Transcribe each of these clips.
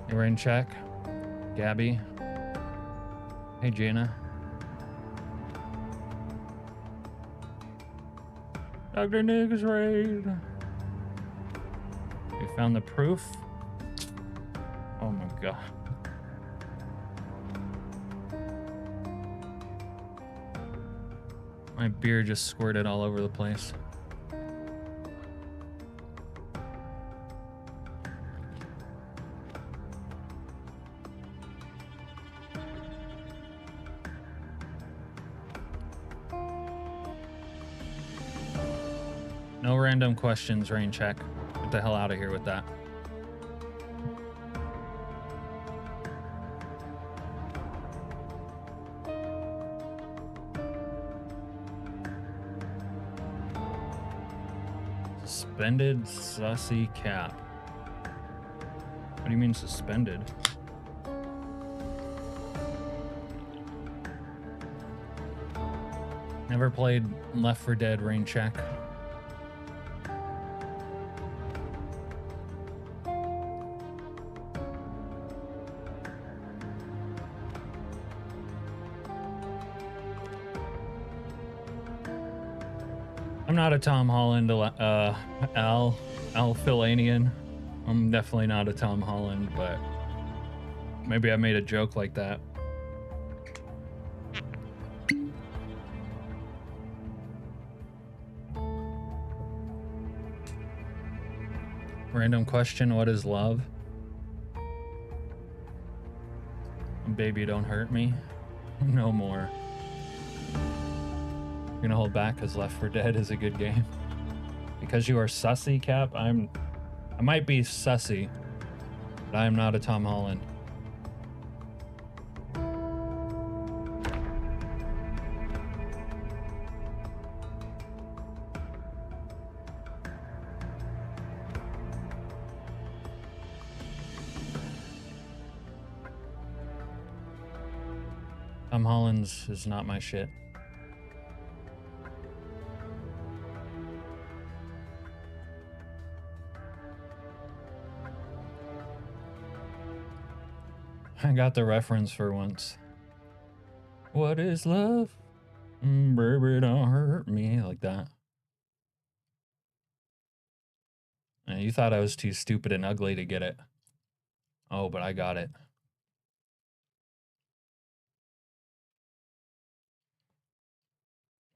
Hey, rain check. Gabby. Hey, Gina. Dr. Nick's raid. We found the proof. Oh my god. My beer just squirted all over the place. No random questions, rain check. Get the hell out of here with that. Suspended sussy cap. What do you mean suspended? Never played Left 4 Dead, rain check. I'm not a Tom Holland Al Filanian. I'm definitely not a Tom Holland, but maybe I made a joke like that. Random question, what is love? Baby, don't hurt me. No more. You're gonna hold back because Left 4 Dead is a good game. Because you are sussy, Cap, I might be sussy, but I am not a Tom Holland. Tom Holland's is not my shit. I got the reference for once. What is love? Baby, don't hurt me. Like that. You thought I was too stupid and ugly to get it. Oh, but I got it.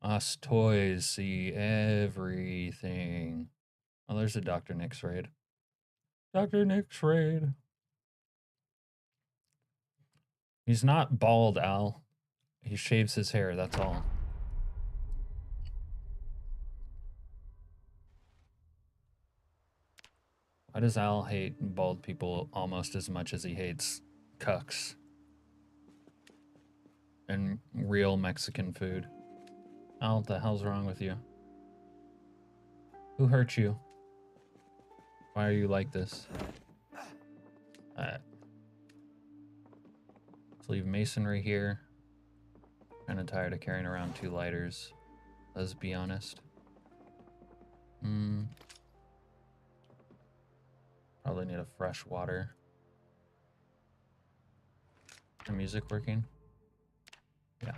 Us toys see everything. Oh, there's a Dr. Nick's raid. Dr. Nick's raid. He's not bald, Al. He shaves his hair, that's all. Why does Al hate bald people almost as much as he hates cucks and real Mexican food? Al, what the hell's wrong with you? Who hurt you? Why are you like this? Let's leave masonry here. Kinda tired of carrying around 2 lighters. Let's be honest. Probably need a fresh water. The music working? Yeah.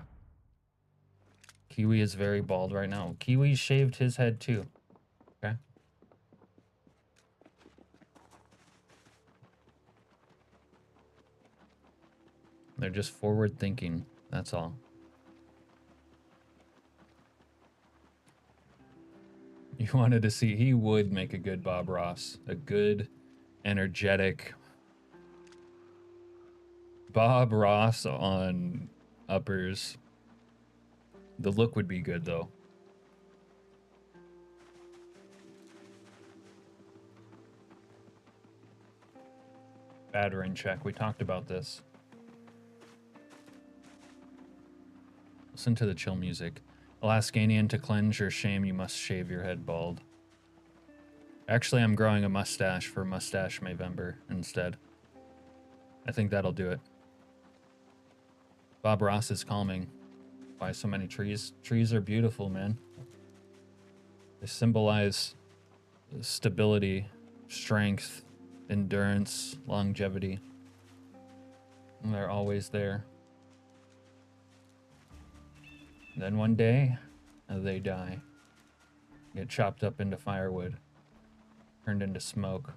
Kiwi is very bald right now. Kiwi shaved his head too. Okay. They're just forward thinking. That's all. You wanted to see, he would make a good Bob Ross. A good, energetic Bob Ross on uppers. The look would be good though. Bad rain check. We talked about this. Listen to the chill music. Alaskanian, to cleanse your shame, you must shave your head bald. Actually, I'm growing a mustache for Mustache Mayvember instead. I think that'll do it. Bob Ross is calming. Why so many trees? Trees are beautiful, man. They symbolize stability, strength, endurance, longevity. And they're always there. Then one day, they die. Get chopped up into firewood. Turned into smoke.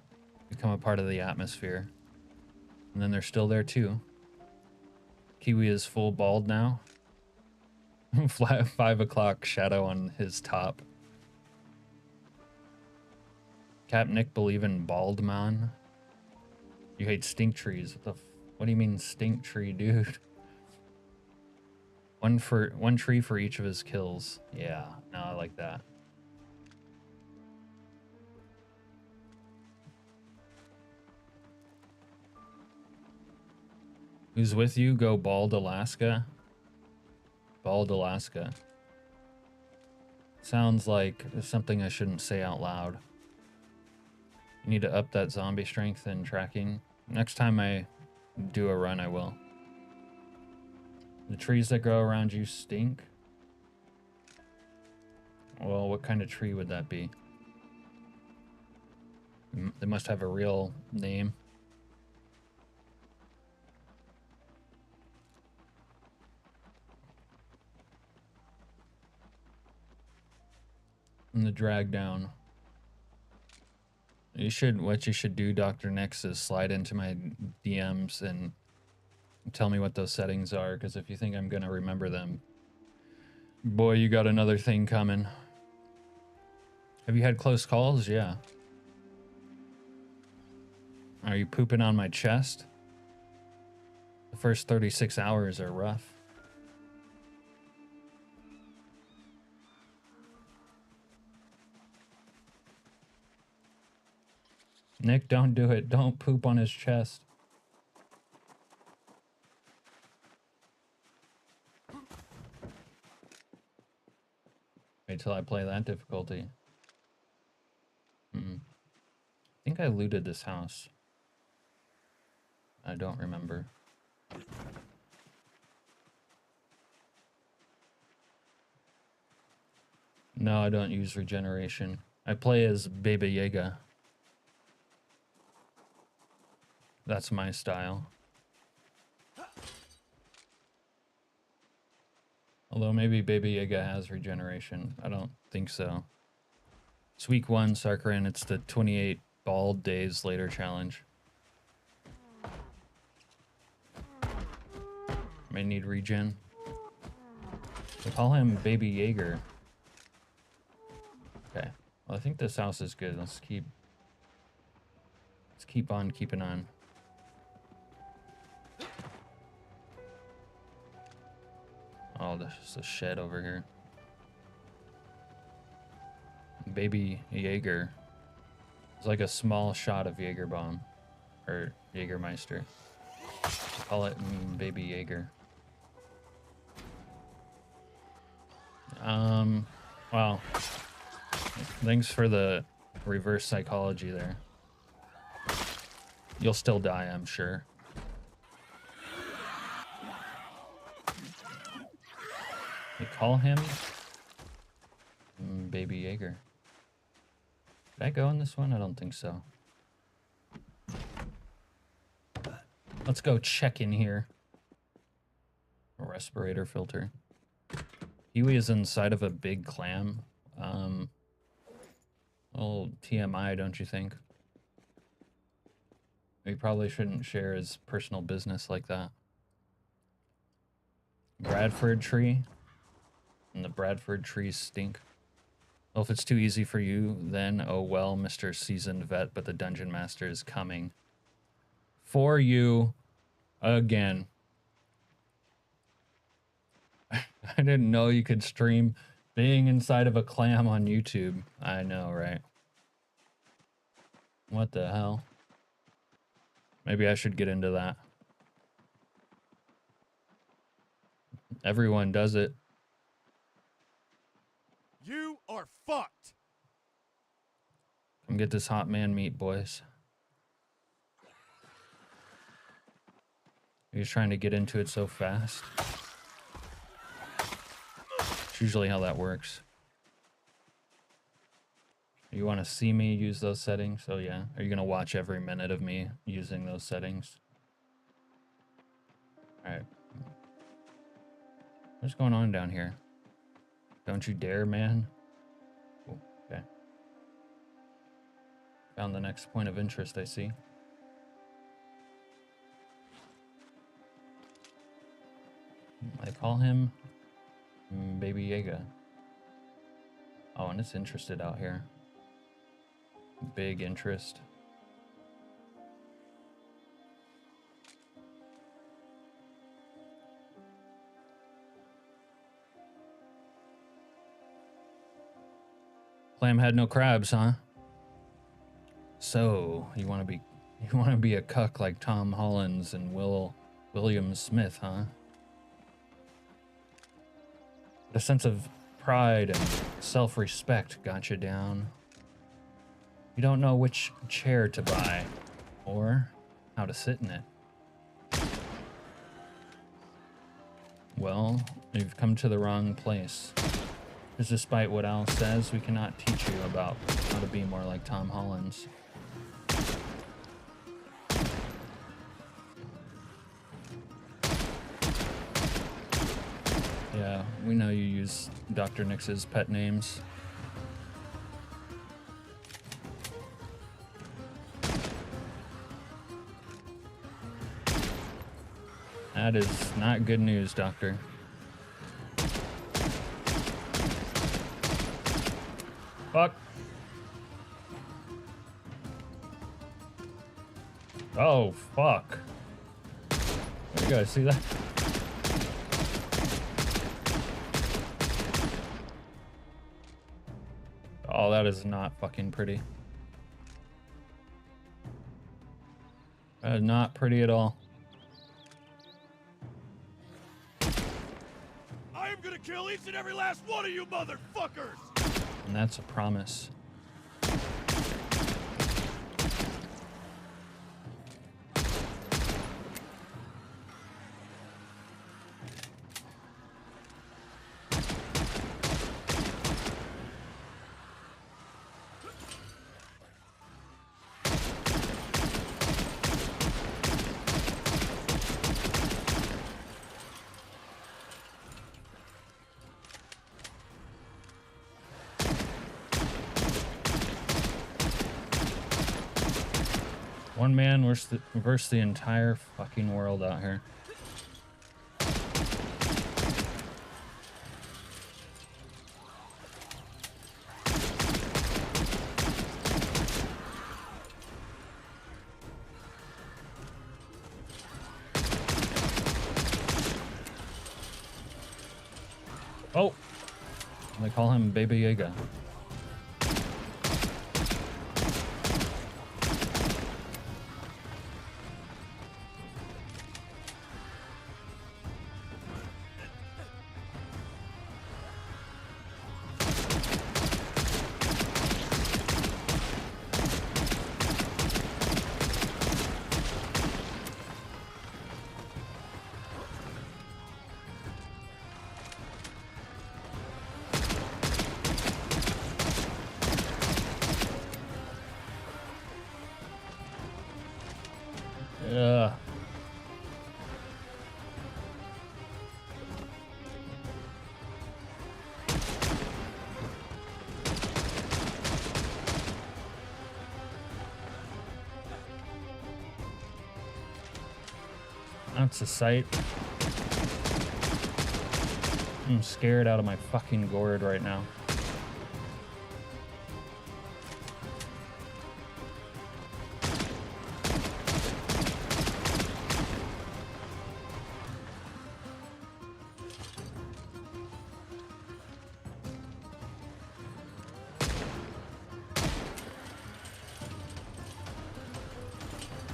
Become a part of the atmosphere. And then they're still there too. Kiwi is full bald now. 5 o'clock shadow on his top. Cap Nick believe in bald man. You hate stink trees. What do you mean stink tree, dude? One tree for each of his kills. Yeah, no, I like that. Who's with you? Go Bald Alaska. Bald Alaska. Sounds like something I shouldn't say out loud. You need to up that zombie strength and tracking. Next time I do a run, I will. The trees that grow around you stink? Well, what kind of tree would that be? They must have a real name. And the drag down. What you should do, Dr. Nix, is slide into my DMs and tell me what those settings are, because if you think I'm gonna remember them, boy, you got another thing coming. Have you had close calls? Yeah. Are you pooping on my chest? The first 36 hours are rough. Nick, don't do it. Don't poop on his chest. Wait till I play that difficulty. I think I looted this house. I don't remember. No, I don't use regeneration. I play as Baba Yaga. That's my style. Although maybe Baba Yaga has regeneration. I don't think so. It's week 1, Sarkaran. It's the 28 bald days later challenge. May need regen. They call him Baby Jaeger. Okay. Well, I think this house is good. Let's keep on keeping on. Oh, there's just a shed over here. Baby Jaeger. It's like a small shot of Jaeger bomb. Or Jägermeister. Call it Baby Jaeger. Wow. Thanks for the reverse psychology there. You'll still die, I'm sure. They call him Baby Jaeger. Did I go in this one? I don't think so. Let's go check in here. A respirator filter. Huey is inside of a big clam. Well, TMI, don't you think? We probably shouldn't share his personal business like that. Bradford tree. And the Bradford trees stink. Well, if it's too easy for you, then oh well, Mr. Seasoned Vet, but the Dungeon Master is coming. For you. Again. I didn't know you could stream being inside of a clam on YouTube. I know, right? What the hell? Maybe I should get into that. Everyone does it. You are fucked. Come get this hot man meat, boys. You're just trying to get into it so fast. It's usually how that works. You want to see me use those settings? Oh yeah. Are you going to watch every minute of me using those settings? Alright. What's going on down here? Don't you dare, man. Cool. Okay. Found the next point of interest, I see. I call him Baby Yaga. Oh, and it's interested out here. Big interest. Clam had no crabs, huh? So, you want to be a cuck like Tom Hollins and William Smith, huh? The sense of pride and self-respect got you down. You don't know which chair to buy or how to sit in it. Well, you've come to the wrong place. Because despite what Al says, we cannot teach you about how to be more like Tom Hollins. Yeah, we know you use Dr. Nix's pet names. That is not good news, Doctor. Fuck. Oh, fuck. You guys see that? Oh, that is not fucking pretty. That is not pretty at all. I am gonna kill each and every last one of you motherfuckers! And that's a promise. One man versus the entire fucking world out here. Oh! They call him Baby Yaga. Ugh. That's a sight. I'm scared out of my fucking gourd right now.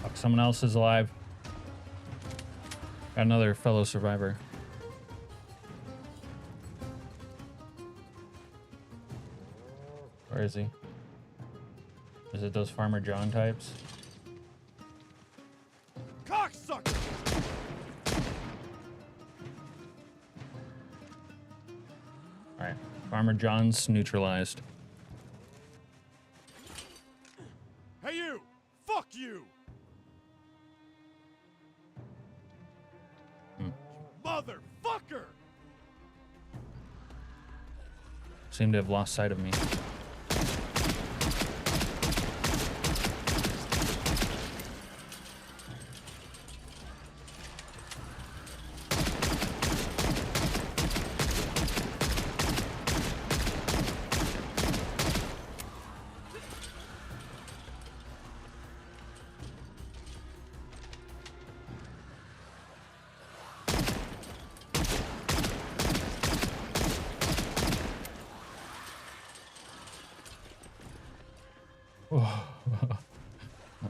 Fuck, someone else is alive. Got another fellow survivor. Where is he? Is it those Farmer John types? Cocksucker! Alright. Farmer John's neutralized. Hey you! Fuck you! seem to have lost sight of me.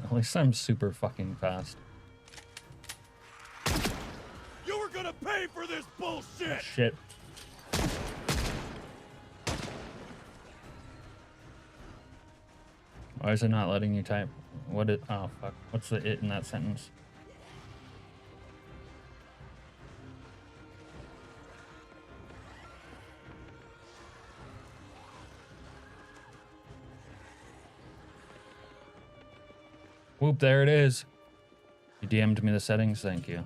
At least I'm super fucking fast. You were gonna pay for this bullshit! Shit. Why is it not letting you type? What it? Oh fuck. What's the it in that sentence? Whoop, there it is. You DM'd me the settings, thank you.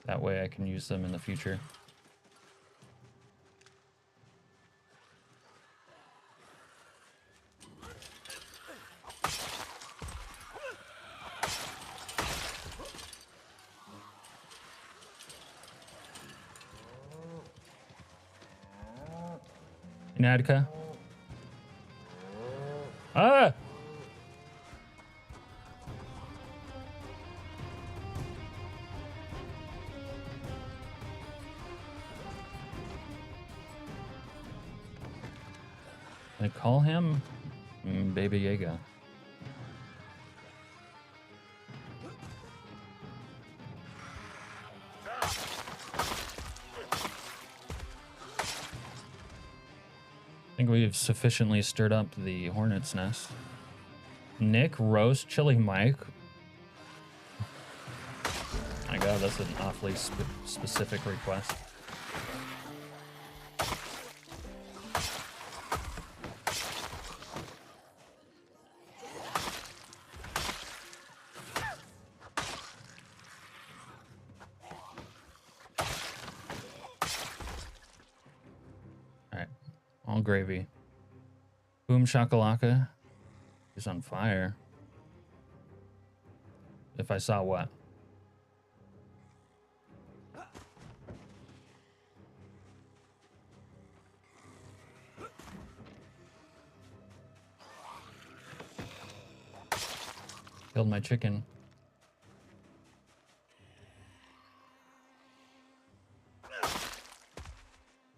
That way I can use them in the future. Nadka? Ah! They call him Baby Yaga. I think we've sufficiently stirred up the hornet's nest. Nick, Roast, Chili Mike. My god, that's an awfully specific request. All gravy. Boom shakalaka. He's on fire. If I saw what? Killed my chicken.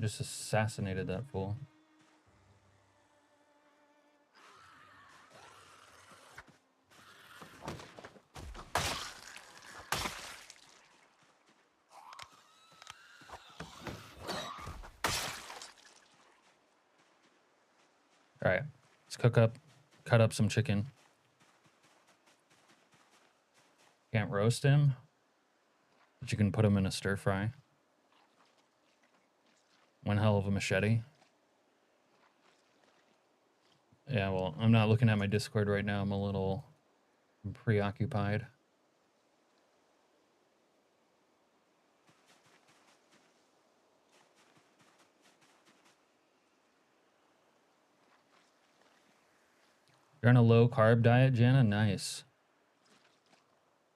Just assassinated that fool. All right, let's cut up some chicken. Can't roast him, but you can put him in a stir fry. One hell of a machete. Yeah, well, I'm not looking at my Discord right now. I'm a little preoccupied. You're on a low carb diet, Jana? Nice.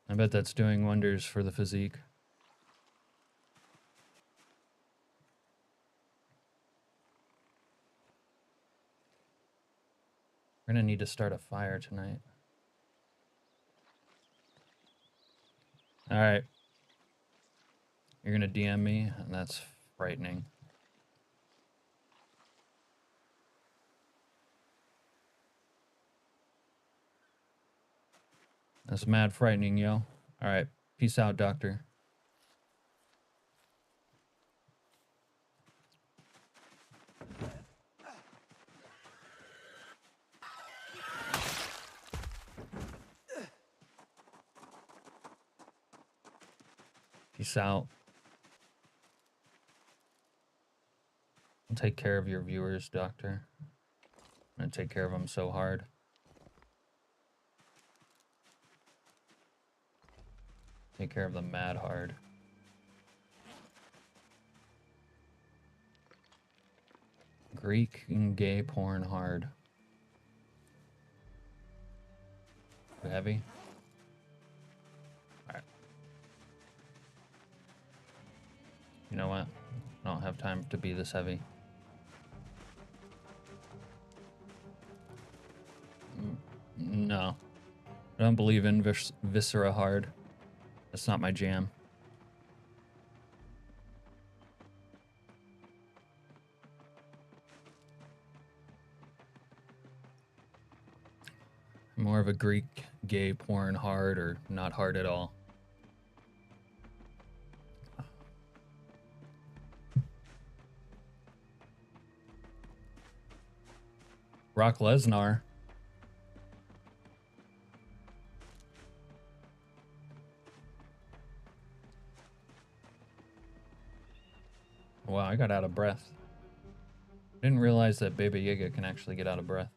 I bet that's doing wonders for the physique. We're gonna need to start a fire tonight. All right. You're gonna DM me, and that's frightening. That's mad frightening, yo. All right. Peace out, doctor. Peace out. I'll take care of your viewers, doctor. I'm gonna take care of them so hard. Take care of them mad hard. Greek and gay porn hard. Too heavy? Alright. You know what? I don't have time to be this heavy. No. I don't believe in viscera hard. That's not my jam. I'm more of a Greek gay porn hard or not hard at all. Brock Lesnar. Wow, I got out of breath. Didn't realize that Baba Yaga can actually get out of breath.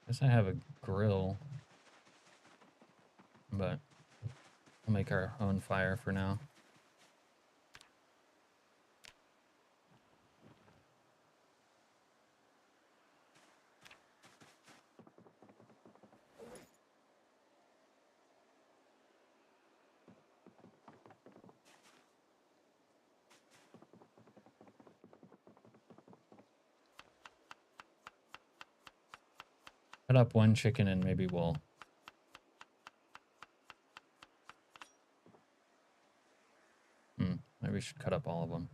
Guess I have a grill, but we'll make our own fire for now. Cut up one chicken and maybe we'll... maybe we should cut up all of them.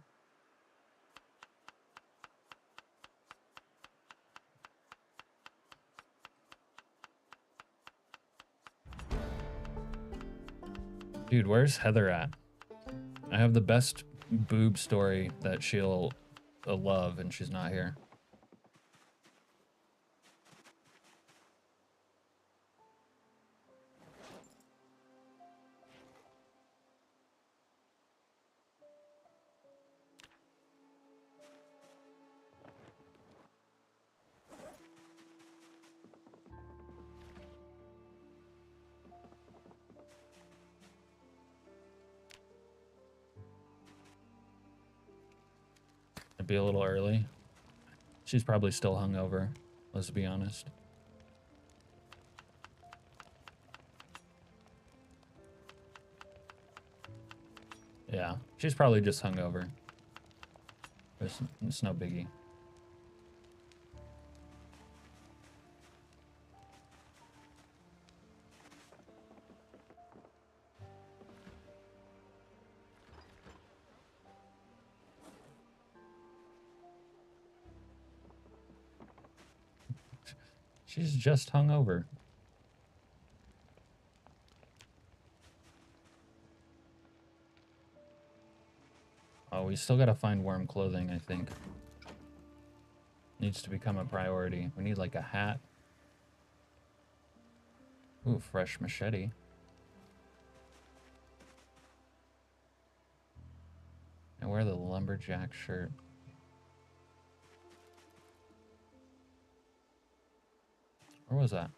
Dude, where's Heather at? I have the best boob story that she'll love and she's not here. It'd be a little early. She's probably still hungover, let's be honest. Yeah, she's probably just hungover. It's no biggie. She's just hungover. Oh, we still gotta find warm clothing, I think. Needs to become a priority. We need like a hat. Ooh, fresh machete. And wear the lumberjack shirt. Where was that?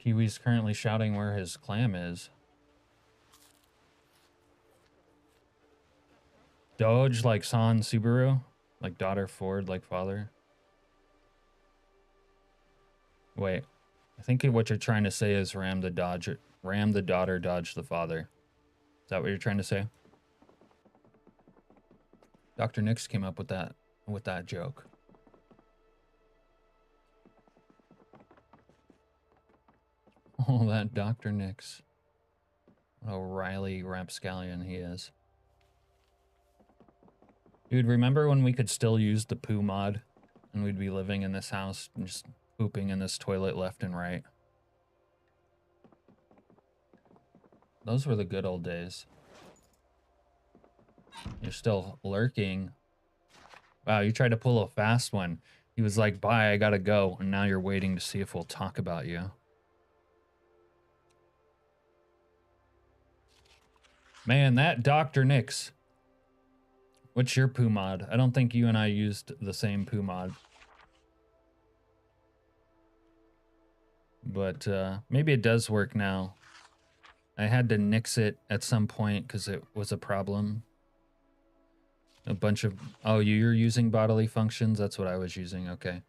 Kiwi's currently shouting where his clam is. Doge like San Subaru? Like daughter Ford like father? Wait, I think what you're trying to say is ram the daughter, dodge the father. Is that what you're trying to say? Dr. Nix came up with that joke. Oh, that Dr. Nix. What a Riley rapscallion he is. Dude, remember when we could still use the poo mod? And we'd be living in this house and just pooping in this toilet left and right. Those were the good old days. You're still lurking. Wow, you tried to pull a fast one. He was like, bye, I gotta go. And now you're waiting to see if we'll talk about you. Man, that Dr. Nix. What's your poo mod? I don't think you and I used the same poo mod. But maybe it does work now. I had to nix it at some point because it was a problem. A bunch of... Oh, you're using bodily functions? That's what I was using. Okay.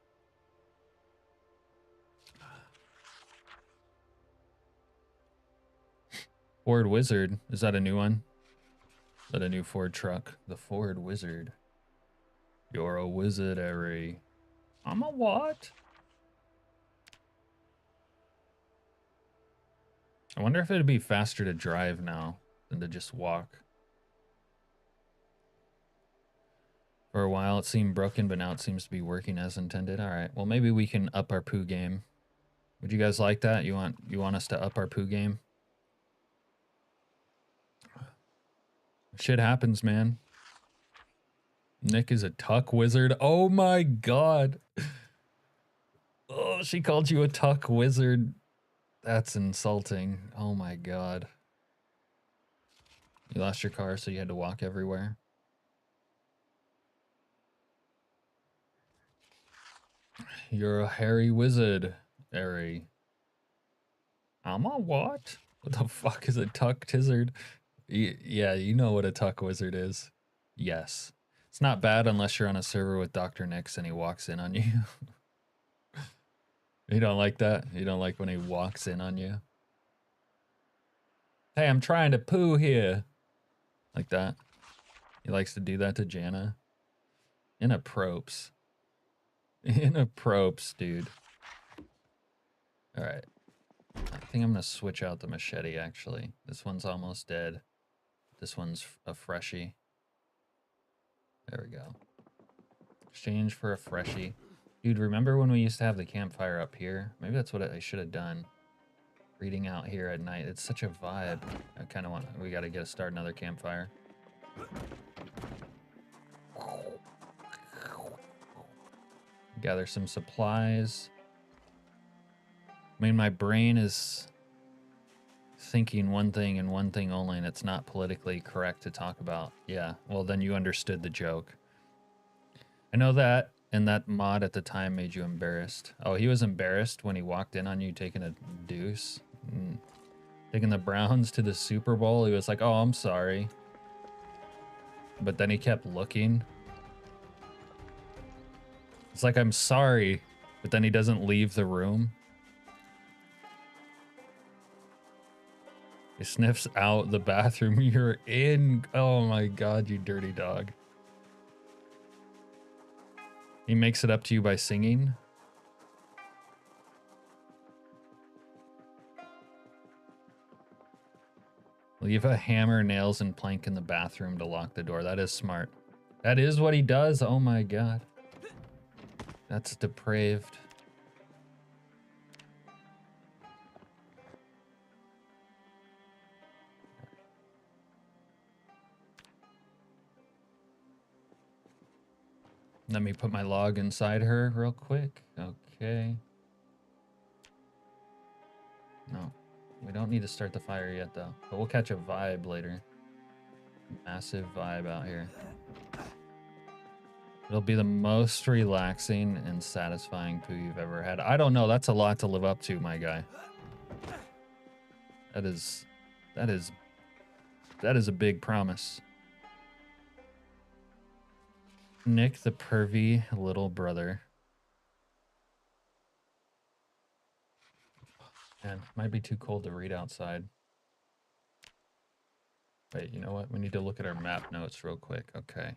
Ford Wizard. Is that a new one? Is that a new Ford truck? The Ford Wizard. You're a wizard, Harry. I'm a what? I wonder if it'd be faster to drive now than to just walk. For a while it seemed broken, but now it seems to be working as intended. All right, well maybe we can up our poo game. Would you guys like that? You want us to up our poo game? Shit happens, man. Nick is a tuck wizard. Oh my god. Oh, she called you a tuck wizard. That's insulting. Oh my god. You lost your car, so you had to walk everywhere. You're a hairy wizard, Harry. I'm a what? What the fuck is a tuck tizard? Yeah, you know what a tuck wizard is. Yes. It's not bad unless you're on a server with Dr. Nix and he walks in on you. You don't like that? You don't like when he walks in on you? Hey, I'm trying to poo here. Like that. He likes to do that to Jana. Inapprops. Inapprops, dude. Alright. I think I'm gonna switch out the machete, actually. This one's almost dead. This one's a freshie. There we go. Exchange for a freshie. Dude, remember when we used to have the campfire up here? Maybe that's what I should have done. Reading out here at night. It's such a vibe. I kind of want... We got to start another campfire. Gather some supplies. I mean, my brain is thinking one thing and one thing only, and it's not politically correct to talk about. Yeah, well, then you understood the joke. I know that, and that mod at the time made you embarrassed. Oh, he was embarrassed when he walked in on you taking a deuce? Taking the Browns to the Super Bowl? He was like, oh, I'm sorry. But then he kept looking. It's like, I'm sorry, but then he doesn't leave the room. He sniffs out the bathroom you're in. Oh my god, you dirty dog. He makes it up to you by singing. Leave a hammer, nails, and plank in the bathroom to lock the door. That is smart. That is what he does. Oh my god. That's depraved. Let me put my log inside her real quick. Okay. No, we don't need to start the fire yet though. But we'll catch a vibe later. Massive vibe out here. It'll be the most relaxing and satisfying poo you've ever had. I don't know, that's a lot to live up to, my guy. That is a big promise. Nick the pervy little brother. Man, it might be too cold to read outside. Wait, you know what? We need to look at our map notes real quick. Okay.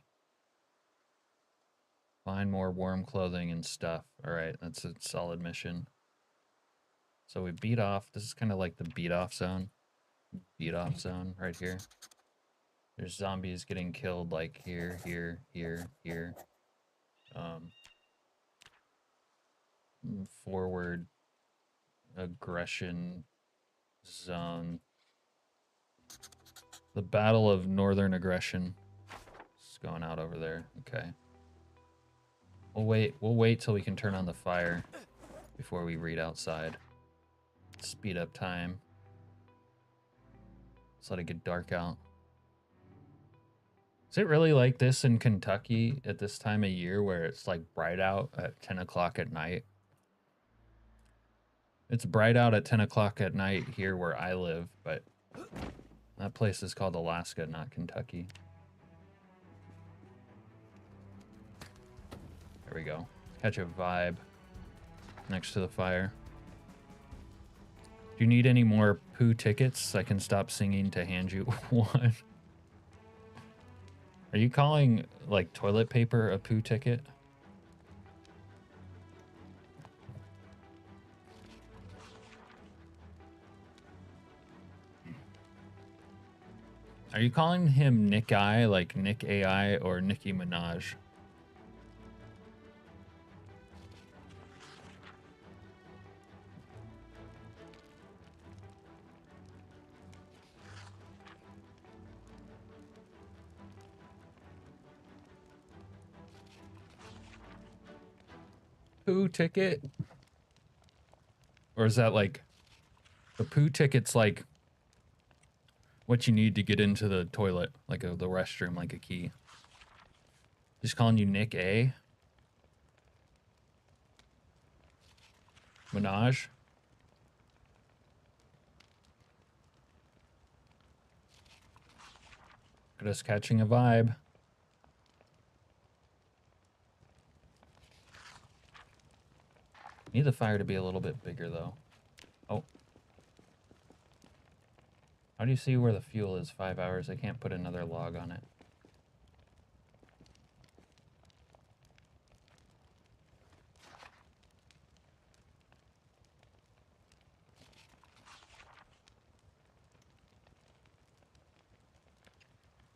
Find more warm clothing and stuff. All right, that's a solid mission. So we beat off. This is kind of like the beat off zone. Beat off zone right here. There's zombies getting killed like here, here, here, here. Forward aggression zone. The Battle of Northern Aggression. It's going out over there. Okay. We'll wait till we can turn on the fire before we read outside. Speed up time. Let's let it get dark out. Is it really like this in Kentucky at this time of year where it's like bright out at 10 o'clock at night? It's bright out at 10 o'clock at night here where I live, but that place is called Alaska, not Kentucky. There we go. Catch a vibe next to the fire. Do you need any more poo tickets? I can stop singing to hand you one. Are you calling, like, toilet paper a poo ticket? Are you calling him Nick I, like Nick AI, or Nicki Minaj? Poo ticket? Or is that like the poo ticket's like what you need to get into the toilet, like the restroom, like a key? Just calling you Nick A? Minaj? Just catching a vibe. Need the fire to be a little bit bigger though. Oh. How do you see where the fuel is? 5 hours. I can't put another log on it.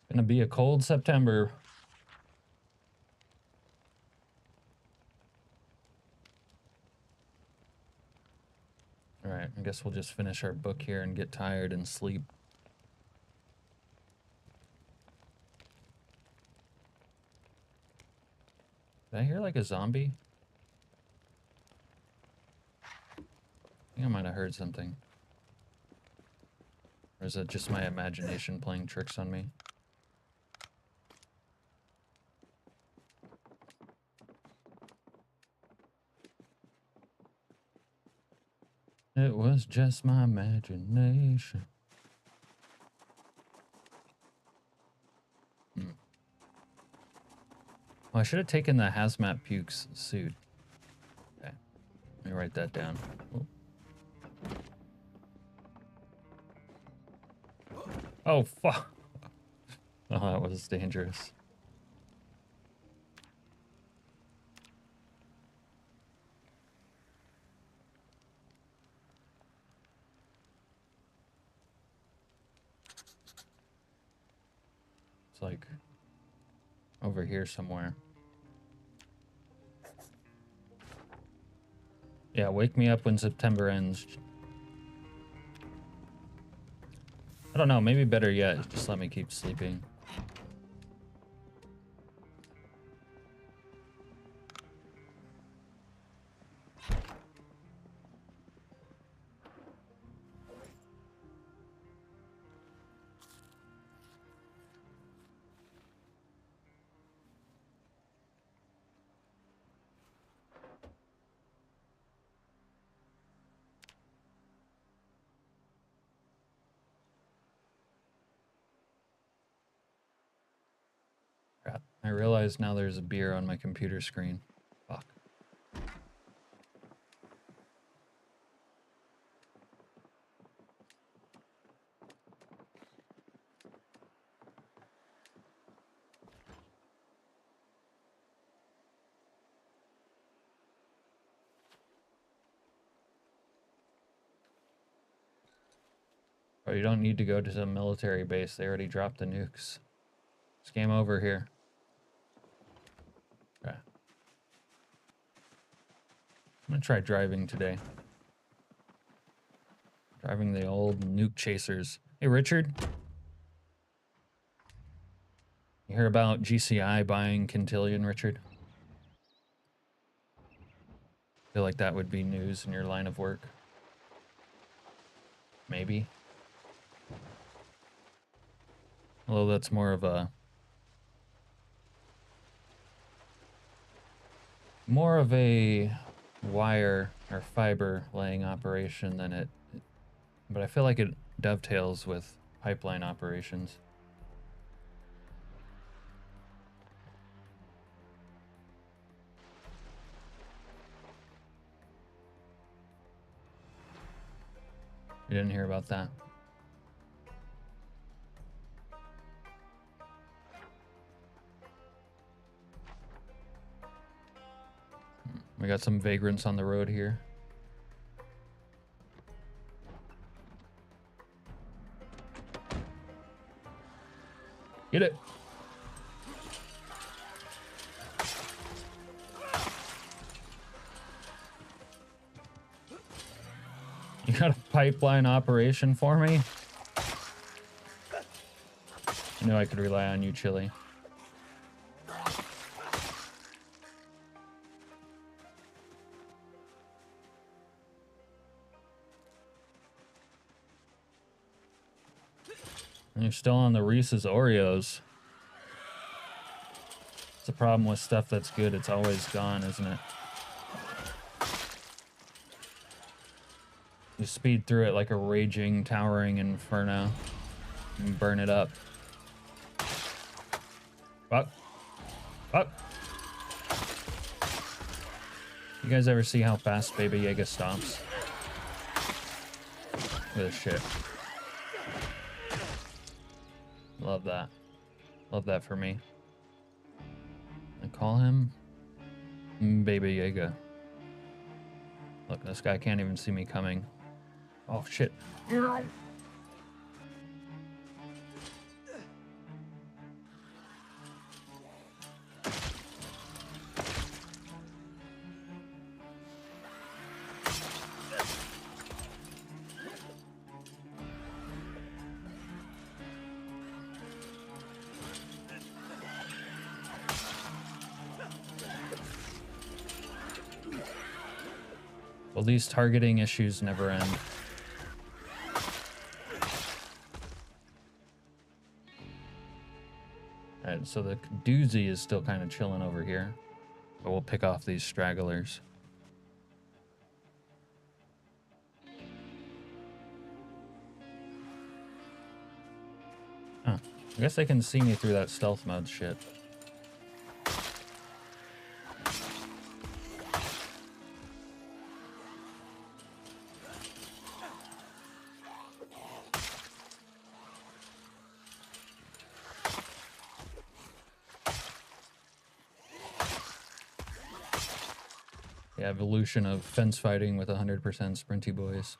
It's gonna be a cold September. All right, I guess we'll just finish our book here and get tired and sleep. Did I hear like a zombie? I think I might have heard something. Or is it just my imagination playing tricks on me? It was just my imagination. Well, I should have taken the hazmat pukes suit. Okay, let me write that down. Oh, fuck. Oh, that was dangerous. It's like over here somewhere. Yeah, wake me up when September ends. I don't know, maybe better yet, just let me keep sleeping. Crap. I realize now there's a beer on my computer screen. Fuck. Oh, you don't need to go to the military base. They already dropped the nukes. It's game over here. Okay. I'm gonna try driving today. Driving the old nuke chasers. Hey, Richard. You hear about GCI buying Quintillion, Richard? Feel like that would be news in your line of work. Maybe. Although that's more of a wire or fiber laying operation than it, but I feel like it dovetails with pipeline operations. You didn't hear about that? We got some vagrants on the road here. Get it! You got a pipeline operation for me? I knew I could rely on you, Chili. And you're still on the Reese's Oreos. It's a problem with stuff that's good. It's always gone, isn't it? You speed through it like a raging, towering inferno and burn it up. Fuck. Fuck. You guys ever see how fast Baby Yaga stomps? Look at this shit. Love that. Love that for me. I call him Baby Yaga. Look, this guy can't even see me coming. Oh, shit. Well, these targeting issues never end. Alright, so the doozy is still kind of chilling over here. But we'll pick off these stragglers. Huh. I guess they can see me through that stealth mode shit. The evolution of fence fighting with 100% sprinty boys.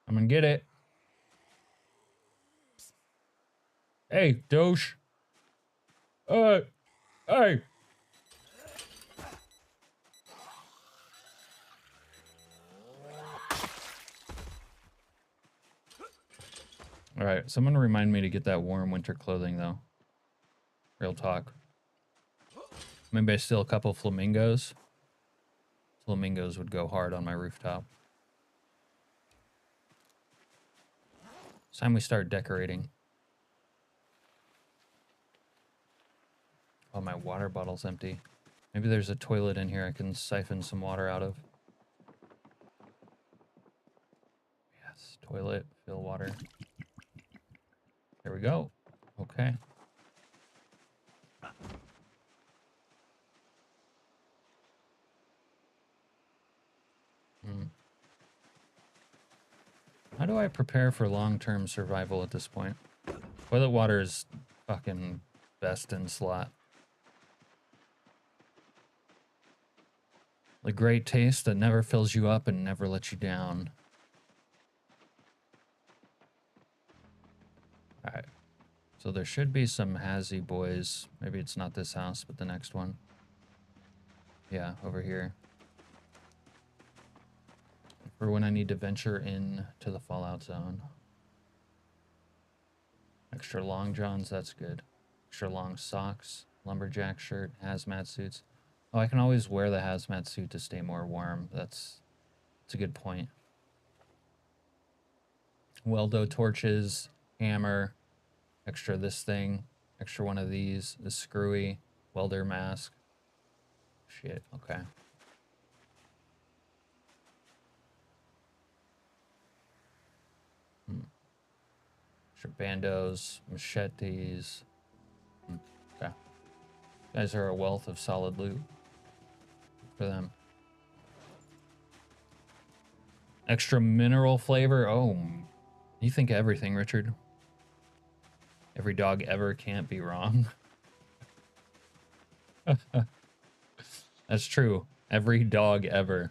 I'm gonna get it. Hey, Doge. Hey. All right, someone remind me to get that warm winter clothing, though. Real talk. Maybe I steal a couple flamingos. Flamingos would go hard on my rooftop. It's time we start decorating. Oh, my water bottle's empty. Maybe there's a toilet in here I can siphon some water out of. Yes, toilet, fill water. There we go. Okay. How do I prepare for long-term survival at this point? Toilet water is fucking best in slot. The great taste that never fills you up and never lets you down. Alright. So there should be some Hazy boys. Maybe it's not this house, but the next one. Yeah, over here. For when I need to venture in to the Fallout Zone. Extra long johns, that's good. Extra long socks, lumberjack shirt, hazmat suits. Oh, I can always wear the hazmat suit to stay more warm. That's a good point. Weldo torches, hammer, extra this thing, extra one of these, the screwy, welder mask. Shit, okay. Extra bandos, machetes. Okay. Guys are a wealth of solid loot for them. Extra mineral flavor. Oh, you think everything, Richard. Every dog ever can't be wrong. That's true. Every dog ever.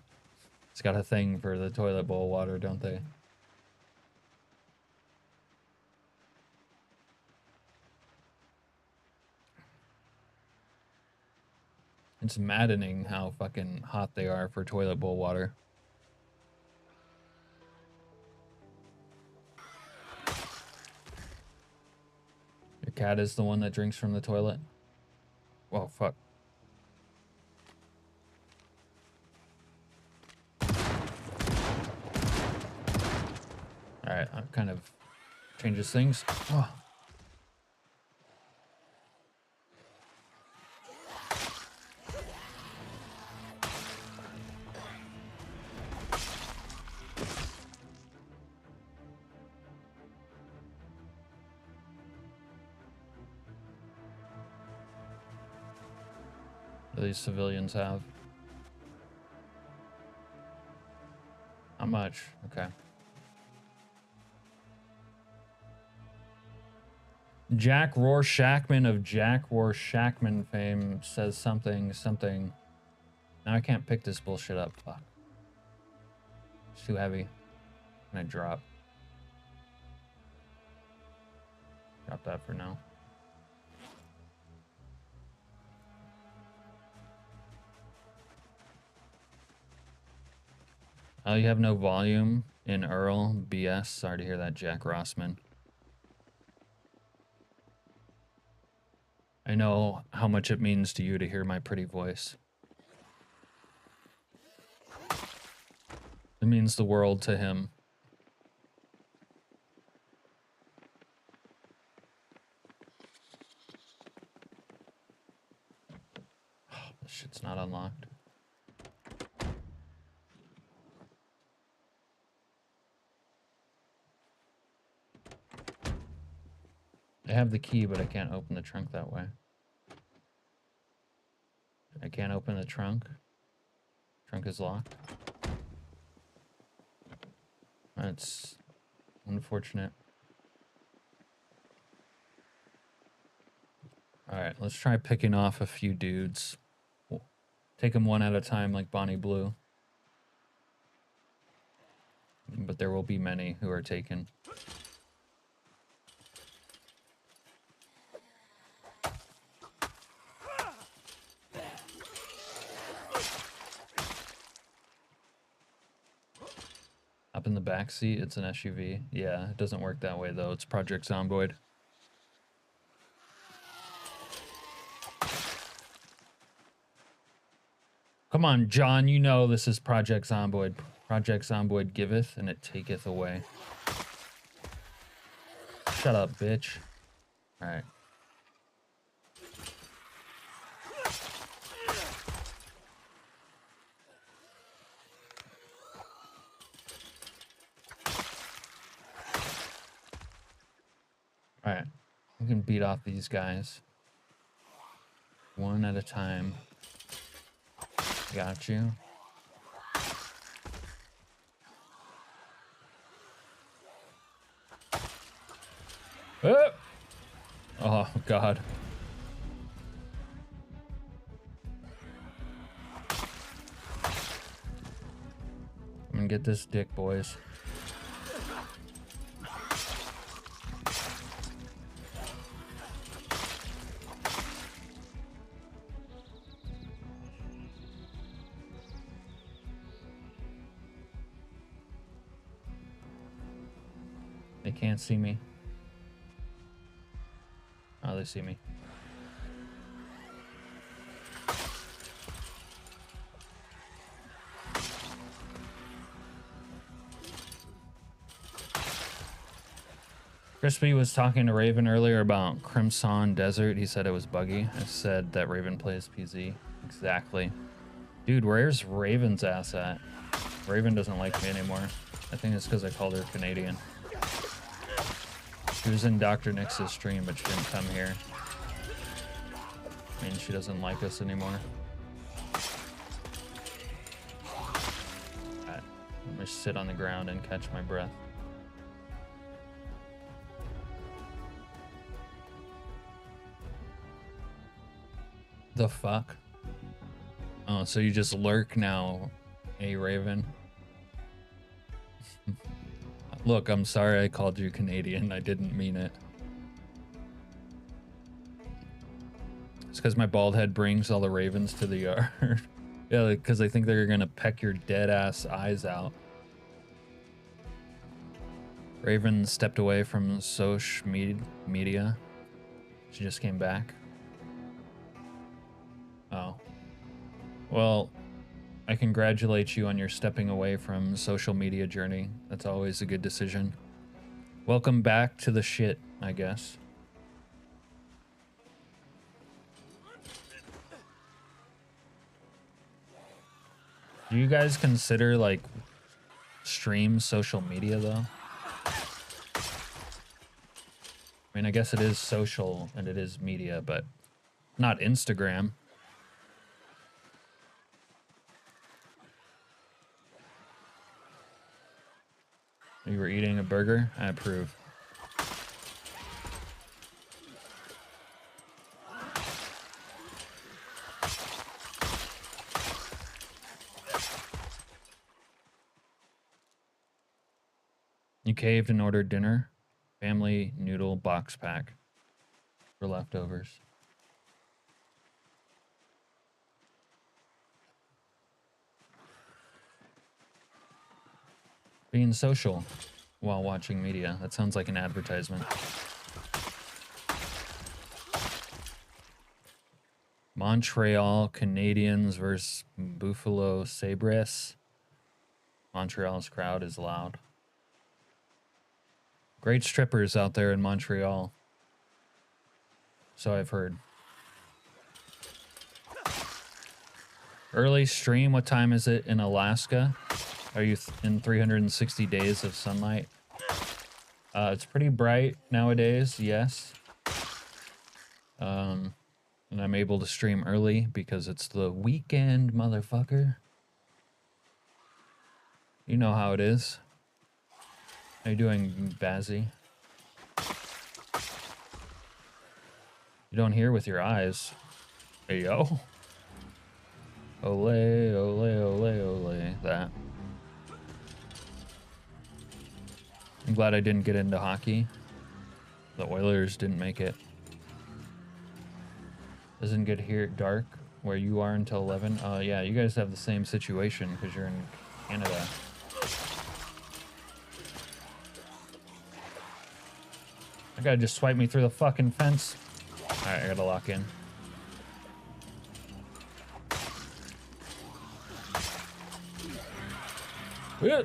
It's got a thing for the toilet bowl water, don't they? It's maddening how fucking hot they are for toilet bowl water. Your cat is the one that drinks from the toilet? Whoa, fuck. Alright, that kind of changes things. Oh. What do these civilians have? Not much. Okay. Jack Rorschachman of Jack Rorschachman fame says something. Now I can't pick this bullshit up. Fuck. It's too heavy. I'm gonna drop. Drop that for now. Oh, you have no volume in Earl? BS. Sorry to hear that, Jack Rossman. I know how much it means to you to hear my pretty voice. It means the world to him. Oh, this shit's not unlocked. I have the key, but I can't open the trunk that way. I can't open the trunk. Trunk is locked. That's unfortunate. Alright, let's try picking off a few dudes. We'll take them one at a time like Bonnie Blue. But there will be many who are taken. Up in the back seat, it's an SUV. Yeah, it doesn't work that way though. It's Project Zomboid. Come on, John, you know this is Project Zomboid. Project Zomboid giveth and it taketh away. Shut up, bitch. Alright. Alright. We can beat off these guys. One at a time. Got you. Oh, God. I'm gonna get this dick, boys. They can't see me. Oh, they see me. Crispy was talking to Raven earlier about Crimson Desert. He said it was buggy. I said that Raven plays PZ. Exactly. Dude, where's Raven's ass at? Raven doesn't like me anymore. I think it's because I called her Canadian. She was in Dr. Nix's stream, but she didn't come here. I mean, she doesn't like us anymore. Alright, I'm gonna sit on the ground and catch my breath. The fuck? Oh, so you just lurk now, hey Raven? Look, I'm sorry I called you Canadian. I didn't mean it. It's because my bald head brings all the ravens to the yard. Yeah, because I think they're gonna peck your dead ass eyes out. Raven stepped away from social media. She just came back. Oh. Well, I congratulate you on your stepping away from social media journey. That's always a good decision. Welcome back to the shit, I guess. Do you guys consider, like, stream social media, though? I mean, I guess it is social and it is media, but not Instagram. You were eating a burger? I approve. You caved and ordered dinner? Family noodle box pack for leftovers. Being social while watching media. That sounds like an advertisement. Montreal Canadiens versus Buffalo Sabres. Montreal's crowd is loud. Great strippers out there in Montreal. So I've heard. Early stream, what time is it in Alaska? Are you in 360 days of sunlight? It's pretty bright nowadays, yes. And I'm able to stream early because it's the weekend, motherfucker. You know how it is. How you doing, Bazzy? You don't hear with your eyes. Hey, yo. Ole, ole, ole, ole. That. I'm glad I didn't get into hockey. The Oilers didn't make it. Doesn't get here dark where you are until 11. Yeah, you guys have the same situation because you're in Canada. That guy just swiped me through the fucking fence. Alright, I gotta lock in. Yeah.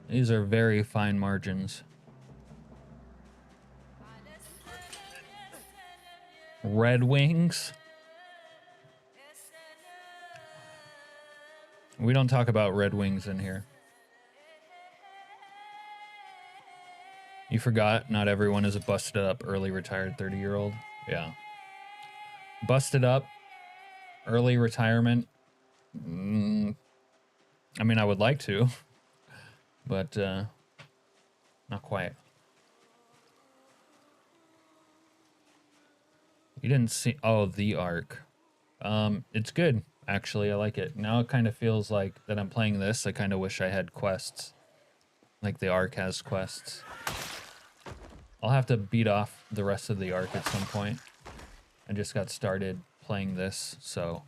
These are very fine margins. Red Wings. We don't talk about Red Wings in here. You forgot not everyone is a busted up early retired 30-year-old. Yeah. Busted up early retirement. I mean, I would like to. but not quite. You didn't see... Oh, the arc. It's good, actually. I like it. Now it kind of feels like that I'm playing this. I kind of wish I had quests. Like the arc has quests. I'll have to beat off the rest of the arc at some point. I just got started playing this, so...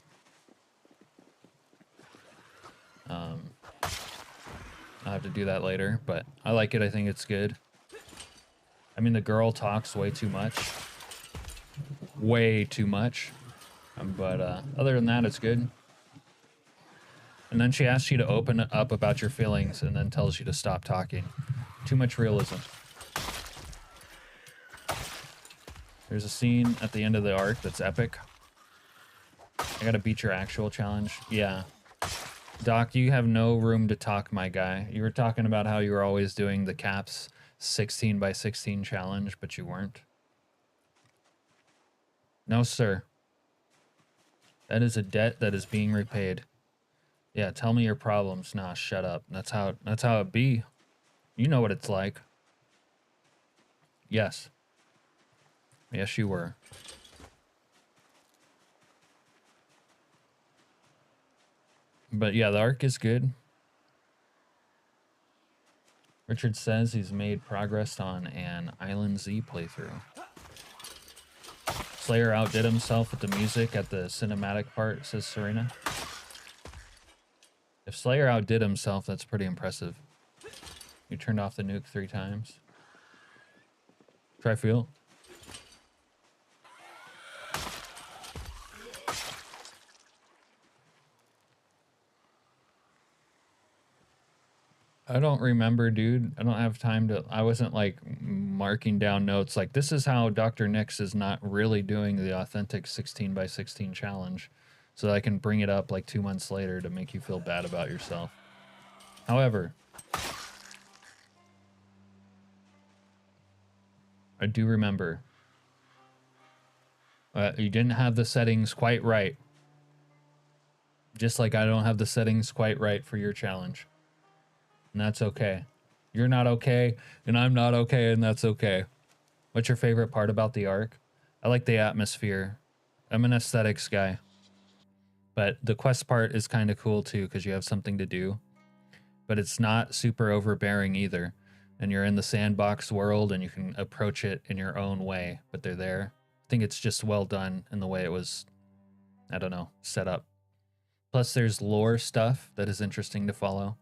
I'll have to do that later, but I like it. I think it's good. I mean, the girl talks way too much. Way too much. But other than that, it's good. And then she asks you to open up about your feelings and then tells you to stop talking. Too much realism. There's a scene at the end of the arc that's epic. I gotta beat your actual challenge. Yeah. Doc, you have no room to talk, my guy. You were talking about how you were always doing the caps 16 by 16 challenge, but you weren't. No, sir. That is a debt that is being repaid. Yeah, tell me your problems. Nah, shut up. That's how it be. You know what it's like. Yes. Yes, you were. But yeah, the arc is good. Richard says he's made progress on an Island Z playthrough. Slayer outdid himself with the music at the cinematic part, says Serena. If Slayer outdid himself, that's pretty impressive. You turned off the nuke 3 times. Try feel. I don't remember, dude. I don't have time to... I wasn't, like, marking down notes. Like, this is how Dr. Nix is not really doing the authentic 16 by 16 challenge. So that I can bring it up, like, 2 months later to make you feel bad about yourself. However... I do remember. You didn't have the settings quite right. Just like I don't have the settings quite right for your challenge. And that's okay. You're not okay, and I'm not okay, and that's okay. What's your favorite part about the arc? I like the atmosphere. I'm an aesthetics guy. But the quest part is kind of cool too, because you have something to do. But it's not super overbearing either. And you're in the sandbox world, and you can approach it in your own way, but they're there. I think it's just well done in the way it was, I don't know, set up. Plus, there's lore stuff that is interesting to follow.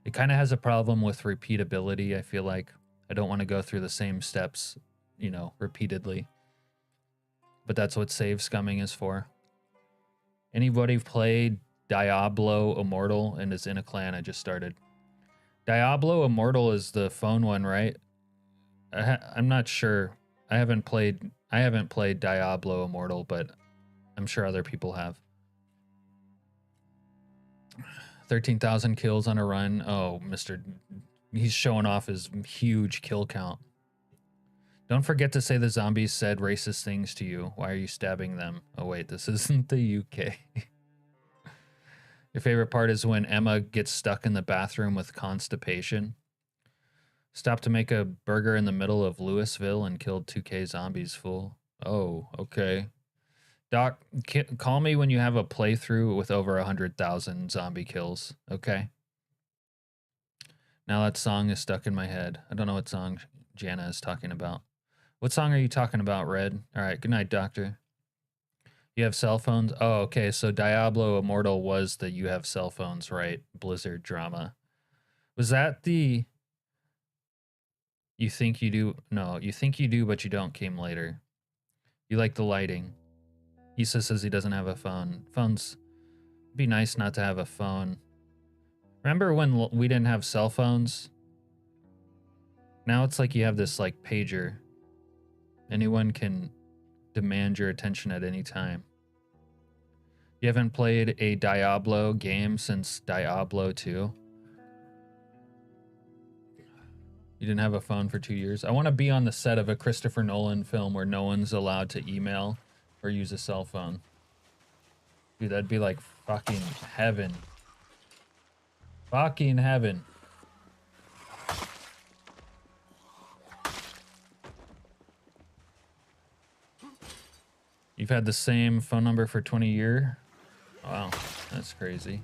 It kind of has a problem with repeatability, I feel like. I don't want to go through the same steps, you know, repeatedly. But that's what save scumming is for. Anybody played Diablo Immortal and is in a clan? I just started. Diablo Immortal is the phone one, right? I'm not sure. I haven't played Diablo Immortal, but I'm sure other people have. 13,000 kills on a run. Oh, he's showing off his huge kill count. Don't forget to say the zombies said racist things to you. Why are you stabbing them? Oh wait, this isn't the UK. Your favorite part is when Emma gets stuck in the bathroom with constipation. Stopped to make a burger in the middle of Louisville and killed 2K zombies, fool. Oh, okay. Doc, call me when you have a playthrough with over 100,000 zombie kills, okay? Now that song is stuck in my head. I don't know what song Jana is talking about. What song are you talking about, Red? All right, good night, Doctor. You have cell phones? Oh, okay, so Diablo Immortal was the you have cell phones, right? Blizzard drama. Was that the... You think you do? No, you think you do, but you don't came later. You like the lighting. Issa says he doesn't have a phone. Phones... It'd be nice not to have a phone. Remember when we didn't have cell phones? Now it's like you have this, like, pager. Anyone can demand your attention at any time. You haven't played a Diablo game since Diablo 2? You didn't have a phone for 2 years? I want to be on the set of a Christopher Nolan film where no one's allowed to email or use a cell phone. Dude, that'd be like fucking heaven. Fucking heaven. You've had the same phone number for 20 years? Wow, that's crazy.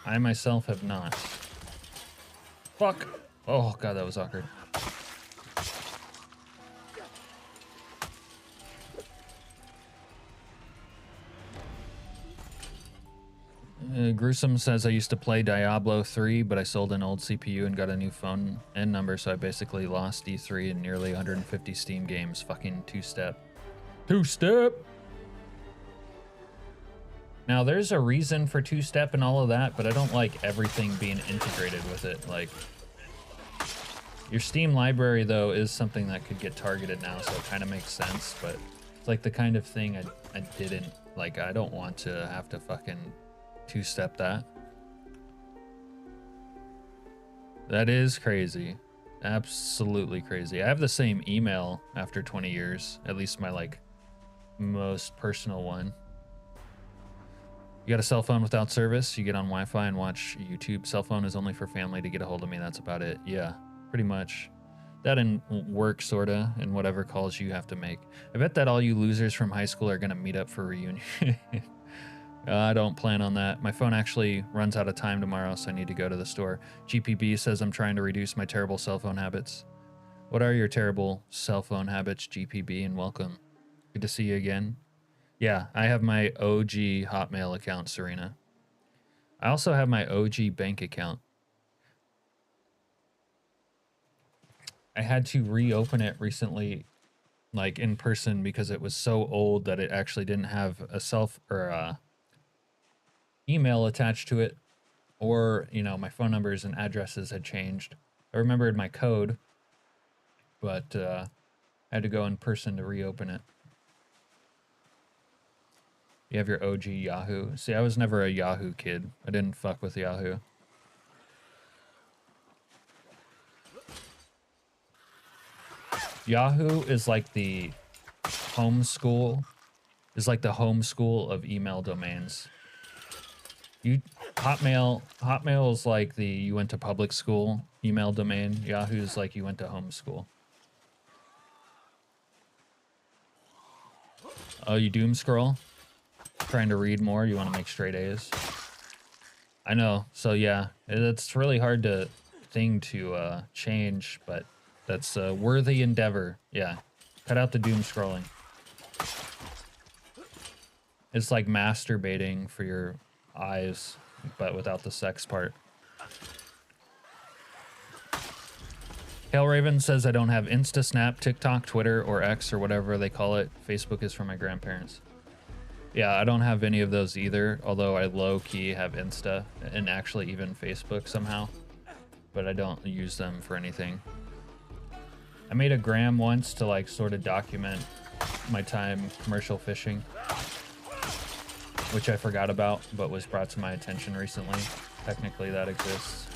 I myself have not. Fuck! Oh god, that was awkward. Gruesome says I used to play Diablo 3, but I sold an old CPU and got a new phone and number, so I basically lost E3 and nearly 150 Steam games. Fucking two-step. Two-step! Now, there's a reason for two-step and all of that, but I don't like everything being integrated with it. Like, your Steam library, though, is something that could get targeted now, so it kind of makes sense, but it's like the kind of thing I didn't, like, I don't want to have to fucking two-step that. That is crazy. Absolutely crazy. I have the same email after 20 years, at least my, like, most personal one. You got a cell phone without service, you get on Wi-Fi and watch YouTube. Cell phone is only for family to get a hold of me, that's about it. Yeah, pretty much. That and work, sorta, and whatever calls you have to make. I bet that all you losers from high school are gonna meet up for a reunion. I don't plan on that. My phone actually runs out of time tomorrow, so I need to go to the store. GPB says I'm trying to reduce my terrible cell phone habits. What are your terrible cell phone habits, GPB, and welcome. Good to see you again. Yeah, I have my OG Hotmail account, Serena. I also have my OG bank account. I had to reopen it recently, like in person, because it was so old that it actually didn't have a email attached to it, or, you know, my phone numbers and addresses had changed. I remembered my code, but I had to go in person to reopen it. You have your OG Yahoo. See, I was never a Yahoo kid. I didn't fuck with Yahoo. Yahoo is like the homeschool, of email domains. Hotmail is like the you went to public school email domain. Yahoo's like you went to homeschool. Oh, you doom scroll? Trying to read more? You want to make straight A's? I know. So yeah, it's really hard to change, but that's a worthy endeavor. Yeah, cut out the doom scrolling. It's like masturbating for your eyes, but without the sex part. Hellraven says I don't have Insta, Snap, TikTok, Twitter, or X, or whatever they call it. Facebook is for my grandparents. Yeah, I don't have any of those either, although I low-key have Insta, and actually even Facebook somehow. But I don't use them for anything. I made a gram once to, like, sort of document my time commercial fishing, which I forgot about, but was brought to my attention recently. Technically, that exists.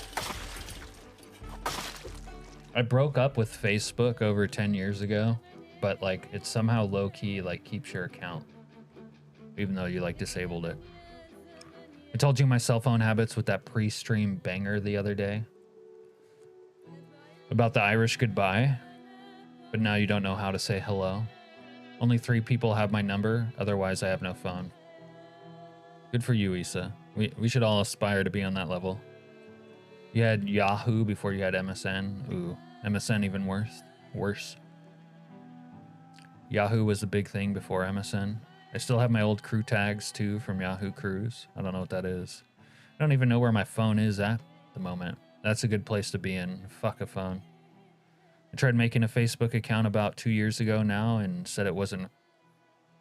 I broke up with Facebook over 10 years ago, but, like, it somehow low-key, like, keeps your account, even though you, like, disabled it. I told you my cell phone habits with that pre-stream banger the other day about the Irish goodbye, but now you don't know how to say hello. Only 3 people have my number, otherwise I have no phone. Good for you, Issa. We should all aspire to be on that level. You had Yahoo before you had MSN. Ooh, MSN even worse. Yahoo was the big thing before MSN. I still have my old crew tags too from Yahoo Cruise. I don't know what that is. I don't even know where my phone is at the moment. That's a good place to be in. Fuck a phone. I tried making a Facebook account about 2 years ago now and said it wasn't...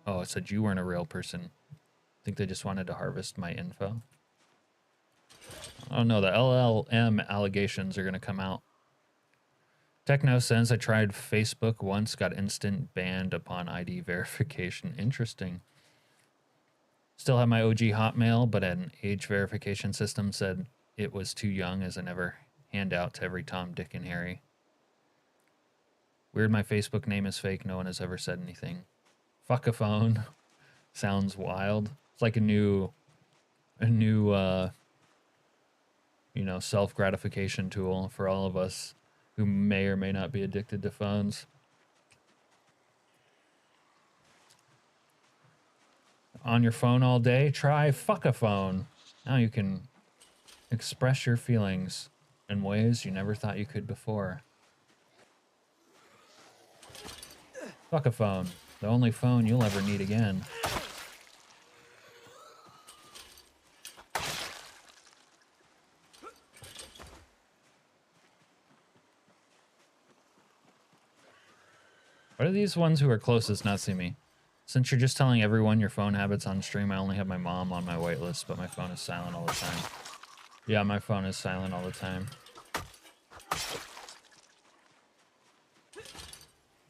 Oh, it said you weren't a real person. I think they just wanted to harvest my info. Oh no, the LLM allegations are going to come out. Techno says I tried Facebook once, got instant banned upon ID verification. Interesting. Still have my OG Hotmail, but an age verification system said it was too young as I never hand out to every Tom, Dick, and Harry. Weird my Facebook name is fake. No one has ever said anything. Fuck a phone. Sounds wild. It's like a new you know, self-gratification tool for all of us who may or may not be addicted to phones. on your phone all day? Try fuck a phone. Now you can express your feelings in ways you never thought you could before. Fuck a phone. The only phone you'll ever need again. Why do these ones who are closest not see me? Since you're just telling everyone your phone habits on stream, I only have my mom on my whitelist, but my phone is silent all the time. Yeah, my phone is silent all the time.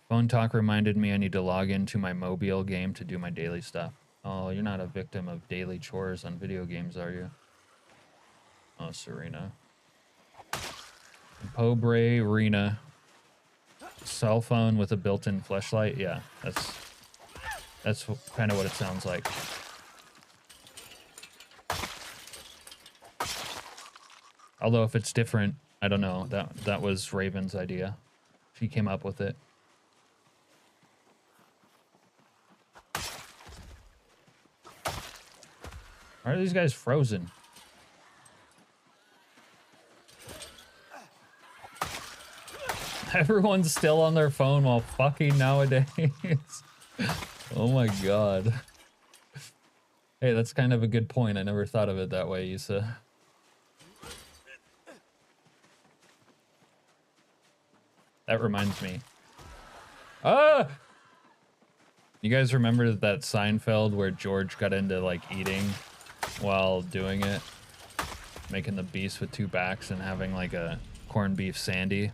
Phone talk reminded me I need to log into my mobile game to do my daily stuff. Oh, you're not a victim of daily chores on video games, are you? Oh, Serena. Pobre Rena. Cell phone with a built-in flashlight? Yeah, that's kind of what it sounds like. Although if it's different, I don't know. That was Raven's idea. She came up with it. Why are these guys frozen? Everyone's still on their phone while fucking nowadays. Oh my god. Hey, that's kind of a good point. I never thought of it that way, Issa. That reminds me. Ah! You guys remember that Seinfeld where George got into like eating while doing it? Making the beast with two backs and having like a corned beef sandy.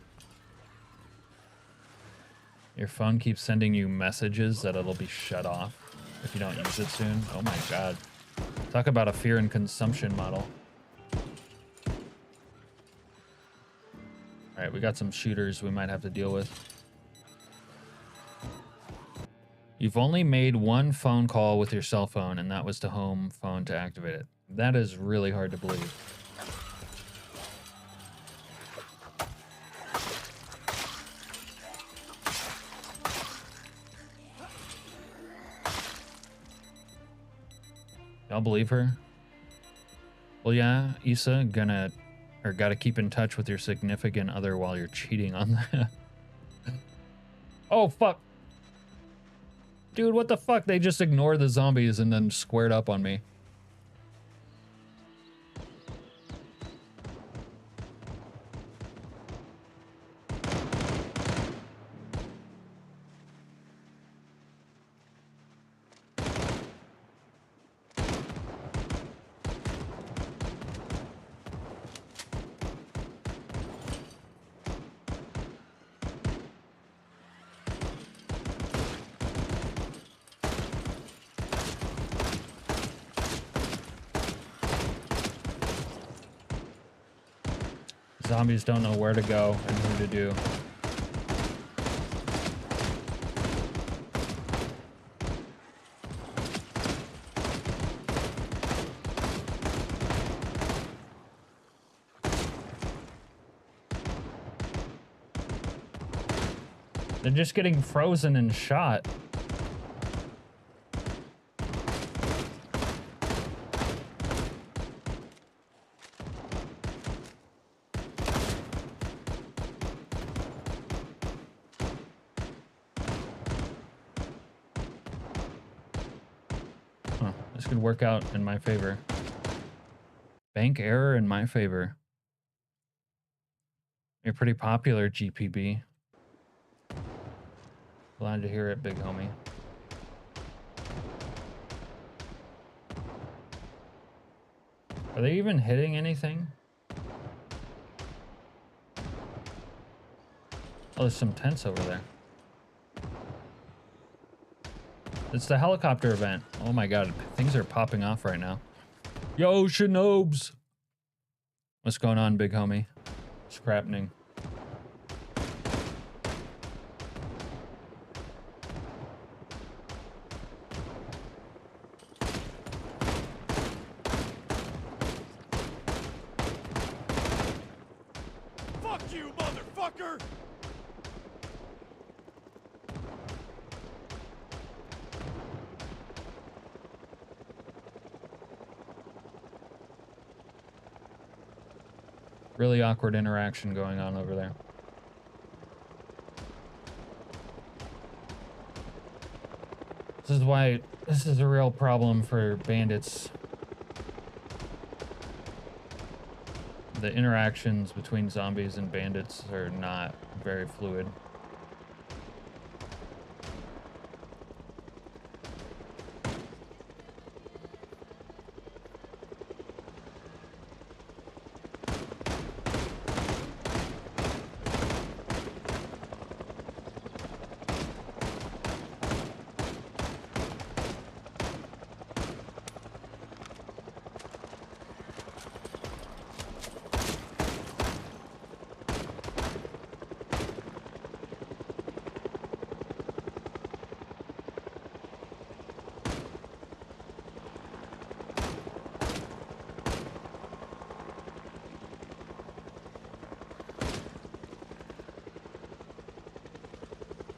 Your phone keeps sending you messages that it'll be shut off if you don't use it soon. Oh my god. Talk about a fear and consumption model. Alright, we got some shooters we might have to deal with. You've only made one phone call with your cell phone, and that was to home phone to activate it. That is really hard to believe. Y'all believe her? Well, yeah, Issa, gotta keep in touch with your significant other while you're cheating on them. Oh, fuck. Dude, what the fuck? They just ignored the zombies and then squared up on me. Zombies don't know where to go and who to do. They're just getting frozen and shot. Work out in my favor. Bank error in my favor. You're pretty popular, GPB. Glad to hear it, big homie. Are they even hitting anything? Oh, there's some tents over there. It's the helicopter event. Oh my god, things are popping off right now. Yo, Shinobs! What's going on, big homie? What's happening? Fuck you, motherfucker! Really awkward interaction going on over there. This is a real problem for bandits. The interactions between zombies and bandits are not very fluid.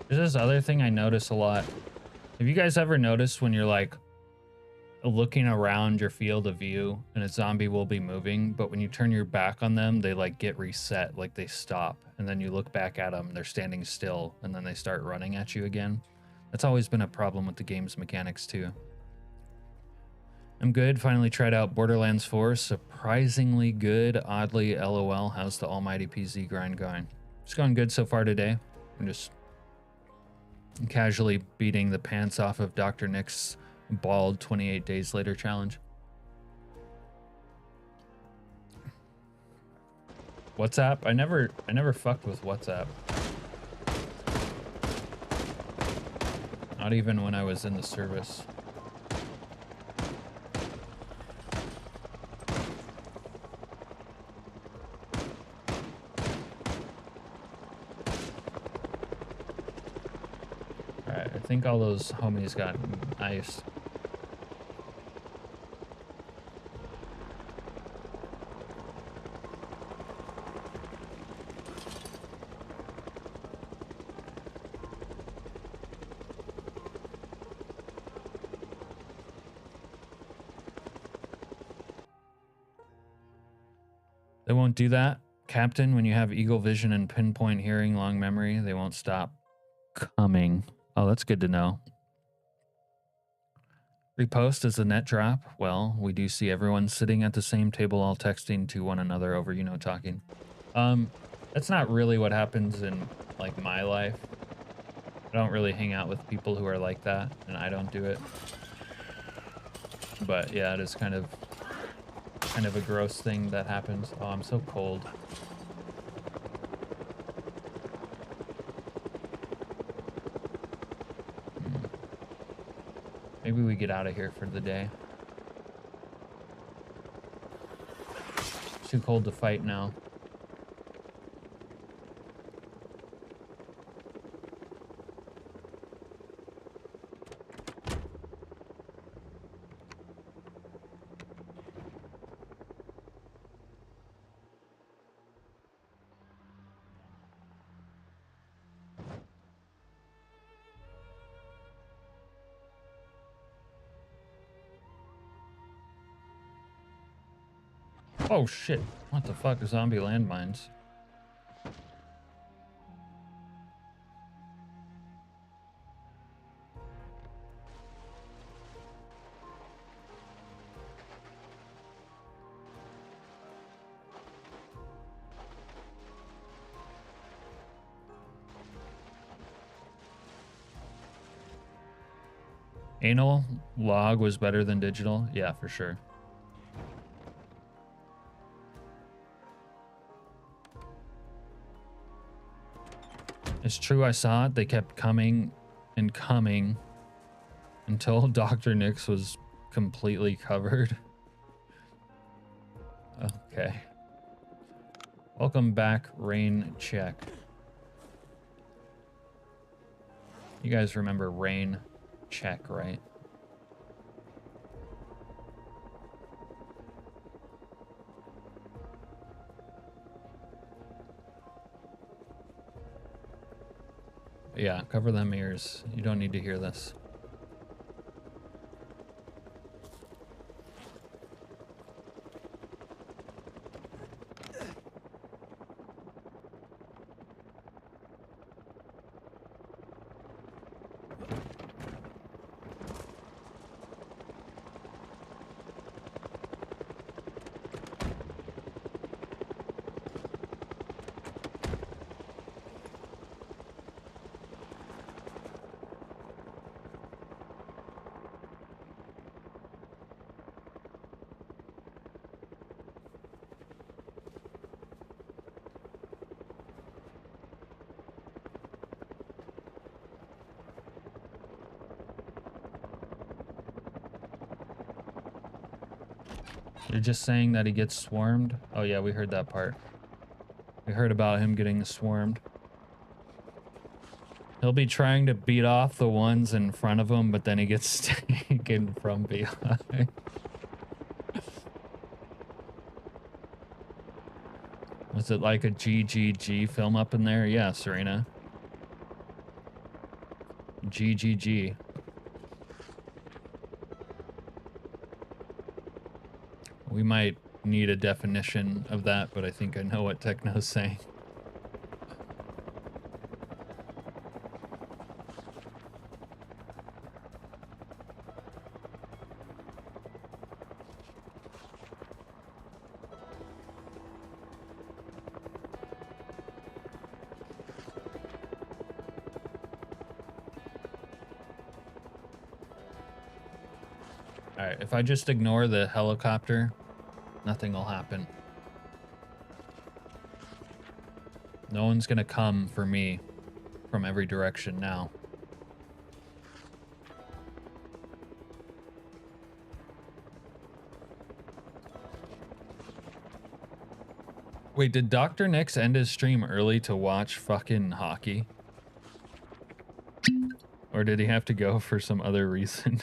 There's this other thing I notice a lot. Have you guys ever noticed when you're like looking around your field of view and a zombie will be moving, but when you turn your back on them, they like get reset, like they stop, and then you look back at them, they're standing still, and then they start running at you again? That's always been a problem with the game's mechanics too. I'm good. Finally tried out Borderlands 4. Surprisingly good. Oddly, LOL. How's the almighty PZ grind going? It's going good so far today. I'm just casually beating the pants off of Dr. Nick's bald 28 days later challenge. WhatsApp? I never fucked with WhatsApp. Not even when I was in the service. Alright, I think all those homies got iced. They won't do that, Captain. When you have eagle vision and pinpoint hearing, long memory, they won't stop coming. Oh, that's good to know. Repost as a net drop. Well, we do see everyone sitting at the same table all texting to one another over, you know, talking. That's not really what happens in, like, my life. I don't really hang out with people who are like that, and I don't do it. But, yeah, it is kind of a gross thing that happens. Oh, I'm so cold. Maybe we get out of here for the day. It's too cold to fight now. Oh shit, what the fuck, zombie landmines? Anal log was better than digital? Yeah, for sure. It's true, I saw it. They kept coming and coming until Dr. Nick's was completely covered. Okay. Welcome back, Rain Check. You guys remember Rain Check, right? Yeah, cover them ears. You don't need to hear this. You're just saying that he gets swarmed? Oh yeah, we heard that part. We heard about him getting swarmed. He'll be trying to beat off the ones in front of him, but then he gets taken from behind. Was it like a GGG film up in there? Yeah, Serena. GGG. We might need a definition of that, but I think I know what Techno's saying. Alright, if I just ignore the helicopter, nothing will happen. No one's gonna come for me from every direction now. Wait, did Dr. Nix end his stream early to watch fucking hockey? Or did he have to go for some other reason?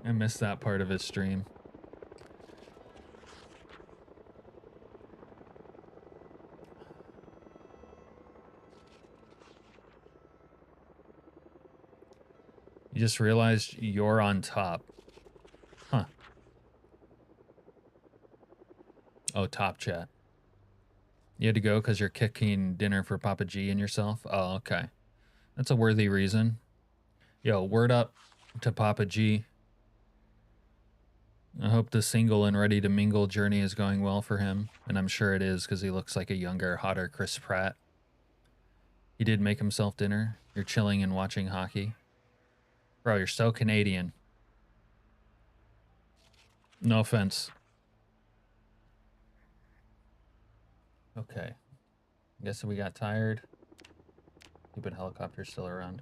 I missed that part of his stream. You just realized you're on top. Huh. Oh, top chat. You had to go because you're cooking dinner for Papa G and yourself? Oh, okay. That's a worthy reason. Yo, word up to Papa G. I hope the single and ready to mingle journey is going well for him. And I'm sure it is because he looks like a younger, hotter Chris Pratt. He did make himself dinner. You're chilling and watching hockey. Bro, you're so Canadian. No offense. Okay. I guess we got tired. Stupid helicopter's still around.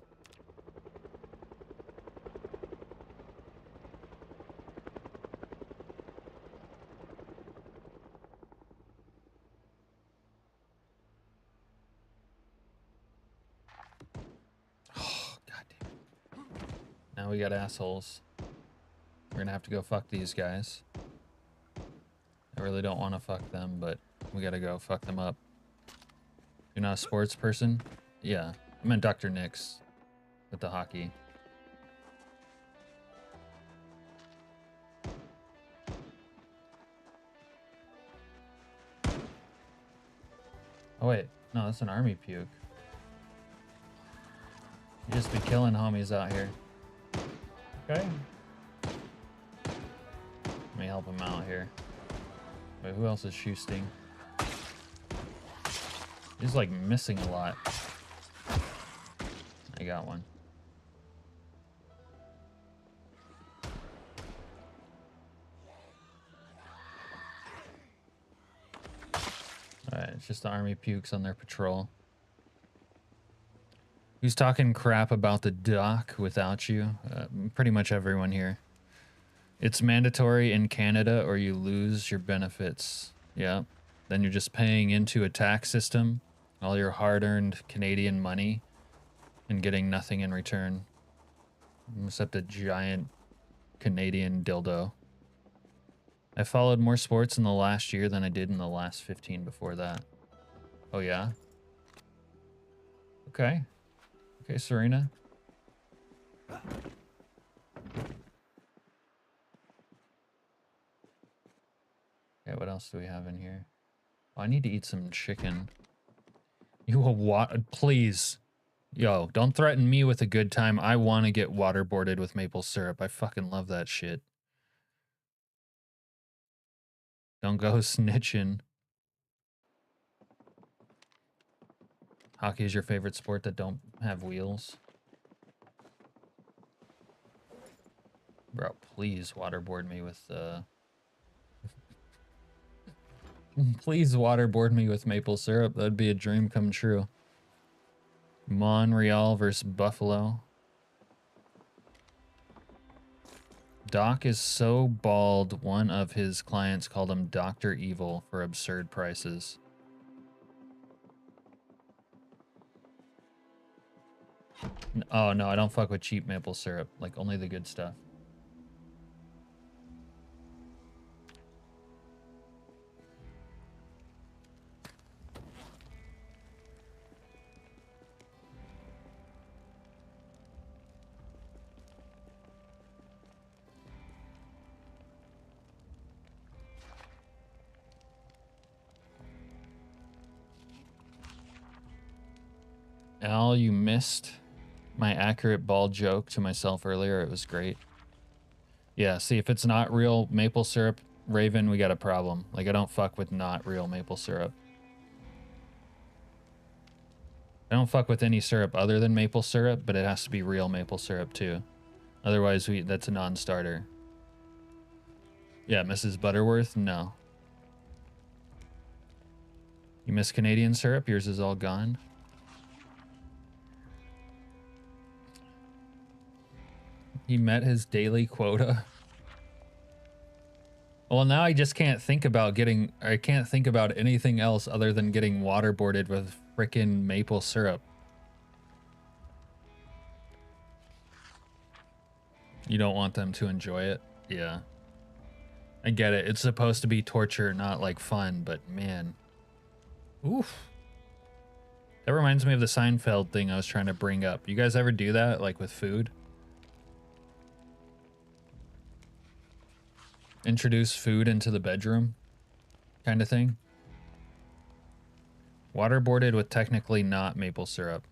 Oh, goddamn. Now we got assholes. We're gonna have to go fuck these guys. I really don't want to fuck them, but we gotta go fuck them up. You're not a sports person? Yeah. I meant Dr. Nix with the hockey. Oh wait, no, that's an army puke. You just be killing homies out here. Okay. Let me help him out here. Wait, who else is shooting? He's like missing a lot. I got one. Alright, it's just the army pukes on their patrol. Who's talking crap about the dock without you? Pretty much everyone here. It's mandatory in Canada or you lose your benefits. Yeah. Then you're just paying into a tax system, all your hard-earned Canadian money, and getting nothing in return. Except a giant Canadian dildo. I followed more sports in the last year than I did in the last 15 before that. Oh yeah? Okay. Okay, Serena. Okay, what else do we have in here? Oh, I need to eat some chicken. You please. Yo, don't threaten me with a good time. I want to get waterboarded with maple syrup. I fucking love that shit. Don't go snitching. Hockey is your favorite sport that don't have wheels? Bro, please waterboard me with please waterboard me with maple syrup. That'd be a dream come true. Montreal versus Buffalo. Doc is so bald, one of his clients called him Dr. Evil for absurd prices. Oh, no, I don't fuck with cheap maple syrup. Like, only the good stuff. Al, you missed my accurate bald joke to myself earlier. It was great. Yeah, see, if it's not real maple syrup, Raven, we got a problem. Like, I don't fuck with not real maple syrup. I don't fuck with any syrup other than maple syrup, but it has to be real maple syrup too. Otherwise, that's a non-starter. Yeah, Mrs. Butterworth, no. You miss Canadian syrup? Yours is all gone. He met his daily quota. Well, now I just can't think about I can't think about anything else other than getting waterboarded with frickin' maple syrup. You don't want them to enjoy it? Yeah. I get it. It's supposed to be torture, not like fun, but man. Oof. That reminds me of the Seinfeld thing I was trying to bring up. You guys ever do that, like with food? Introduce food into the bedroom kind of thing? Waterboarded with technically not maple syrup.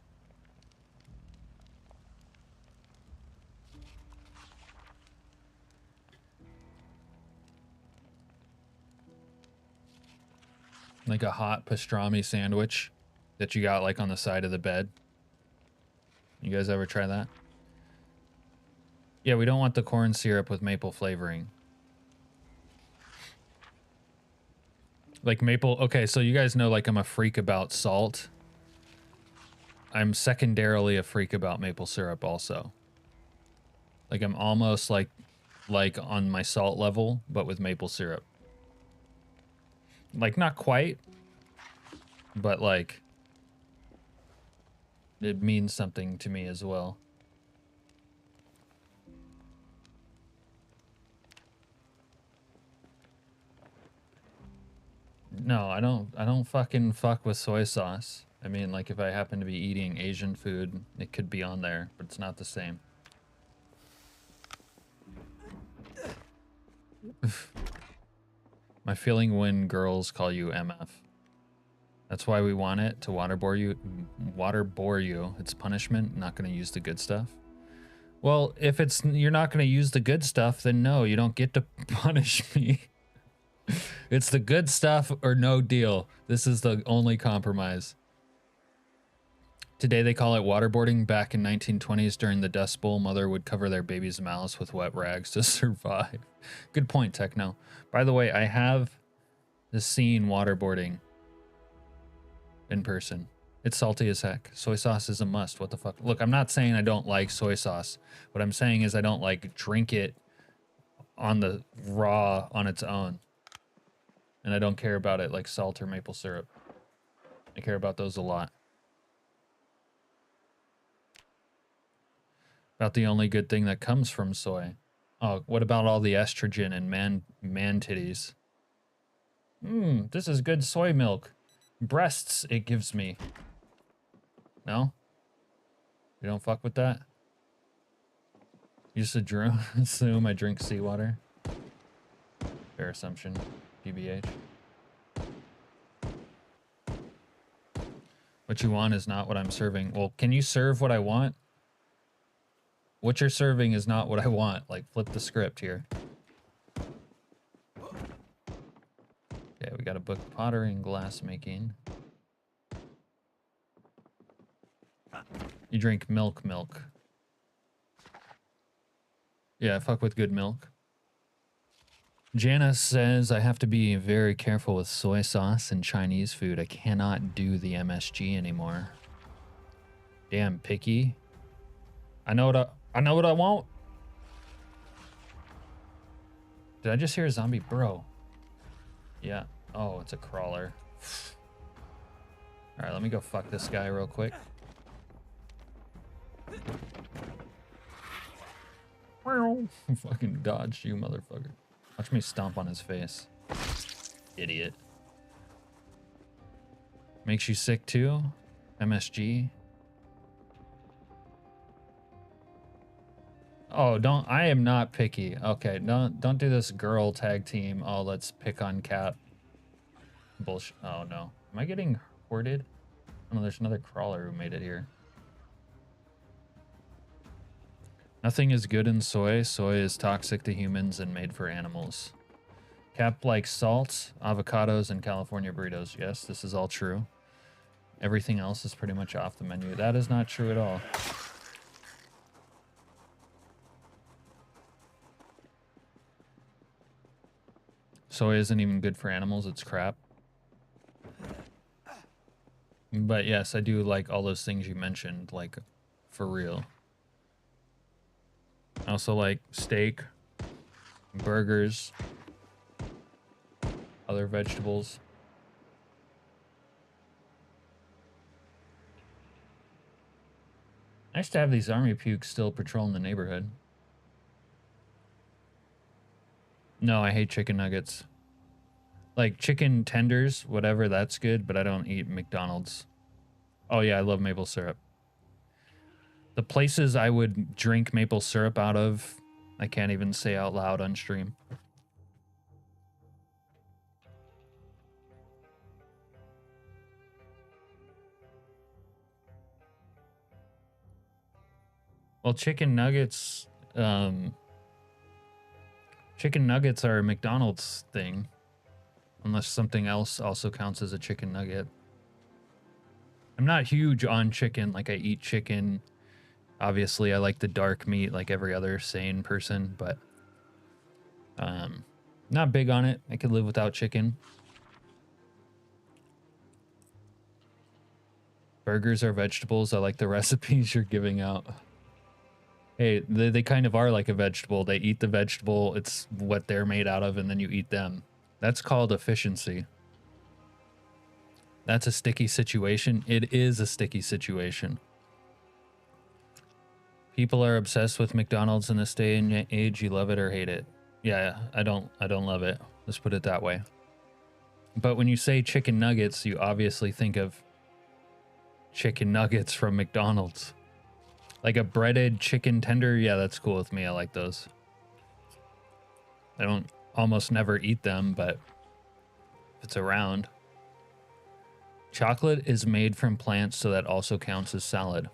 Like a hot pastrami sandwich that you got like on the side of the bed. You guys ever try that? Yeah, we don't want the corn syrup with maple flavoring. Like maple, okay, so you guys know like I'm a freak about salt. I'm secondarily a freak about maple syrup also. Like I'm almost like on my salt level, but with maple syrup. Like not quite, but like it means something to me as well. No, I don't fucking fuck with soy sauce. I mean, like if I happen to be eating Asian food, it could be on there, but it's not the same. My feeling when girls call you MF. That's why we want it to waterboard you. It's punishment, not going to use the good stuff. Well, if you're not going to use the good stuff, then no, you don't get to punish me. It's the good stuff or no deal. This is the only compromise. Today they call it waterboarding. Back in 1920s during the Dust Bowl, mother would cover their baby's mouths with wet rags to survive. Good point, Techno. By the way, I have seen waterboarding in person. It's salty as heck. Soy sauce is a must. What the fuck? Look, I'm not saying I don't like soy sauce. What I'm saying is I don't like drink it on the raw on its own. And I don't care about it like salt or maple syrup. I care about those a lot. About the only good thing that comes from soy. Oh, what about all the estrogen and man titties? This is good soy milk. Breasts it gives me. No? You don't fuck with that? You just assume I drink seawater? Fair assumption. PBH. What you want is not what I'm serving. Well, can you serve what I want? What you're serving is not what I want. Like, flip the script here. Okay, we got a book pottery and glass making. You drink milk. Yeah, I fuck with good milk. Janice says I have to be very careful with soy sauce and Chinese food. I cannot do the MSG anymore. Damn picky. I know what I want. Did I just hear a zombie? Bro. Yeah. Oh, it's a crawler. Alright, let me go fuck this guy real quick. Fucking dodged you, motherfucker. Watch me stomp on his face. Idiot. Makes you sick too? MSG? Oh, I am not picky. Okay, don't do this girl tag team. Oh, let's pick on Cap. Bullshit. Oh no. Am I getting hoarded? Oh no, there's another crawler who made it here. Nothing is good in soy. Soy is toxic to humans and made for animals. Cap likes salt, avocados, and California burritos. Yes, this is all true. Everything else is pretty much off the menu. That is not true at all. Soy isn't even good for animals. It's crap. But yes, I do like all those things you mentioned, like, for real. I also like steak, burgers, other vegetables. Nice to have these army pukes still patrolling the neighborhood. No, I hate chicken nuggets. Like chicken tenders, whatever, that's good, but I don't eat McDonald's. Oh yeah, I love maple syrup. The places I would drink maple syrup out of, I can't even say out loud on stream. Well, chicken nuggets are a McDonald's thing. Unless something else also counts as a chicken nugget. I'm not huge on chicken, like I eat chicken. Obviously, I like the dark meat like every other sane person, but not big on it. I could live without chicken. Burgers are vegetables. I like the recipes you're giving out. Hey, they kind of are like a vegetable. They eat the vegetable, it's what they're made out of, and then you eat them. That's called efficiency. That's a sticky situation. It is a sticky situation. People are obsessed with McDonald's in this day and age. You love it or hate it. Yeah, I don't love it. Let's put it that way. But when you say chicken nuggets, you obviously think of chicken nuggets from McDonald's. Like a breaded chicken tender, yeah, that's cool with me. I like those. I don't almost never eat them, but if it's around. Chocolate is made from plants, so that also counts as salad.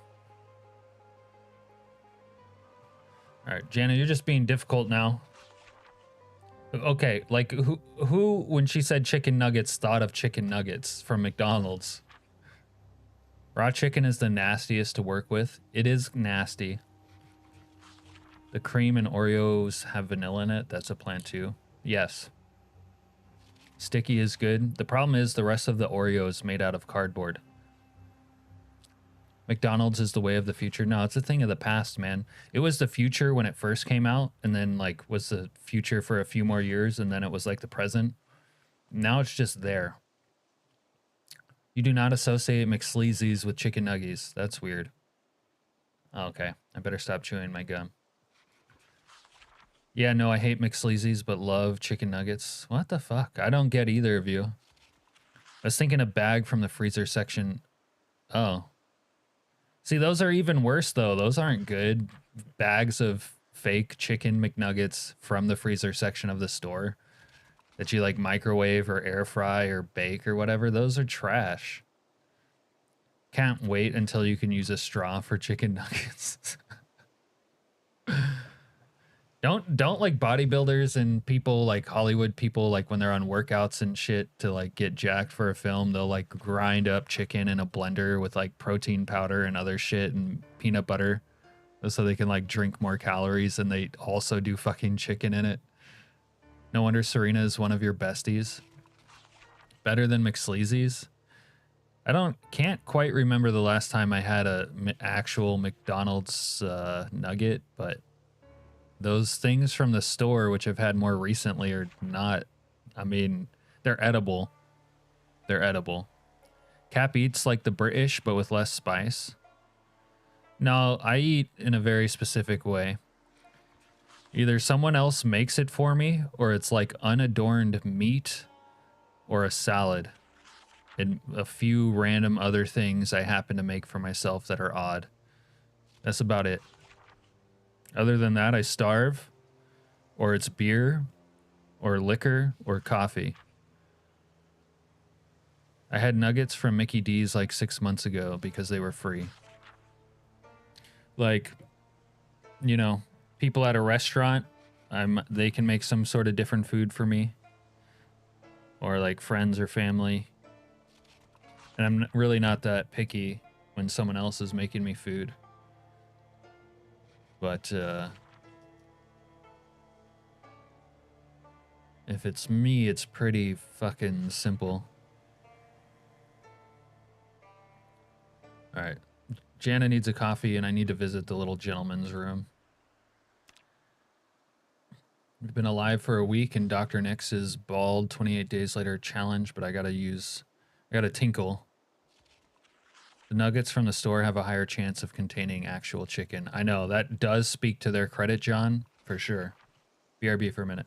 All right, Jana, you're just being difficult now. Okay, like who when she said chicken nuggets thought of chicken nuggets from McDonald's? Raw chicken is the nastiest to work with. It is nasty. The cream and Oreos have vanilla in it. That's a plant too. Yes. Sticky is good. The problem is the rest of the Oreo is made out of cardboard. McDonald's is the way of the future. No, it's a thing of the past, man. It was the future when it first came out, and then like was the future for a few more years, and then it was like the present. Now it's just there. You do not associate McSleazy's with chicken nuggies. That's weird. Oh, okay, I better stop chewing my gum. Yeah, no, I hate McSleazy's, but love chicken nuggets. What the fuck? I don't get either of you. I was thinking a bag from the freezer section. Oh. See, those are even worse, though. Those aren't good. Bags of fake chicken McNuggets from the freezer section of the store that you like microwave or air fry or bake or whatever. Those are trash. Can't wait until you can use a straw for chicken nuggets. Don't like bodybuilders and people like Hollywood people, like when they're on workouts and shit to like get jacked for a film, they'll like grind up chicken in a blender with like protein powder and other shit and peanut butter so they can like drink more calories, and they also do fucking chicken in it. No wonder Serena is one of your besties. Better than McSleazy's. I can't quite remember the last time I had a actual McDonald's nugget, but Those things from the store, which I've had more recently, are not. I mean, they're edible. They're edible. Cap eats like the British, but with less spice. No, I eat in a very specific way. Either someone else makes it for me, or it's like unadorned meat or a salad. And a few random other things I happen to make for myself that are odd. That's about it. Other than that, I starve, or it's beer, or liquor, or coffee. I had nuggets from Mickey D's like 6 months ago because they were free. Like, you know, people at a restaurant, they can make some sort of different food for me. Or like friends or family. And I'm really not that picky when someone else is making me food. But if it's me, it's pretty fucking simple. All right. Jana needs a coffee and I need to visit the little gentleman's room. I've been alive for a week and Dr. Nix's bald 28 days later challenge, but I gotta tinkle. The nuggets from the store have a higher chance of containing actual chicken. I know, that does speak to their credit, John, for sure. BRB for a minute.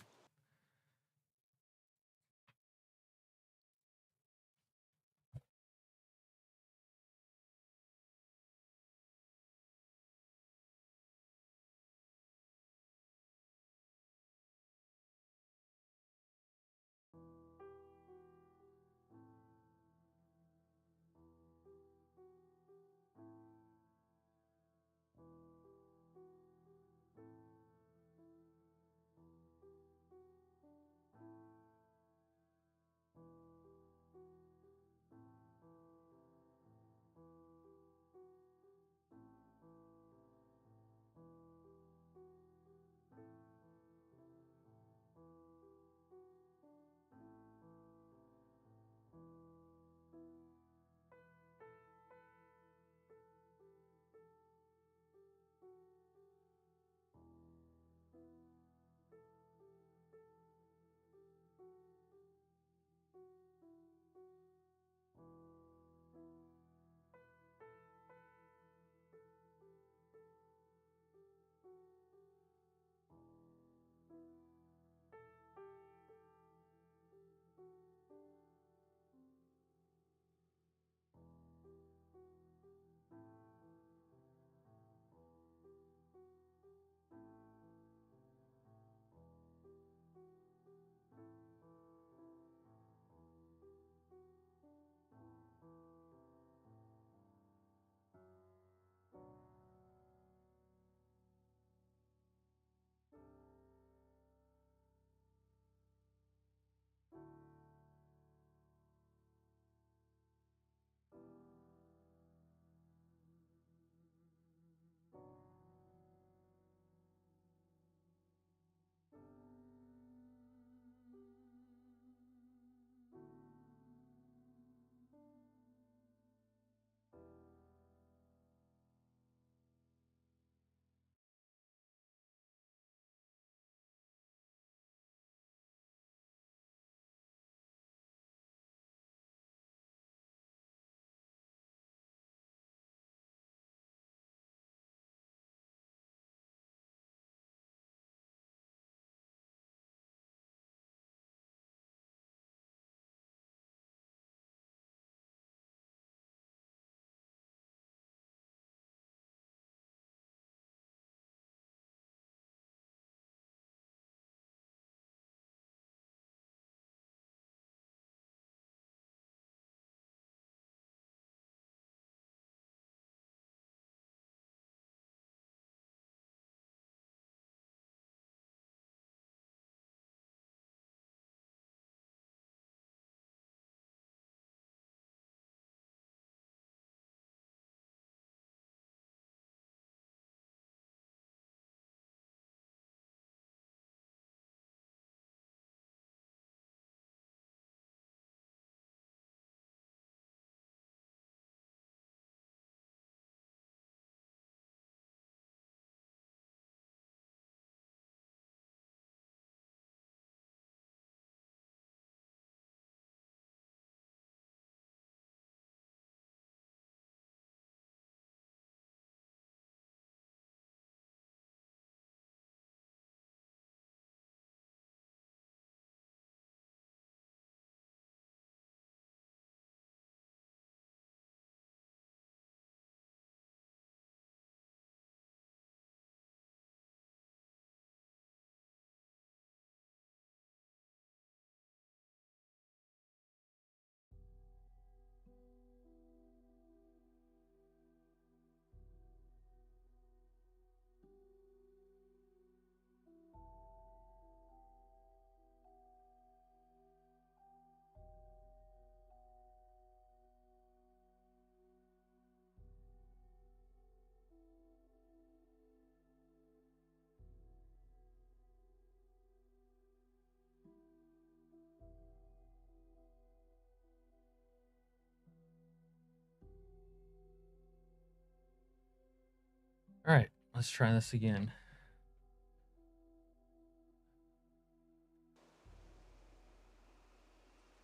All right, let's try this again.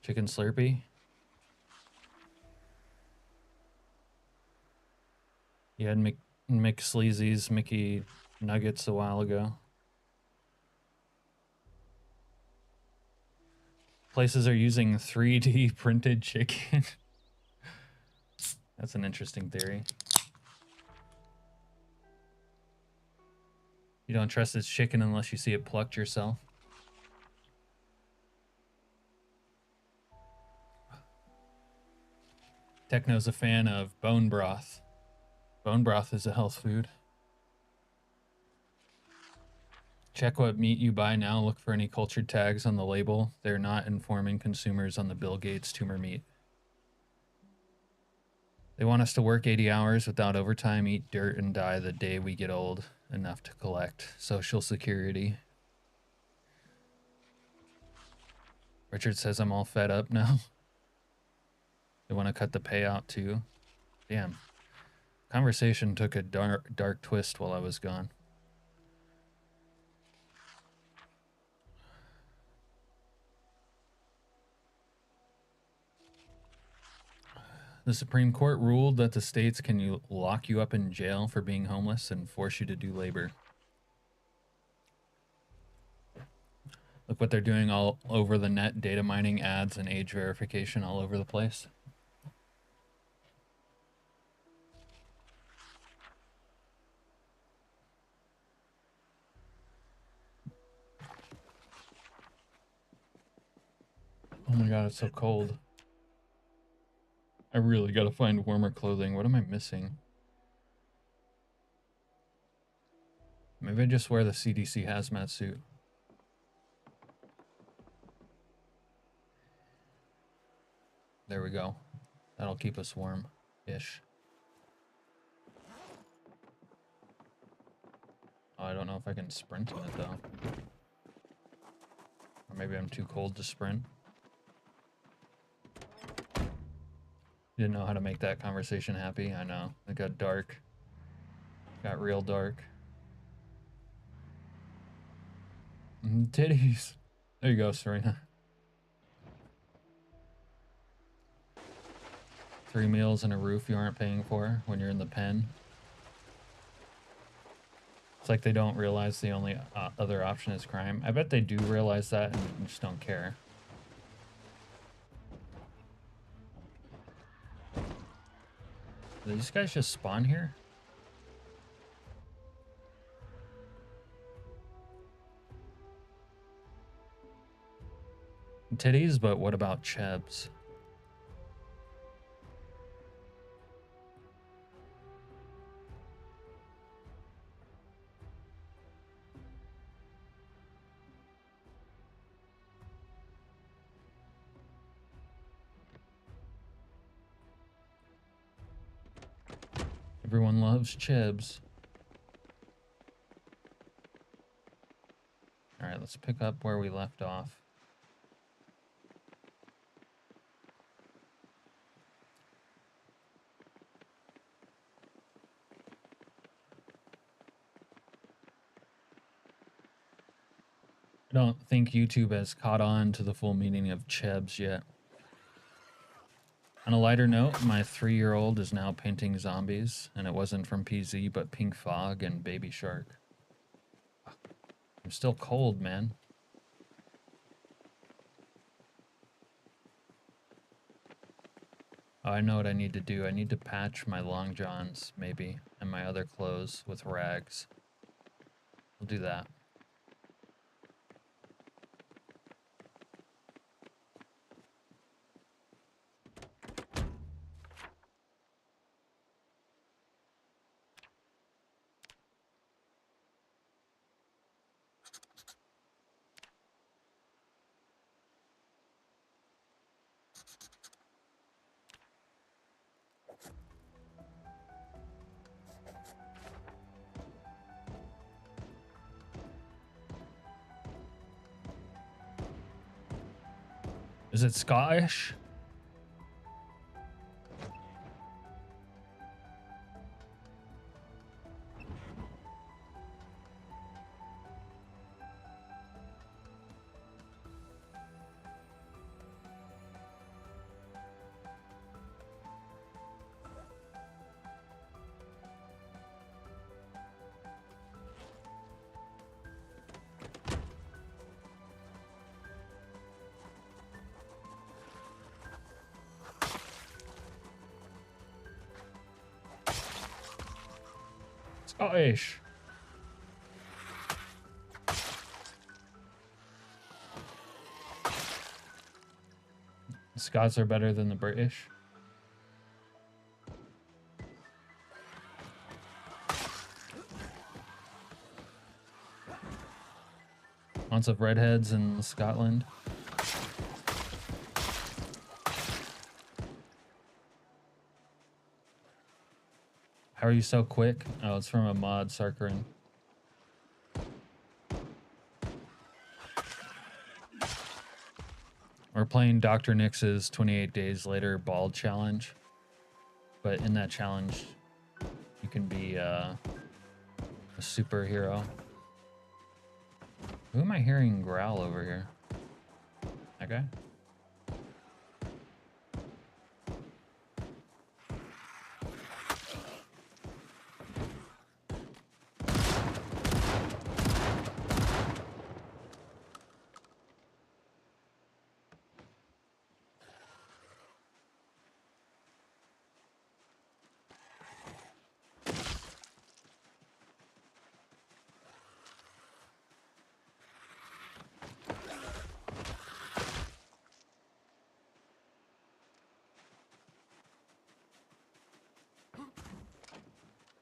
Chicken Slurpee. You had McSleazy's Mickey Nuggets a while ago. Places are using 3D printed chicken. That's an interesting theory. You don't trust this chicken unless you see it plucked yourself. Techno's a fan of bone broth. Bone broth is a health food. Check what meat you buy now. Look for any cultured tags on the label. They're not informing consumers on the Bill Gates tumor meat. They want us to work 80 hours without overtime, eat dirt, and die the day we get old enough to collect Social Security. Richard says I'm all fed up now. They want to cut the payout too. Damn. Conversation took a dark twist while I was gone. The Supreme Court ruled that the states can lock you up in jail for being homeless and force you to do labor. Look what they're doing all over the net, data mining, ads, and age verification all over the place. Oh my god, it's so cold. I really gotta find warmer clothing. What am I missing? Maybe I just wear the CDC hazmat suit. There we go. That'll keep us warm-ish. Oh, I don't know if I can sprint in it, though. Or maybe I'm too cold to sprint. Didn't know how to make that conversation happy. I know. It got dark. Got real dark. Titties. There you go, Serena. 3 meals and a roof you aren't paying for when you're in the pen. It's like they don't realize the only other option is crime. I bet they do realize that and just don't care. Did these guys just spawn here? Titties, but what about Chebs? Everyone loves Chebs. All right, let's pick up where we left off. I don't think YouTube has caught on to the full meaning of Chebs yet. On a lighter note, my 3-year-old is now painting zombies, and it wasn't from PZ, but Pink Fog and Baby Shark. I'm still cold, man. Oh, I know what I need to do. I need to patch my long johns, maybe, and my other clothes with rags. I'll do that. Is it Scottish? Scottish. The Scots are better than the British. Lots of redheads in Scotland. How are you so quick? Oh, it's from a mod, Sarkarin. We're playing Dr. Nix's 28 Days Later Bald Challenge. But in that challenge, you can be a superhero. Who am I hearing growl over here? That guy?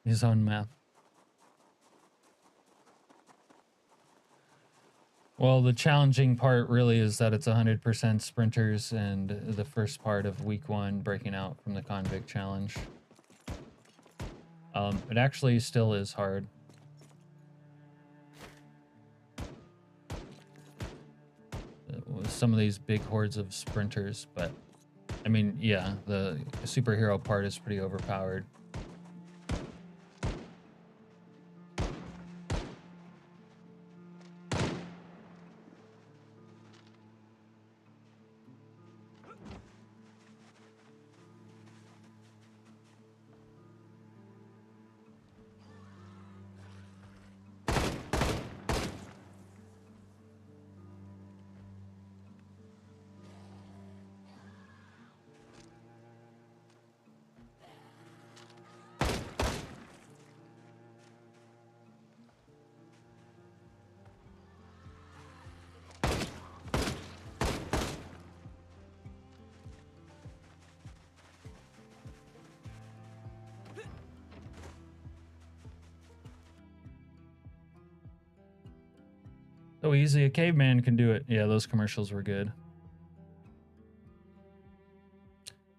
His own map. Well, the challenging part really is that it's 100% sprinters and the first part of week 1 breaking out from the convict challenge. It actually still is hard. With some of these big hordes of sprinters, but I mean, yeah, the superhero part is pretty overpowered. So easy, a caveman can do it. Yeah, those commercials were good.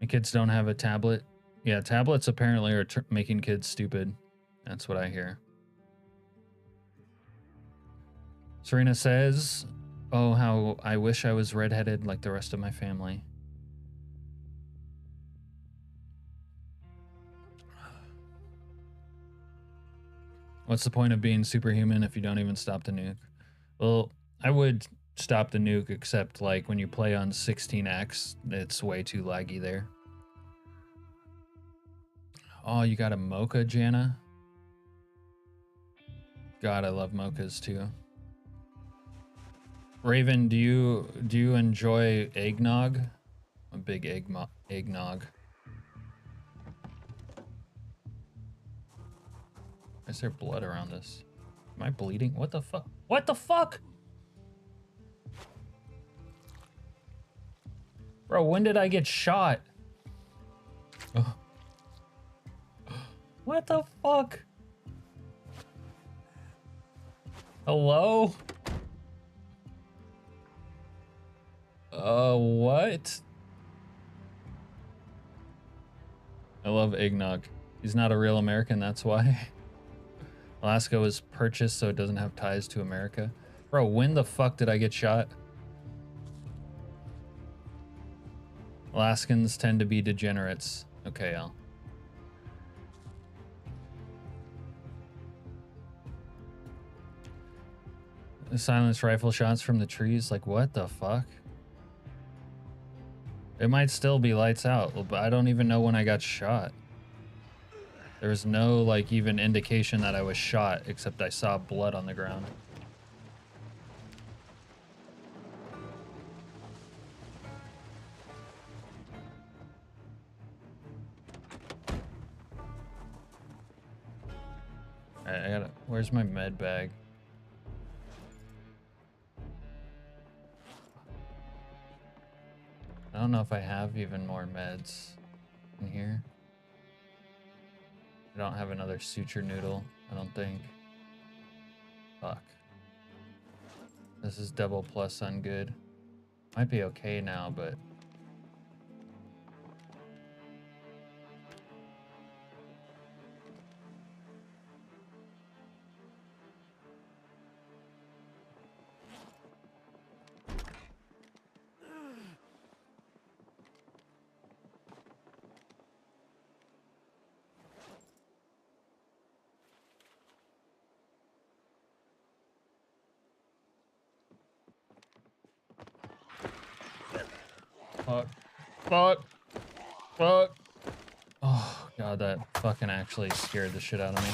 The kids don't have a tablet. Yeah, tablets apparently are making kids stupid. That's what I hear. Serena says, oh, how I wish I was redheaded like the rest of my family. What's the point of being superhuman if you don't even stop the nuke? Well, I would stop the nuke, except like when you play on 16x, it's way too laggy there. Oh, you got a mocha, Jana? God, I love mochas too. Raven, do you enjoy eggnog? A big eggnog. Is there blood around this? Am I bleeding? What the fuck? What the fuck? Bro, when did I get shot? Oh. What the fuck? Hello? What? I love eggnog. He's not a real American, that's why. Alaska was purchased so it doesn't have ties to America. Bro, when the fuck did I get shot? Alaskans tend to be degenerates. Okay, Al. The silenced rifle shots from the trees, like what the fuck? It might still be lights out, but I don't even know when I got shot. There was no like even indication that I was shot, except I saw blood on the ground. I gotta. Where's my med bag? I don't know if I have even more meds in here. I don't have another suture noodle, I don't think. Fuck. This is double plus on good. Might be okay now, but... Fuck. Fuck. Fuck. Oh, God, that fucking actually scared the shit out of me.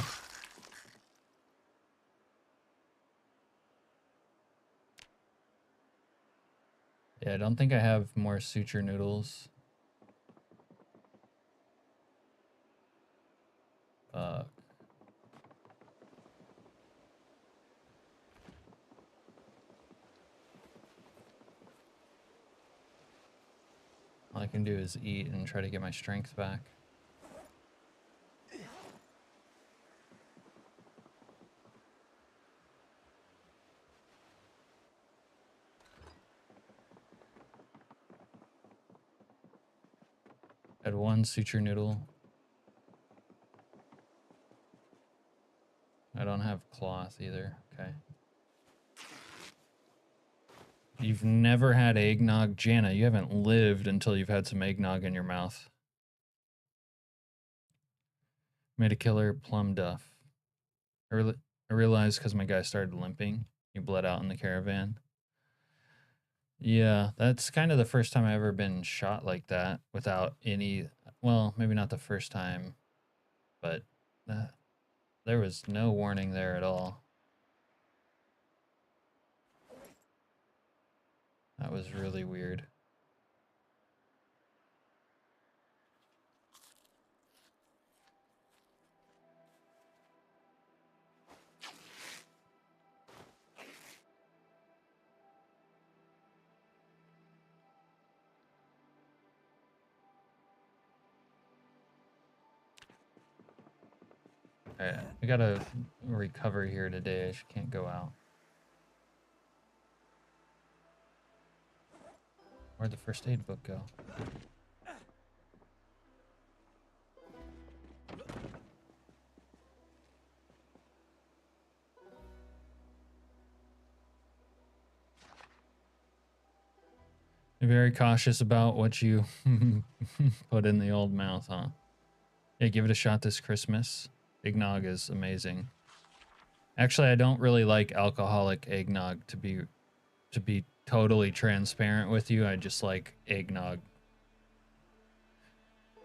Yeah, I don't think I have more suture noodles. Fuck. All I can do is eat and try to get my strength back. Had one suture noodle. I don't have cloth either. Okay. You've never had eggnog? Jana, you haven't lived until you've had some eggnog in your mouth. Made a killer plum duff. I realized because my guy started limping. He bled out in the caravan. Yeah, that's kind of the first time I've ever been shot like that without any... Well, maybe not the first time, but there was no warning there at all. That was really weird. Alright, I gotta recover here today. I just can't go out. Where'd the first aid book go? Be very cautious about what you put in the old mouth, huh? Yeah, give it a shot this Christmas. Eggnog is amazing. Actually, I don't really like alcoholic eggnog, to be totally transparent with you. I just like eggnog.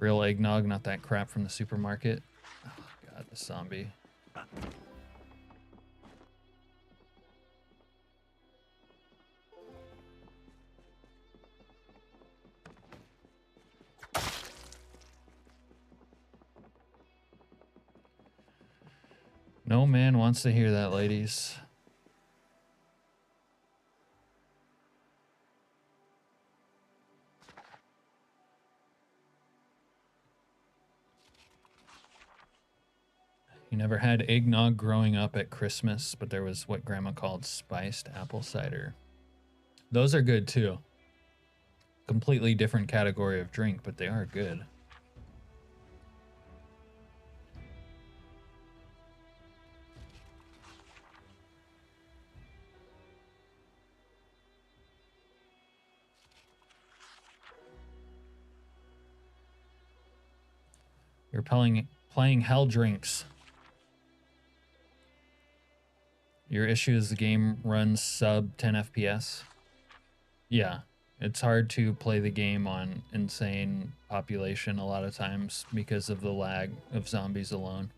Real eggnog, not that crap from the supermarket. Oh God, the zombie. No man wants to hear that, ladies. You never had eggnog growing up at Christmas, but there was what Grandma called spiced apple cider. Those are good too. Completely different category of drink, but they are good. You're playing Hell Drinks. Your issue is the game runs sub 10 FPS. Yeah, it's hard to play the game on insane population a lot of times because of the lag of zombies alone.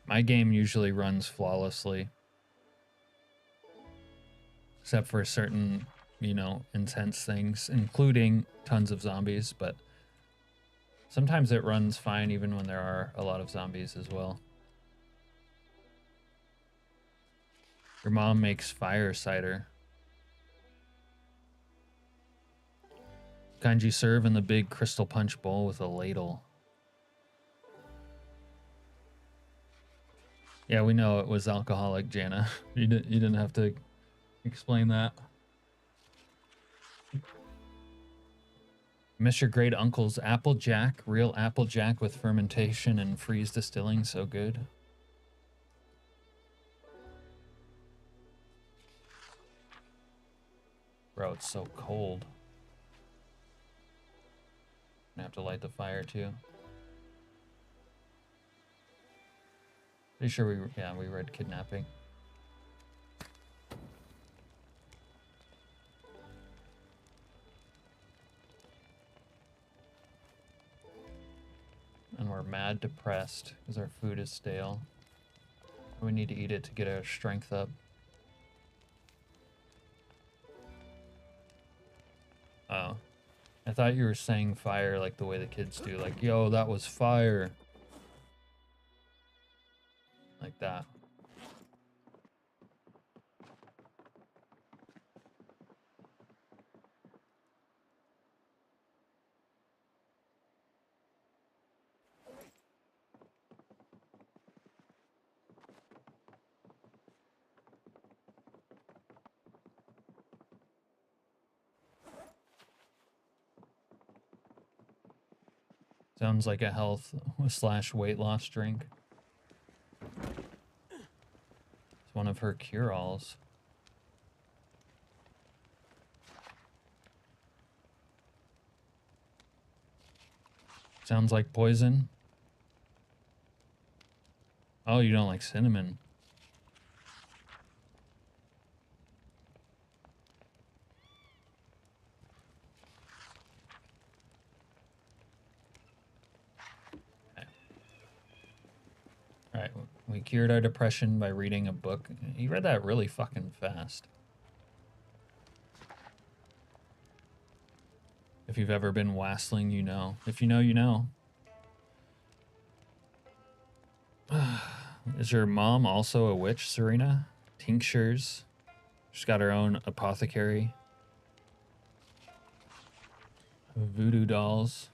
My game usually runs flawlessly. Except for certain, you know, intense things, including tons of zombies, but Sometimes it runs fine even when there are a lot of zombies as well. Your mom makes fire cider. Kind you serve in the big crystal punch bowl with a ladle. Yeah, we know it was alcoholic, Jana. You didn't have to explain that. Miss your great uncle's Applejack, real Applejack with fermentation and freeze distilling, so good. Bro, it's so cold. I have to light the fire too. Pretty sure we read kidnapping. And we're mad depressed because our food is stale. We need to eat it to get our strength up. Oh. I thought you were saying fire like the way the kids do. Like, yo, that was fire. Like that. Sounds like a health / weight loss drink. It's one of her cure-alls. Sounds like poison. Oh, you don't like cinnamon. Alright, we cured our depression by reading a book. You read that really fucking fast. If you've ever been wassailing, you know. If you know, you know. Is your mom also a witch, Serena? Tinctures. She's got her own apothecary. Voodoo dolls.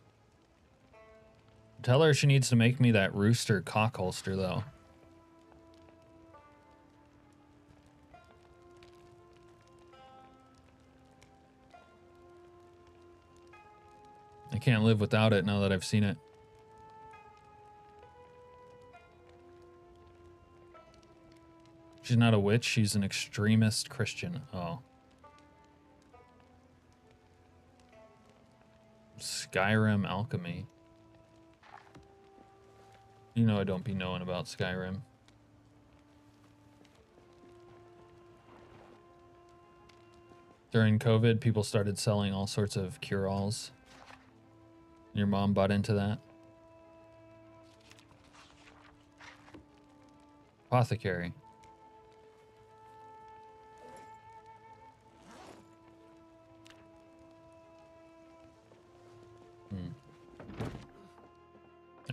Tell her she needs to make me that rooster cock holster, though. I can't live without it now that I've seen it. She's not a witch, she's an extremist Christian. Oh. Skyrim alchemy. You know I don't be knowing about Skyrim. During COVID, people started selling all sorts of cure-alls. Your mom bought into that? Apothecary.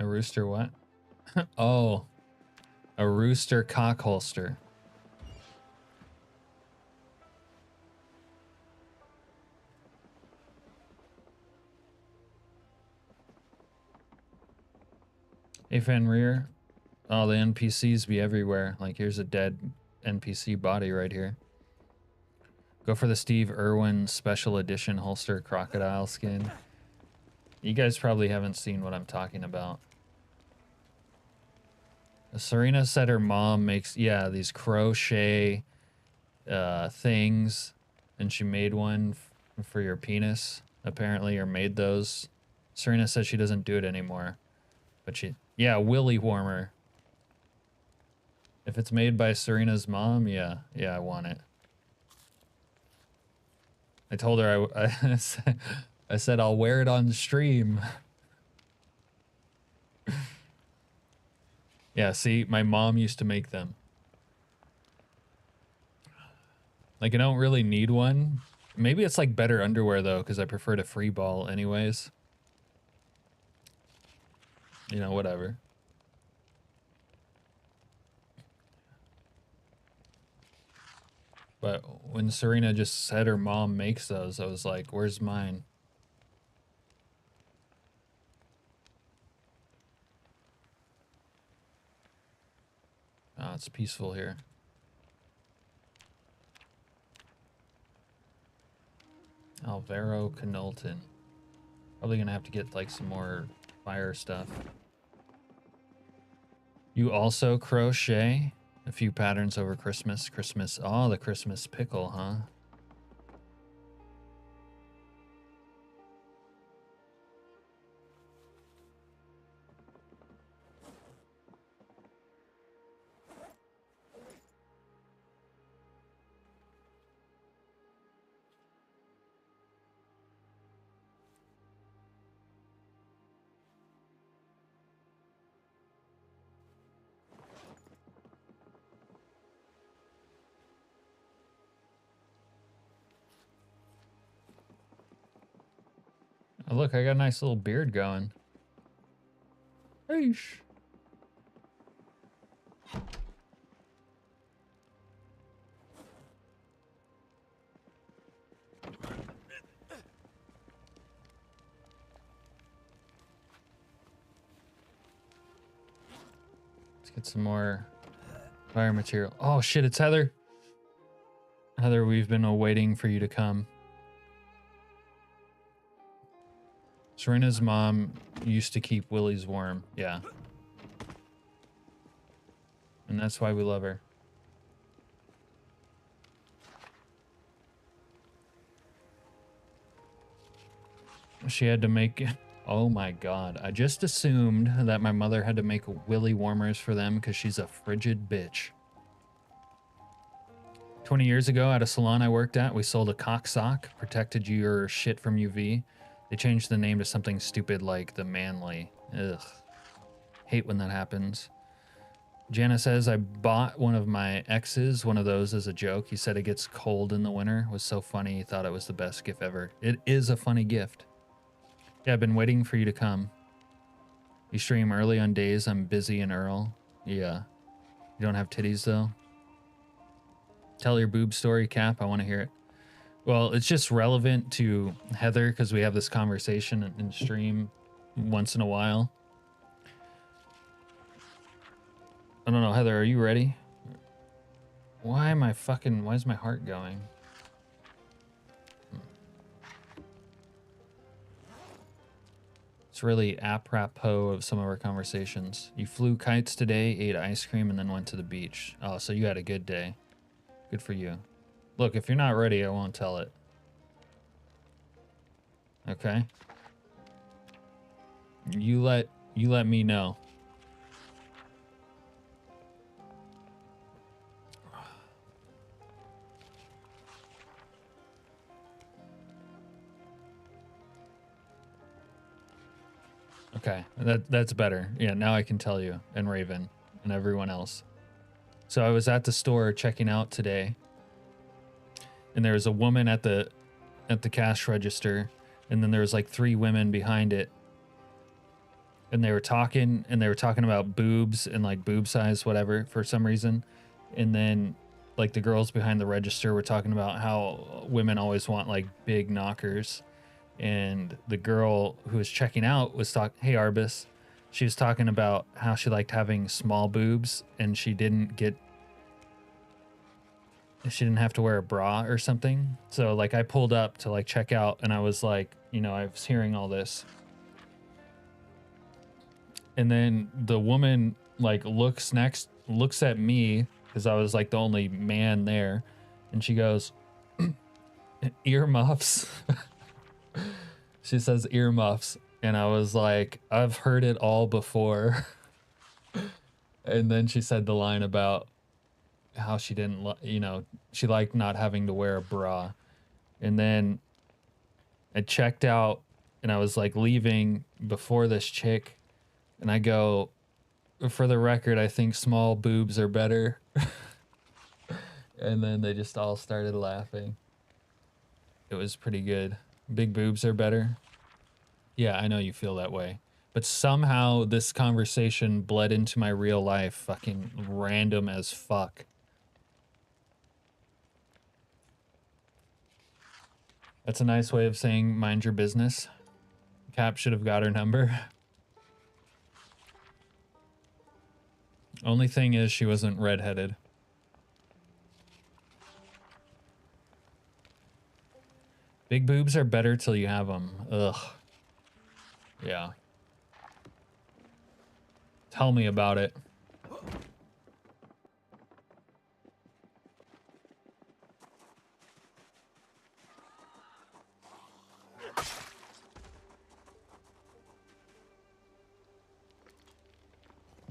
A rooster what? Oh. A rooster cock holster. Hey Fenrir. Oh, the NPCs be everywhere. Like, here's a dead NPC body right here. Go for the Steve Irwin special edition holster crocodile skin. You guys probably haven't seen what I'm talking about. Serena said her mom makes, yeah, these crochet things, and she made one for your penis, apparently, or made those. Serena said she doesn't do it anymore, but she, yeah, willy warmer. If it's made by Serena's mom, yeah, I want it. I told her I said I'll wear it on stream. Yeah, see, my mom used to make them. Like, I don't really need one. Maybe it's like better underwear though, because I prefer to free ball anyways. You know, whatever. But when Serena just said her mom makes those, I was like, where's mine? Oh, it's peaceful here. Alvaro Canolton. Probably gonna have to get like some more fire stuff. You also crochet a few patterns over Christmas. Oh, the Christmas pickle, huh? Oh, look, I got a nice little beard going. Eesh. Let's get some more fire material. Oh shit, it's Heather. Heather, we've been waiting for you to come. Serena's mom used to keep willies warm. Yeah. And that's why we love her. She had to make... Oh my god. I just assumed that my mother had to make willy warmers for them because she's a frigid bitch. 20 years ago at a salon I worked at, we sold a cock sock, protected your shit from UV. They changed the name to something stupid like the Manly. Ugh. Hate when that happens. Jana says, I bought one of my exes one of those as a joke. He said it gets cold in the winter. It was so funny. He thought it was the best gift ever. It is a funny gift. Yeah, I've been waiting for you to come. You stream early on days I'm busy in Earl. Yeah. You don't have titties, though? Tell your boob story, Cap. I want to hear it. Well, it's just relevant to Heather because we have this conversation in stream once in a while. I don't know, Heather, are you ready? Why is my heart going? It's really apropos of some of our conversations. You flew kites today, ate ice cream, and then went to the beach. Oh, so you had a good day. Good for you. Look, if you're not ready, I won't tell it. Okay? You let me know. Okay, that's better. Yeah, now I can tell you, and Raven, and everyone else. So I was at the store checking out today, and there was a woman at the cash register, and then there was like 3 women behind it, and they were talking about boobs and like boob size, whatever, for some reason, and then like the girls behind the register were talking about how women always want like big knockers. And the girl who was checking out was hey Arbus, she was talking about how she liked having small boobs and she didn't have to wear a bra or something. So like I pulled up to like check out and I was like, you know, I was hearing all this. And then the woman like looks at me because I was like the only man there. And she goes, earmuffs. She says earmuffs, and I was like, I've heard it all before. And then she said the line about how she didn't, she liked not having to wear a bra. And then I checked out, and I was like leaving before this chick, and I go, for the record, I think small boobs are better. And then they just all started laughing. It was pretty good. Big boobs are better. Yeah, I know you feel that way. But somehow this conversation bled into my real life, fucking random as fuck. That's a nice way of saying mind your business. Cap should have got her number. Only thing is she wasn't redheaded. Big boobs are better till you have them. Ugh. Yeah. Tell me about it.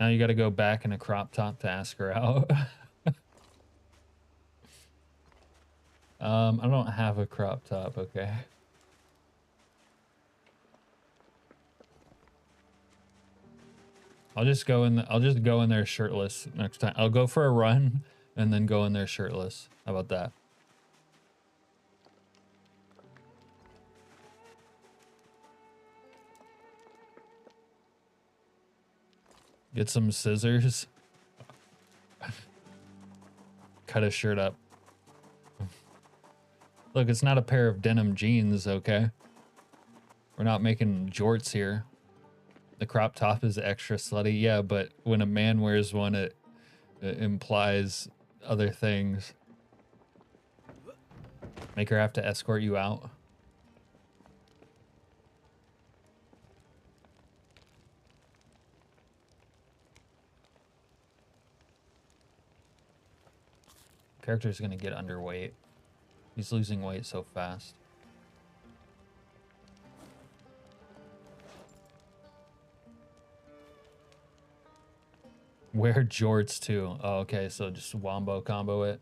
Now you gotta go back in a crop top to ask her out. I don't have a crop top, okay. I'll just go in there shirtless next time. I'll go for a run and then go in there shirtless. How about that? Get some scissors. Cut a shirt up. Look, it's not a pair of denim jeans, okay? We're not making jorts here. The crop top is extra slutty, yeah, but when a man wears one, it implies other things. Make her have to escort you out. Character's gonna get underweight. He's losing weight so fast. Wear jorts too. Oh, okay, so just wombo combo it.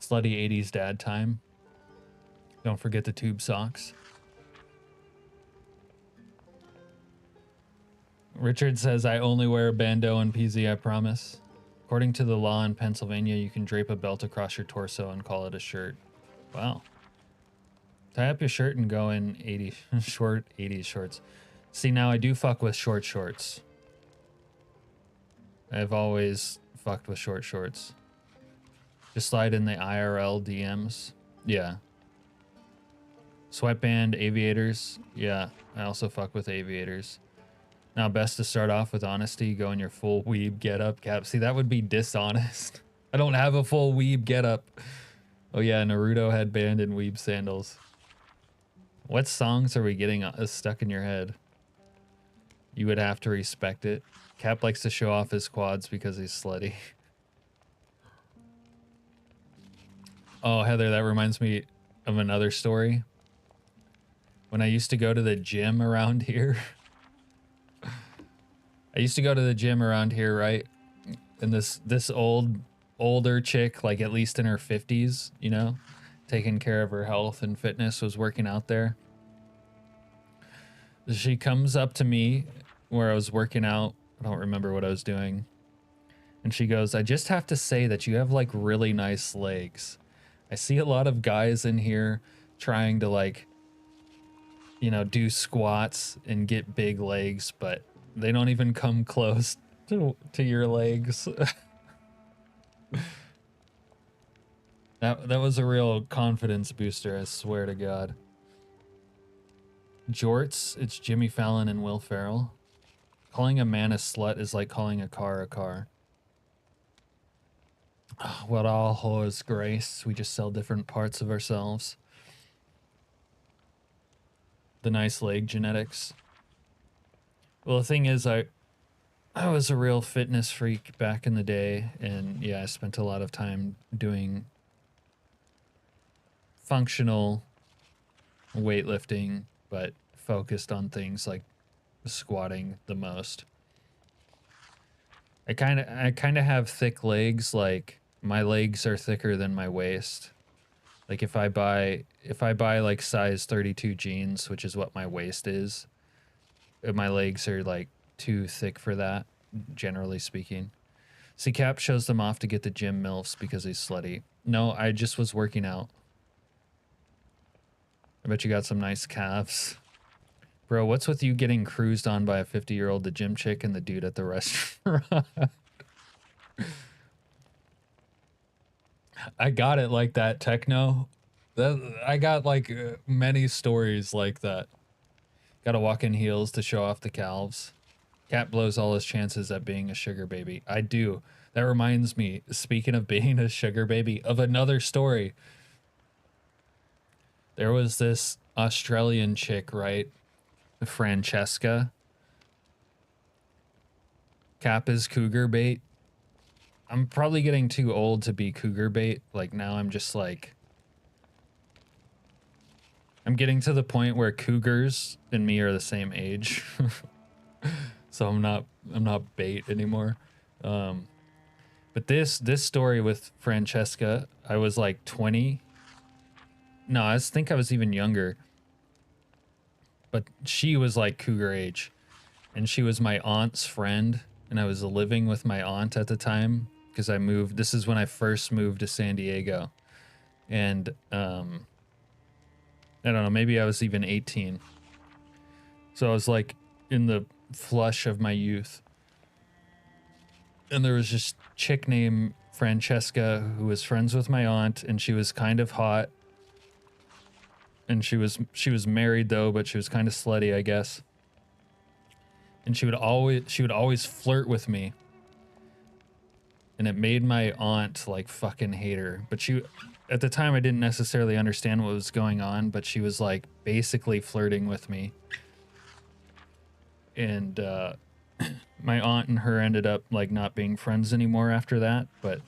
Slutty 80s dad time. Don't forget the tube socks. Richard says, I only wear a bandeau and PZ, I promise. According to the law in Pennsylvania, you can drape a belt across your torso and call it a shirt. Wow. Tie up your shirt and go in 80s shorts. See, now I do fuck with short shorts. I've always fucked with short shorts. Just slide in the IRL DMs. Yeah. Sweatband, aviators. Yeah, I also fuck with aviators. Now, best to start off with honesty. Go in your full weeb getup, Cap. See, that would be dishonest. I don't have a full weeb getup. Oh yeah, Naruto headband and weeb sandals. What songs are we getting stuck in your head? You would have to respect it. Cap likes to show off his quads because he's slutty. Oh, Heather, that reminds me of another story. When I used to go to the gym around here. I used to go to the gym around here, right? And this older chick, like at least in her 50s, you know, taking care of her health and fitness, was working out there. She comes up to me where I was working out. I don't remember what I was doing. And she goes, I just have to say that you have like really nice legs. I see a lot of guys in here trying to like, you know, do squats and get big legs, but they don't even come close to your legs. That was a real confidence booster, I swear to God. Jorts, it's Jimmy Fallon and Will Ferrell. Calling a man a slut is like calling a car a car. What all whores grace, we just sell different parts of ourselves. The nice leg genetics. Well, the thing is, I was a real fitness freak back in the day, and yeah, I spent a lot of time doing functional weightlifting, but focused on things like squatting the most. I kind of have thick legs. Like my legs are thicker than my waist. Like if I buy like size 32 jeans, which is what my waist is, my legs are like too thick for that, generally speaking. See, Cap shows them off to get the gym MILFs because he's slutty. No, I just was working out. I bet you got some nice calves. Bro, what's with you getting cruised on by a 50-year-old, the gym chick, and the dude at the restaurant? I got it like that, Techno. I got like many stories like that. Gotta walk in heels to show off the calves. Cat blows all his chances at being a sugar baby. I do. That reminds me, speaking of being a sugar baby, of another story. There was this Australian chick, right? Francesca. Cap is cougar bait. I'm probably getting too old to be cougar bait. Like now I'm just like... I'm getting to the point where cougars and me are the same age. So I'm not bait anymore. But this story with Francesca, I was like 20. No, I think I was even younger. But she was like cougar age. And she was my aunt's friend. And I was living with my aunt at the time. Because I moved. This is when I first moved to San Diego. And, I don't know, maybe I was even 18. So I was like in the flush of my youth. And there was this chick named Francesca who was friends with my aunt, and she was kind of hot. And she was married though, but she was kind of slutty, I guess. And she would always flirt with me. And it made my aunt like fucking hate her. But at the time I didn't necessarily understand what was going on, but she was like basically flirting with me. And my aunt and her ended up like not being friends anymore after that, but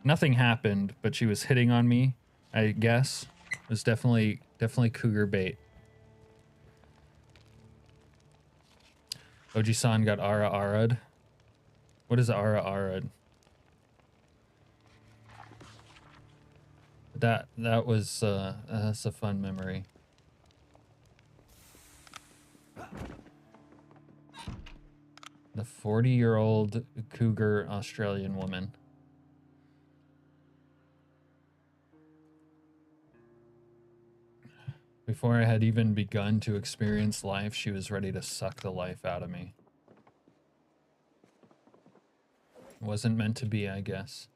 nothing happened, but she was hitting on me, I guess. It was definitely cougar bait. Oji-san got Ara Ara'd. What is Ara Ara'd? That was that's a fun memory. The 40-year-old cougar Australian woman. Before I had even begun to experience life, she was ready to suck the life out of me. Wasn't meant to be, I guess.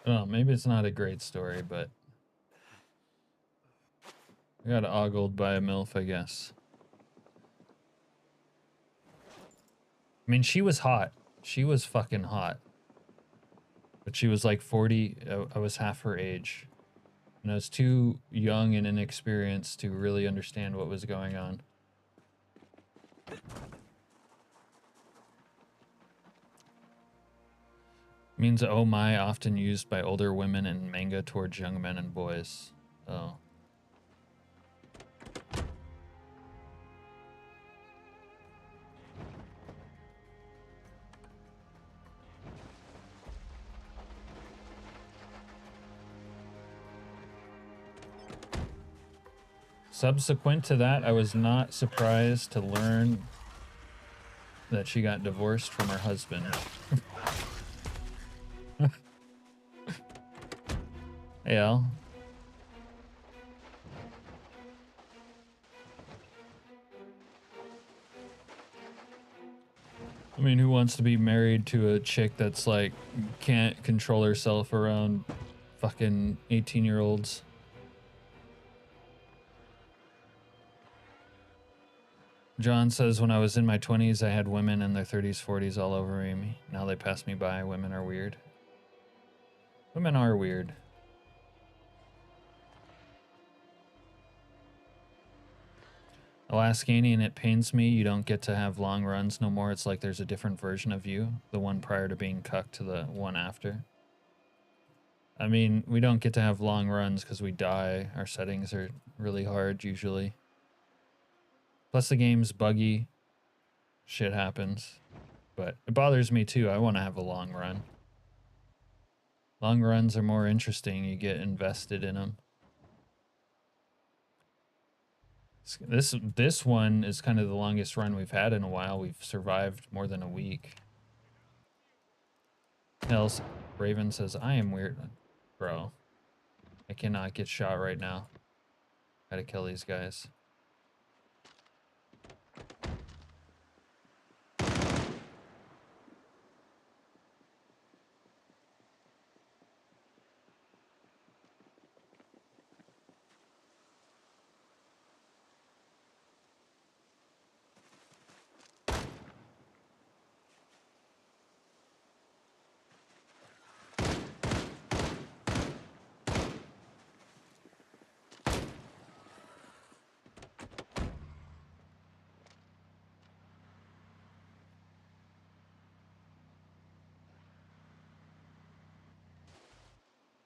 Oh, maybe it's not a great story, but I got ogled by a MILF, I guess. I mean, she was hot. She was fucking hot. But she was like 40. I was half her age. And I was too young and inexperienced to really understand what was going on. Means oh my, often used by older women in manga towards young men and boys. Oh. Subsequent to that, I was not surprised to learn that she got divorced from her husband. Hey, Al. I mean, who wants to be married to a chick that's like can't control herself around fucking 18-year-olds? John says, when I was in my 20s, I had women in their 30s, 40s all over me. Now they pass me by. Women are weird. Women are weird. Alaskanian, it pains me you don't get to have long runs no more. It's like there's a different version of you. The one prior to being cucked to the one after. I mean, we don't get to have long runs because we die. Our settings are really hard usually. Plus the game's buggy. Shit happens. But it bothers me too. I want to have a long run. Long runs are more interesting. You get invested in them. This one is kind of the longest run we've had in a while. We've survived more than a week. Else, Raven says, I am weird. Bro, I cannot get shot right now. Gotta kill these guys.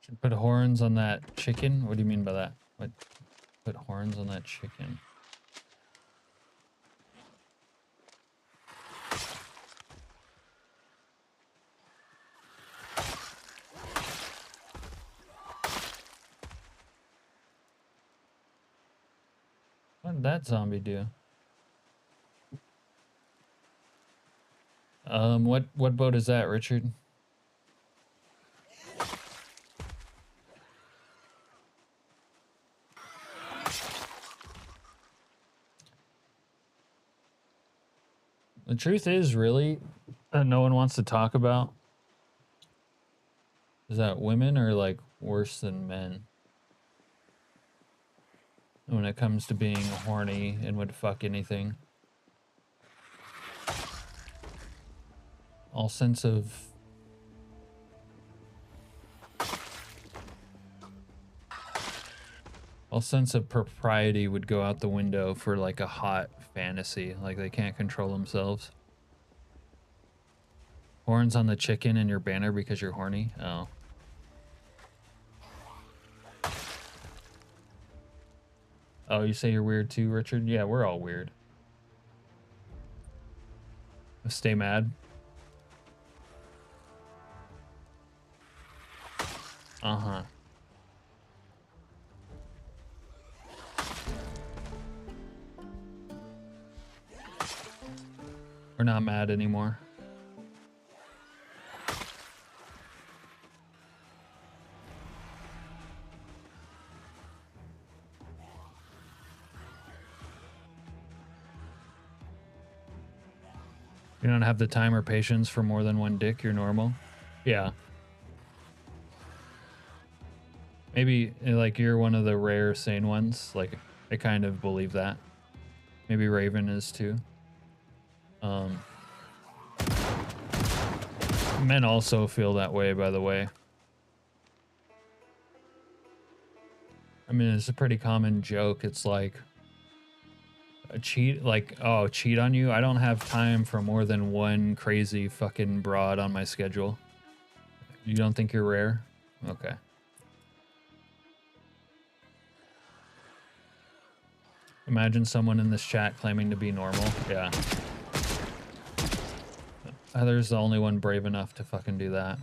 Should put horns on that chicken? What do you mean by that? What? Put horns on that chicken? What did that zombie do? What boat is that, Richard? The truth is, really, that no one wants to talk about is that women are, like, worse than men when it comes to being horny and would fuck anything. All sense of propriety would go out the window for, like, a hot fantasy. Like, they can't control themselves. Horns on the chicken and your banner because you're horny? Oh. Oh, you say you're weird too, Richard? Yeah, we're all weird. Stay mad. Uh-huh. We're not mad anymore. You don't have the time or patience for more than one dick, you're normal? Yeah. Maybe, like, you're one of the rare sane ones. Like, I kind of believe that. Maybe Raven is too. Men also feel that way, by the way. I mean, it's a pretty common joke. It's like, a cheat, like, oh, cheat on you? I don't have time for more than one crazy fucking broad on my schedule. You don't think you're rare? Okay. Imagine someone in this chat claiming to be normal. Yeah. Heather's the only one brave enough to fucking do that.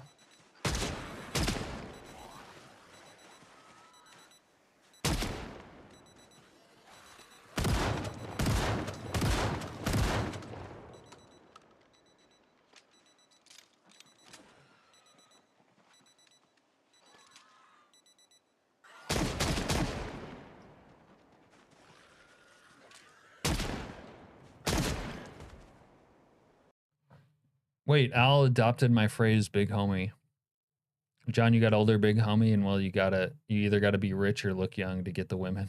Wait, Al adopted my phrase big homie. John, you got older big homie, and well, you either gotta be rich or look young to get the women.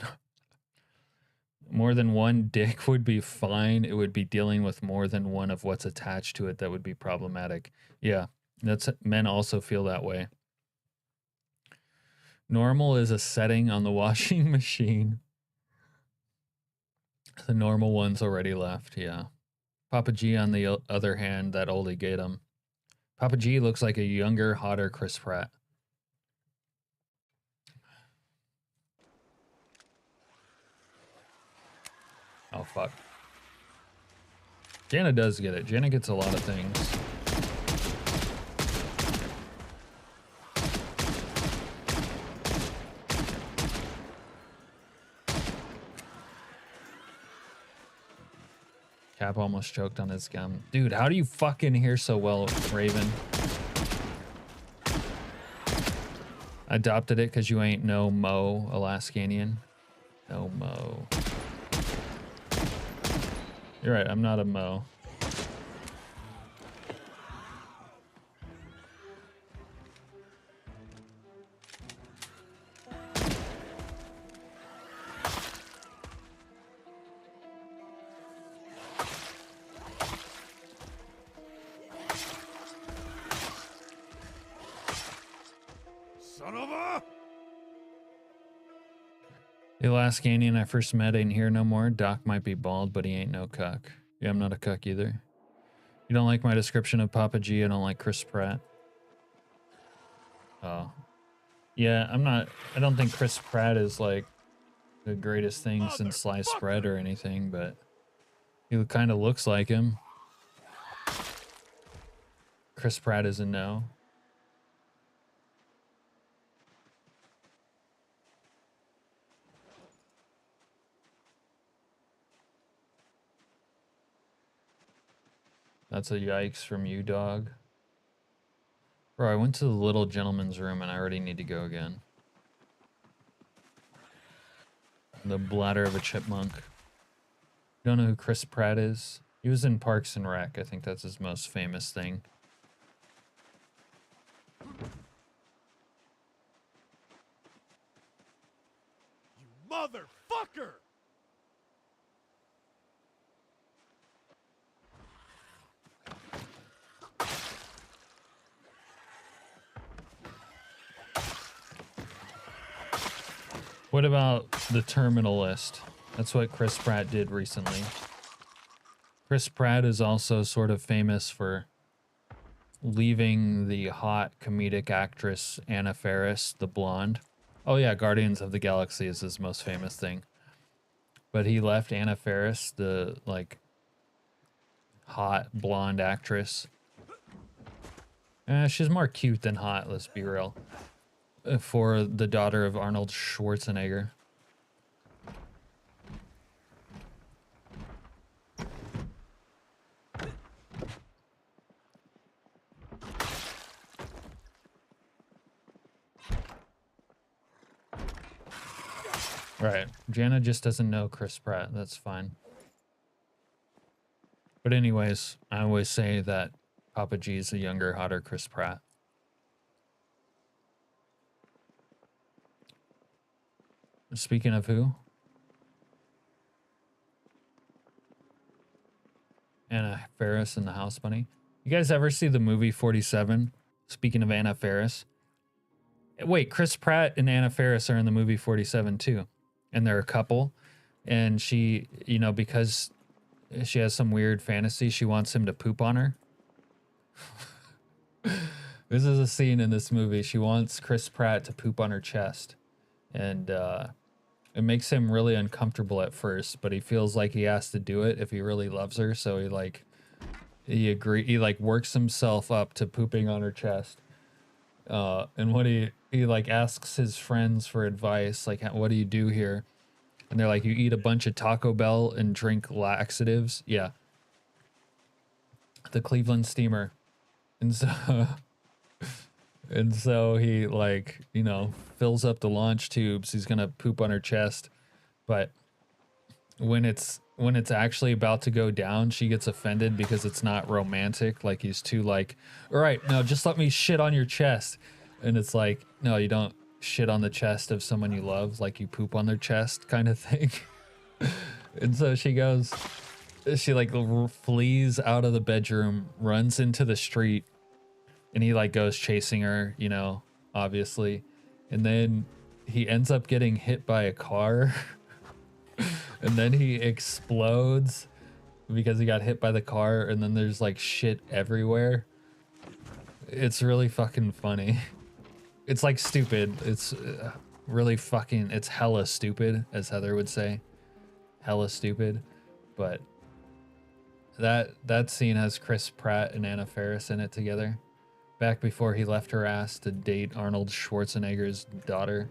More than one dick would be fine. It would be dealing with more than one of what's attached to it that would be problematic. Yeah, men also feel that way. Normal is a setting on the washing machine. The normal one's already left, yeah. Papa G, on the other hand, that oldie get him. Papa G looks like a younger, hotter Chris Pratt. Oh, fuck. Jana does get it. Jana gets a lot of things. Cap almost choked on his gum. Dude, how do you fucking hear so well, Raven? I adopted it because you ain't no Mo Alaskanian. No Mo. You're right, I'm not a Mo. Son of a... The Alaskanian I first met ain't here no more. Doc might be bald, but he ain't no cuck. Yeah, I'm not a cuck either. You don't like my description of Papa G, I don't like Chris Pratt. Oh. Yeah, I don't think Chris Pratt is like the greatest thing since sliced bread or anything, but he kind of looks like him. Chris Pratt is a no. That's a yikes from you, dog. Bro, I went to the little gentleman's room and I already need to go again. The bladder of a chipmunk. You don't know who Chris Pratt is? He was in Parks and Rec. I think that's his most famous thing. You motherfucker! What about the Terminal List? That's what Chris Pratt did recently. Chris Pratt is also sort of famous for leaving the hot comedic actress Anna Faris, the blonde. Oh yeah, Guardians of the Galaxy is his most famous thing. But he left Anna Faris, the like hot blonde actress. She's more cute than hot, let's be real. For the daughter of Arnold Schwarzenegger. Right. Jana just doesn't know Chris Pratt. That's fine. But anyways, I always say that Papa G is a younger, hotter Chris Pratt. Speaking of who? Anna Faris and the House Bunny. You guys ever see the movie 47? Speaking of Anna Faris. Wait, Chris Pratt and Anna Faris are in the movie 47 too. And they're a couple. And she, you know, because she has some weird fantasy, she wants him to poop on her. This is a scene in this movie. She wants Chris Pratt to poop on her chest. And it makes him really uncomfortable at first, but he feels like he has to do it if he really loves her. So he like works himself up to pooping on her chest. And what he like asks his friends for advice, like, what do you do here? And they're like, you eat a bunch of Taco Bell and drink laxatives. Yeah. The Cleveland Steamer. And so he like, you know, fills up the launch tubes. He's gonna poop on her chest, but when it's actually about to go down, she gets offended because it's not romantic. Like he's too like, all right, no, just let me shit on your chest. And it's like, no, you don't shit on the chest of someone you love, like you poop on their chest kind of thing. And so she like flees out of the bedroom, runs into the street, and he like goes chasing her, you know, obviously. And then he ends up getting hit by a car. And then he explodes because he got hit by the car, and then there's like shit everywhere. It's really fucking funny. It's like stupid. It's really fucking, it's hella stupid, as Heather would say. Hella stupid. but that scene has Chris Pratt and Anna Faris in it together, back before he left her ass to date Arnold Schwarzenegger's daughter.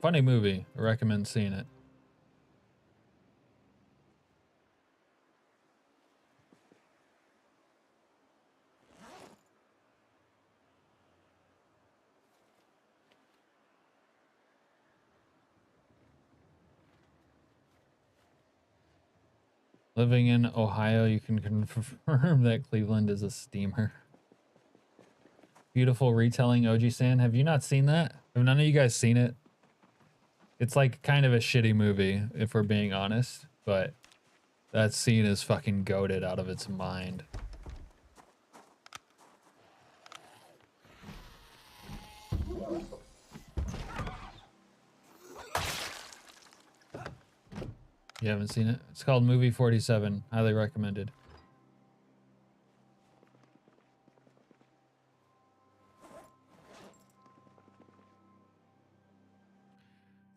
Funny movie. I recommend seeing it. Living in Ohio, you can confirm that Cleveland is a steamer. Beautiful retelling, OG San. Have you not seen that? Have none of you guys seen it? It's like kind of a shitty movie, if we're being honest, but that scene is fucking goated out of its mind. You haven't seen it? It's called Movie 47. Highly recommended.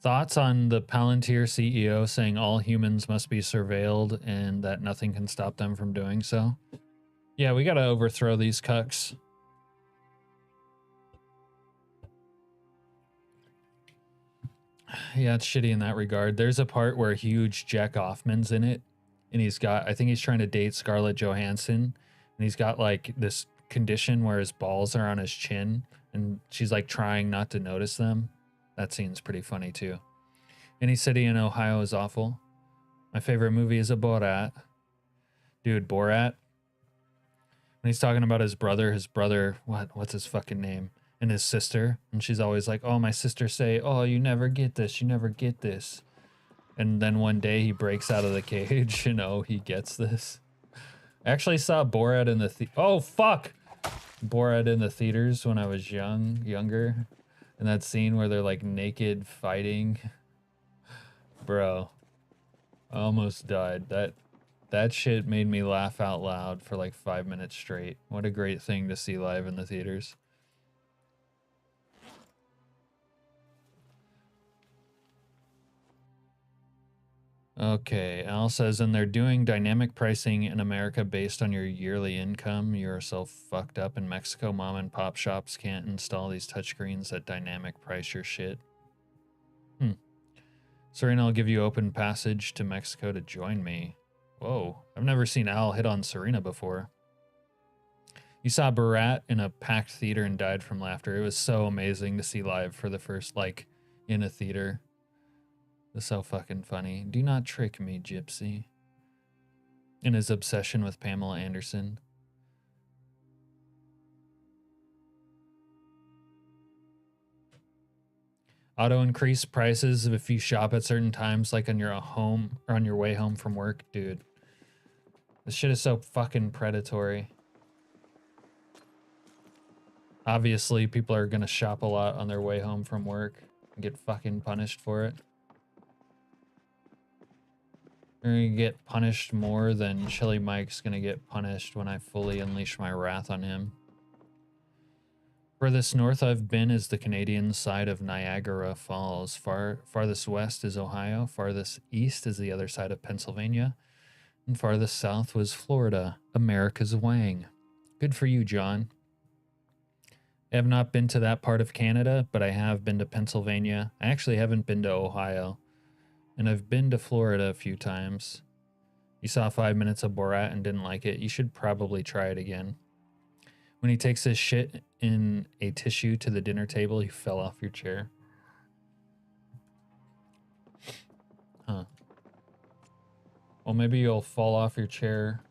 Thoughts on the Palantir CEO saying all humans must be surveilled and that nothing can stop them from doing so? Yeah, we gotta overthrow these cucks. Yeah, it's shitty in that regard. There's a part where huge Jack Offman's in it, and I think he's trying to date Scarlett Johansson, and he's got like this condition where his balls are on his chin, and she's like trying not to notice them. That scene's pretty funny too. Any city in Ohio is awful. My favorite movie is a Borat. Dude, Borat. When he's talking about his brother, what's his fucking name? And his sister, and she's always like, oh, my sister say, oh, you never get this, you never get this. And then one day he breaks out of the cage and oh, he gets this. I actually saw Borat in the oh fuck, Borat in the theaters when I was younger, and that scene where they're like naked fighting, bro, I almost died. That shit made me laugh out loud for like 5 minutes straight. What a great thing to see live in the theaters. Okay, Al says, and they're doing dynamic pricing in America based on your yearly income. You're so fucked up in Mexico. Mom and pop shops can't install these touchscreens that dynamic price your shit. Serena, I'll give you open passage to Mexico to join me. Whoa, I've never seen Al hit on Serena before. You saw Borat in a packed theater and died from laughter. It was so amazing to see live for the first, like, in a theater. It's so fucking funny. Do not trick me, Gypsy. In his obsession with Pamela Anderson. Auto increase prices if you shop at certain times, like on your home or on your way home from work. Dude, this shit is so fucking predatory. Obviously, people are gonna shop a lot on their way home from work and get fucking punished for it. They're gonna get punished more than Chili Mike's gonna get punished when I fully unleash my wrath on him. Furthest north I've been is the Canadian side of Niagara Falls. Farthest west is Ohio. Farthest east is the other side of Pennsylvania. And farthest south was Florida, America's Wang. Good for you, John. I have not been to that part of Canada, but I have been to Pennsylvania. I actually haven't been to Ohio. And I've been to Florida a few times. You saw 5 minutes of Borat and didn't like it. You should probably try it again. When he takes his shit in a tissue to the dinner table, you fell off your chair. Huh. Well, maybe you'll fall off your chair.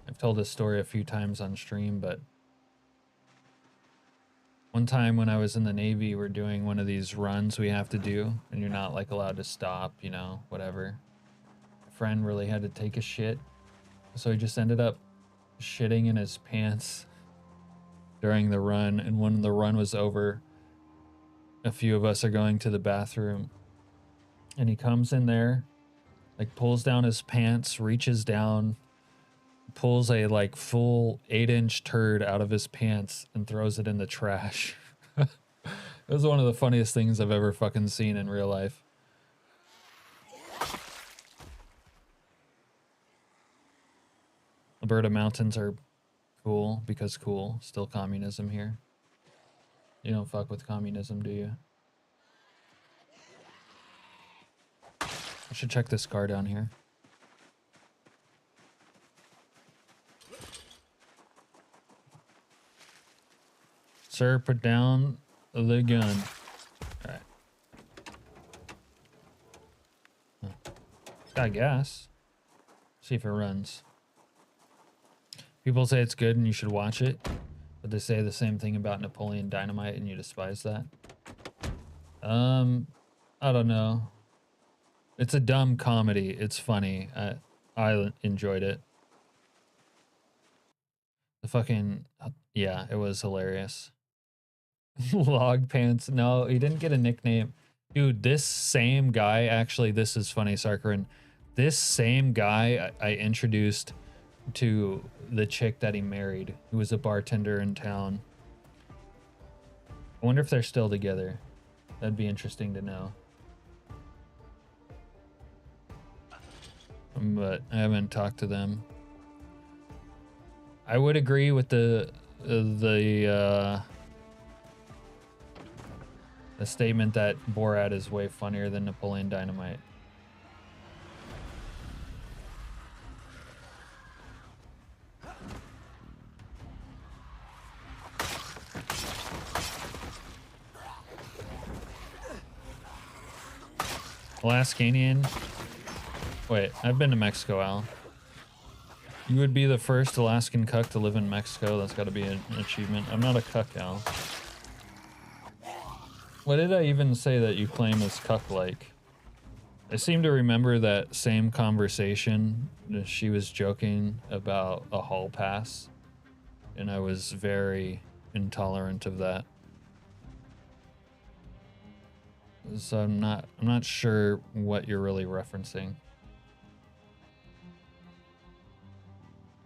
I've told this story a few times on stream, but one time when I was in the Navy, we're doing one of these runs we have to do, and you're not like allowed to stop, you know, whatever. A friend really had to take a shit, so he just ended up shitting in his pants during the run, and when the run was over, a few of us are going to the bathroom, and he comes in there, like pulls down his pants, reaches down, pulls a like full 8-inch turd out of his pants and throws it in the trash. It was one of the funniest things I've ever fucking seen in real life. Alberta mountains are cool because cool. Still communism here. You don't fuck with communism, do you? I should check this car down here. Sir, put down the gun. Alright. Huh. Got gas. See if it runs. People say it's good and you should watch it, but they say the same thing about Napoleon Dynamite and you despise that. I don't know. It's a dumb comedy. It's funny. I enjoyed it. The fucking, yeah, it was hilarious. Log Pants. No, he didn't get a nickname. Dude, this same guy, actually, this is funny, Sarkarin. This same guy I introduced to the chick that he married, who was a bartender in town. I wonder if they're still together. That'd be interesting to know. But I haven't talked to them. I would agree with the statement that Borat is way funnier than Napoleon Dynamite. Alaskanian. Wait, I've been to Mexico, Al. You would be the first Alaskan cuck to live in Mexico. That's got to be an achievement. I'm not a cuck, Al. What did I even say that you claim as cuck-like? I seem to remember that same conversation. She was joking about a hall pass, and I was very intolerant of that. So I'm not sure what you're really referencing.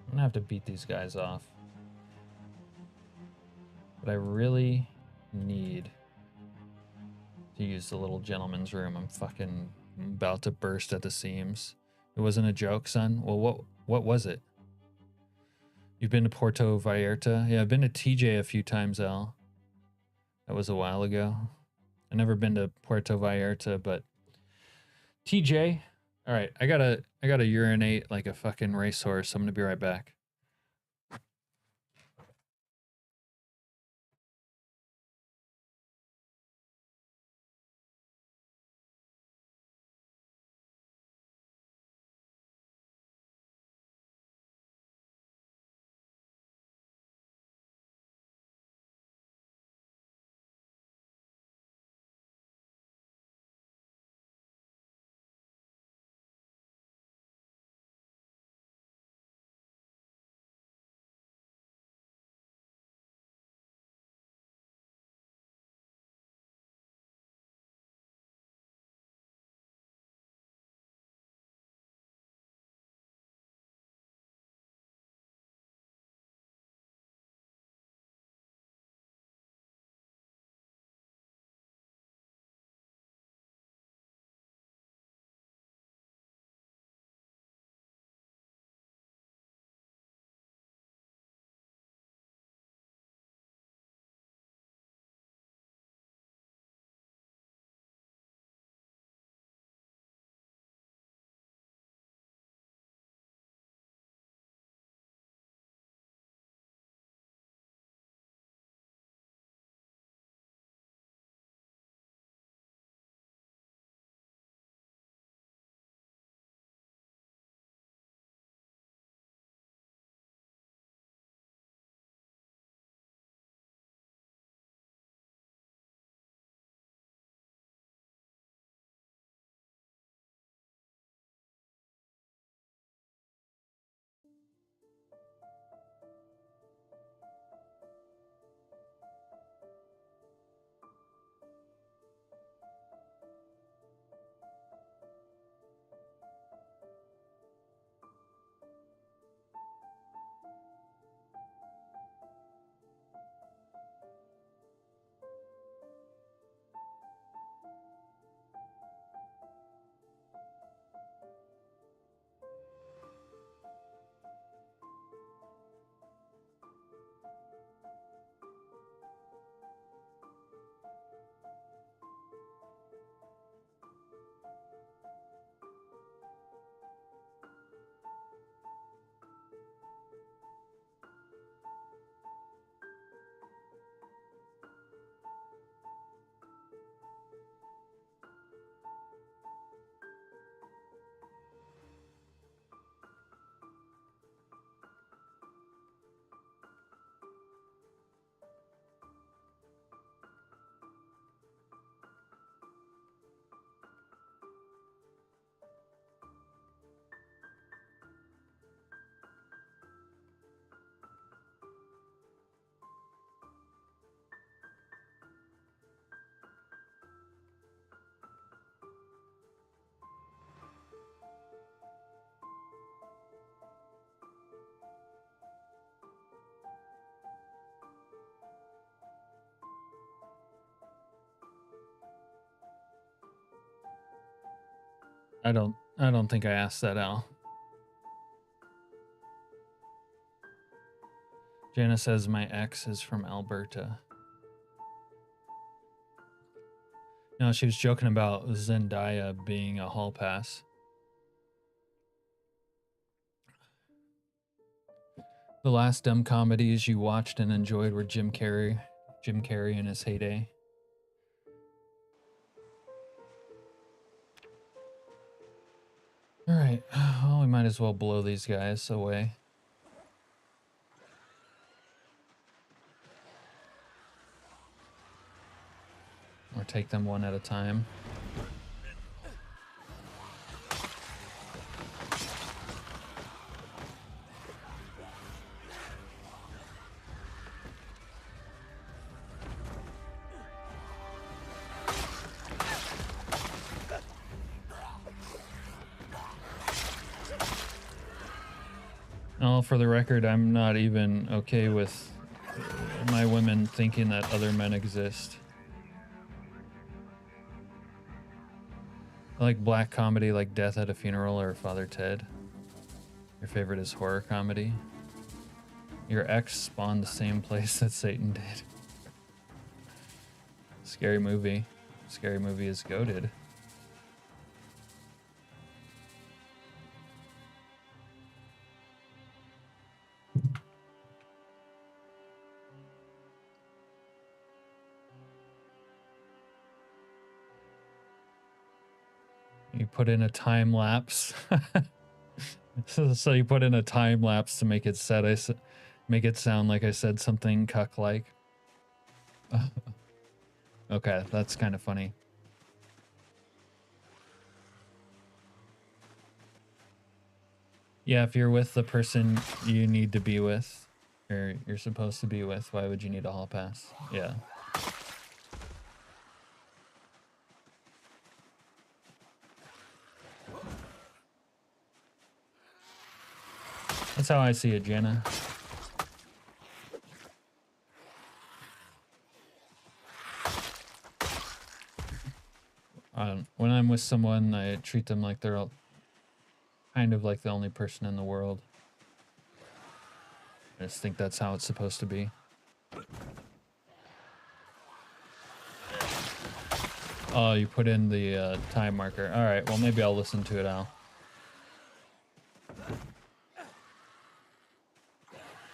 I'm gonna have to beat these guys off. But I really need to use the little gentleman's room. I'm fucking about to burst at the seams. It wasn't a joke, son? Well, what was it? You've been to Puerto Vallarta? Yeah, I've been to TJ a few times, Al. That was a while ago. I've never been to Puerto Vallarta, but TJ. All right, I gotta urinate like a fucking racehorse. I'm gonna be right back. I don't think I asked that, Al. Jana says my ex is from Alberta. No, she was joking about Zendaya being a hall pass. The last dumb comedies you watched and enjoyed were Jim Carrey in his heyday. All right, well, we might as well blow these guys away. Or take them one at a time. Oh, for the record, I'm not even okay with my women thinking that other men exist. I like black comedy like Death at a Funeral or Father Ted. Your favorite is horror comedy. Your ex spawned the same place that Satan did. Scary movie. Scary movie is goated. You put in a time lapse. So you put in a time lapse to make it make it sound like I said something cuck-like. Okay, that's kind of funny. Yeah, if you're with the person you need to be with, or you're supposed to be with, why would you need a hall pass? Yeah. That's how I see it, Jana. When I'm with someone, I treat them like they're kind of like the only person in the world. I just think that's how it's supposed to be. Oh, you put in the time marker. All right, well, maybe I'll listen to it, Al.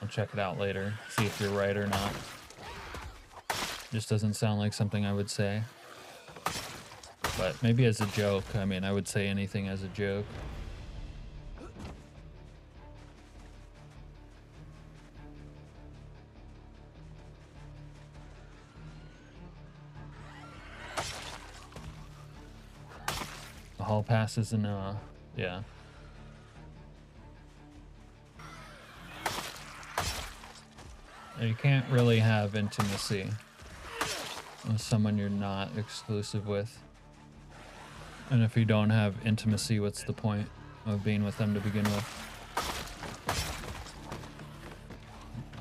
I'll check it out later, see if you're right or not. Just doesn't sound like something I would say. But maybe as a joke. I mean, I would say anything as a joke. The hall passes and yeah. You can't really have intimacy with someone you're not exclusive with. And if you don't have intimacy, what's the point of being with them to begin with?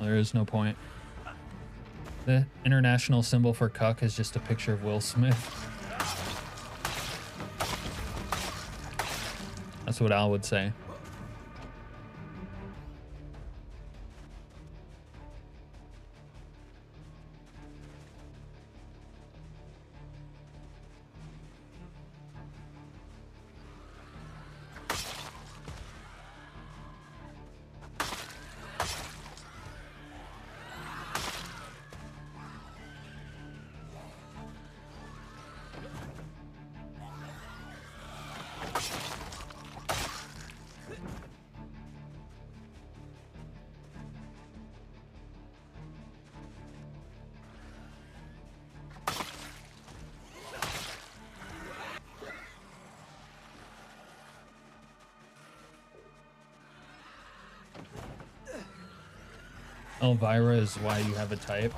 There is no point. The international symbol for cuck is just a picture of Will Smith. That's what Al would say. Elvira is why you have a type.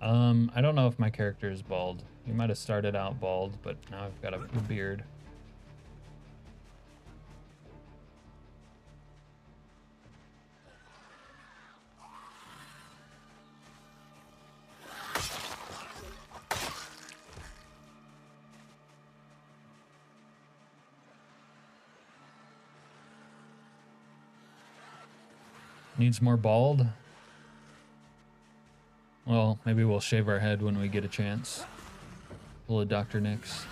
I don't know if my character is bald. You might have started out bald, but now I've got a beard. Needs more bald? Well, maybe we'll shave our head when we get a chance. Pull a Dr. Nix.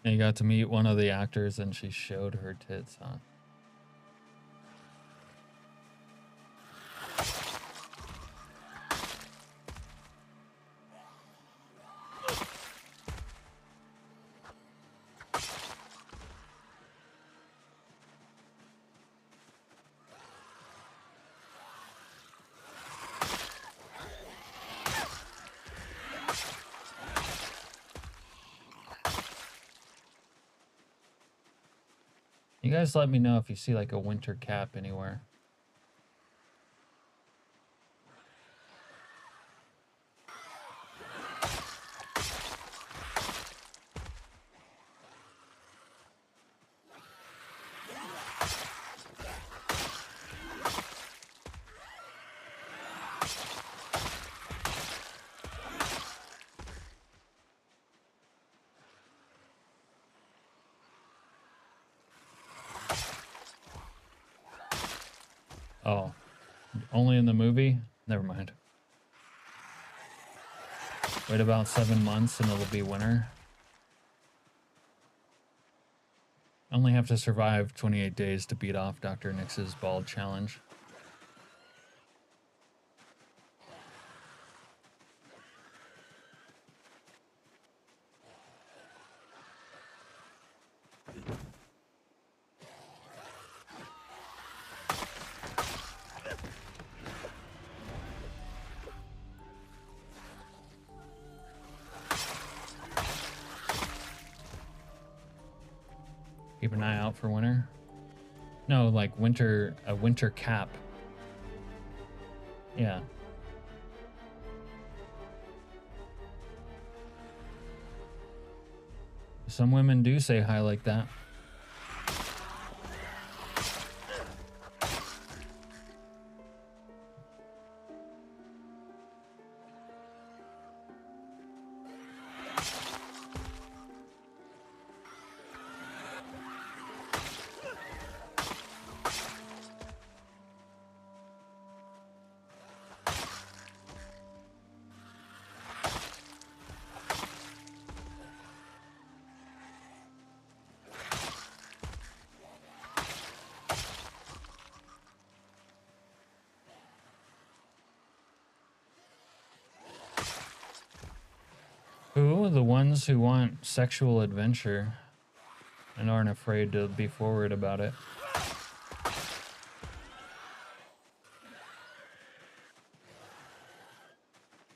And you got to meet one of the actors and she showed her tits, huh? You guys let me know if you see like a winter cap anywhere. Oh, only in the movie? Never mind. Wait about 7 months and it'll be winter. Only have to survive 28 days to beat off Dr. Nix's bald challenge. Keep an eye out for winter. No, like winter, a winter cap. Yeah. Some women do say hi like that. Who? The ones who want sexual adventure and aren't afraid to be forward about it.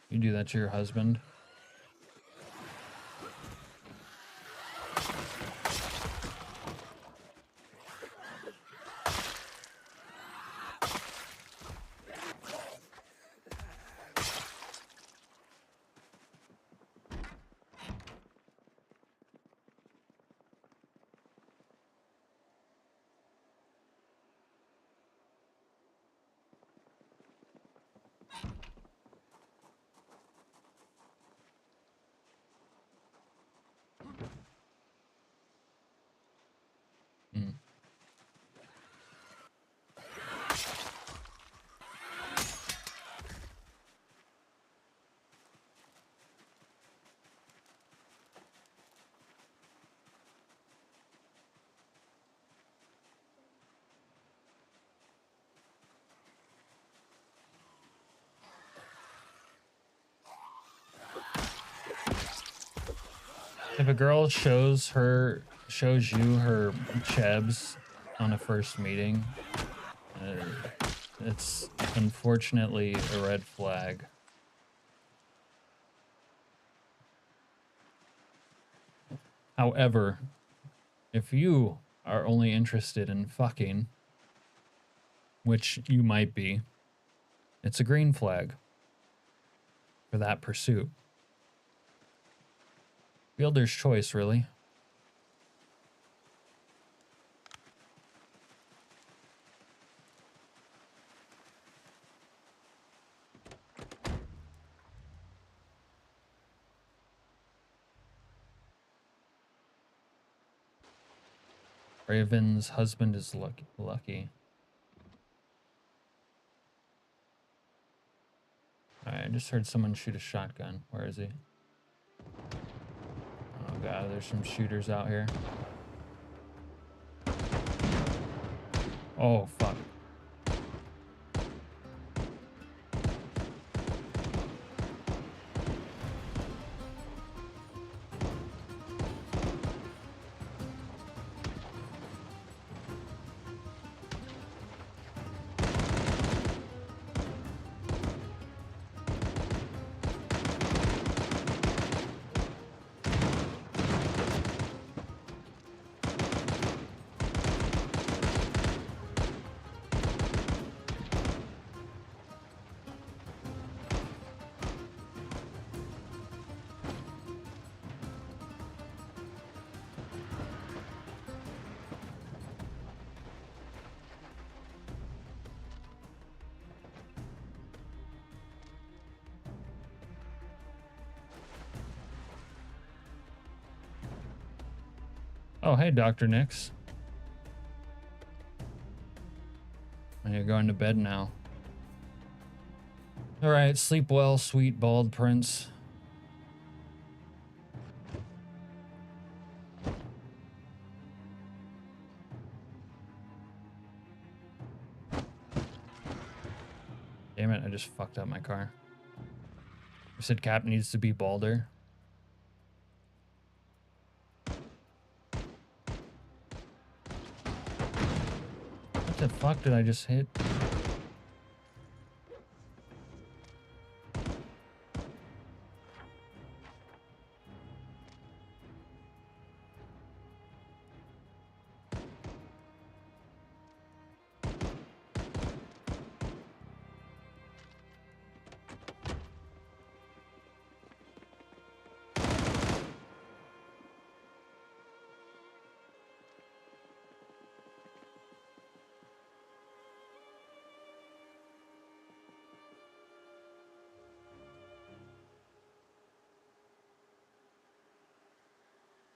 You do that to your husband? if a girl shows you her chebs on a first meeting, it's unfortunately a red flag. However, if you are only interested in fucking, which you might be, it's a green flag for that pursuit. Fielder's choice, really. Raven's husband is lucky. Alright, I just heard someone shoot a shotgun. Where is he? Oh god, there's some shooters out here. Oh, fuck. Oh, hey, Dr. Nix. You're going to bed now. All right, sleep well, sweet bald prince. Damn it, I just fucked up my car. You said Cap needs to be balder. What the fuck did I just hit?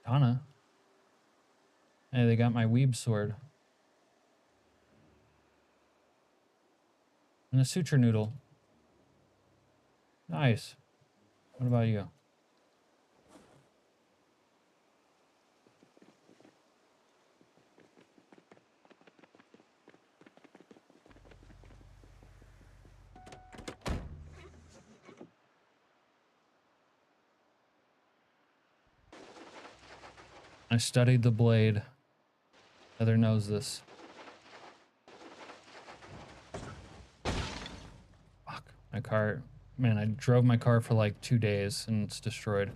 Tana. Hey, they got my weeb sword. And a suture noodle. Nice. What about you? I studied the blade. Heather knows this. Fuck. My car. Man, I drove my car for like 2 days and it's destroyed.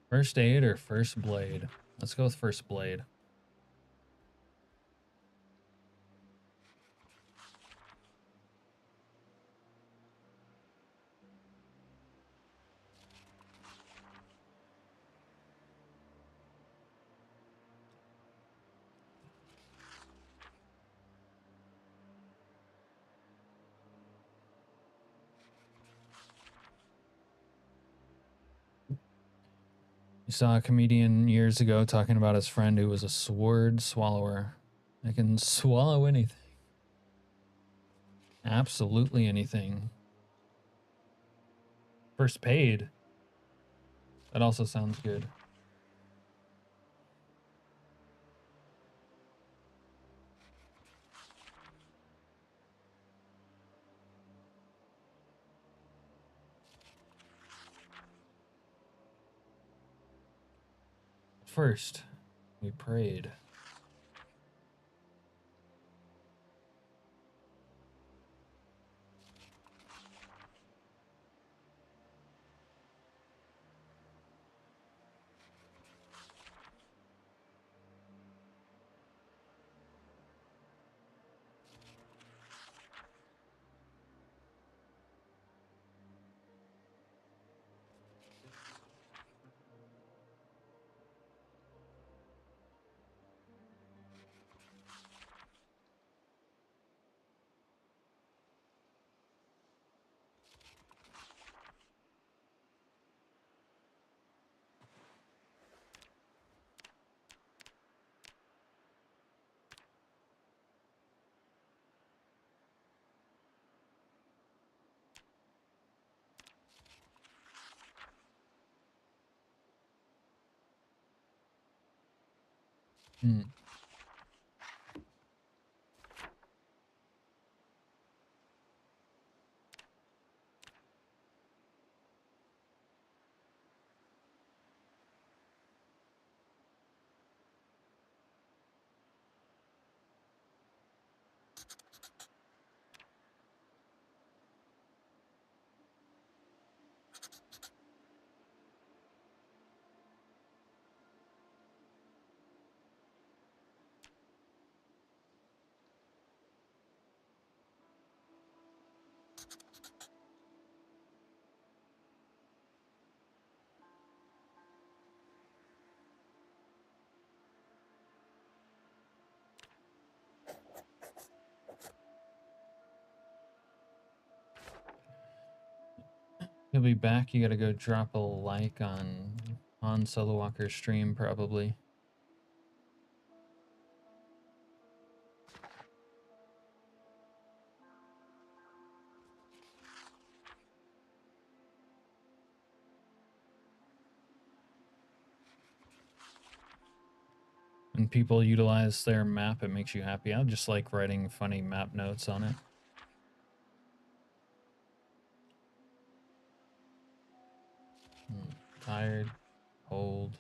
First aid or first blade? Let's go with first blade. You saw a comedian years ago talking about his friend who was a sword swallower. I can swallow anything. Absolutely anything. First paid. That also sounds good. First, we prayed. Hmm. He'll be back. You gotta go drop a like on Solo Walker's stream, probably. When people utilize their map, it makes you happy. I just like writing funny map notes on it. Tired, cold.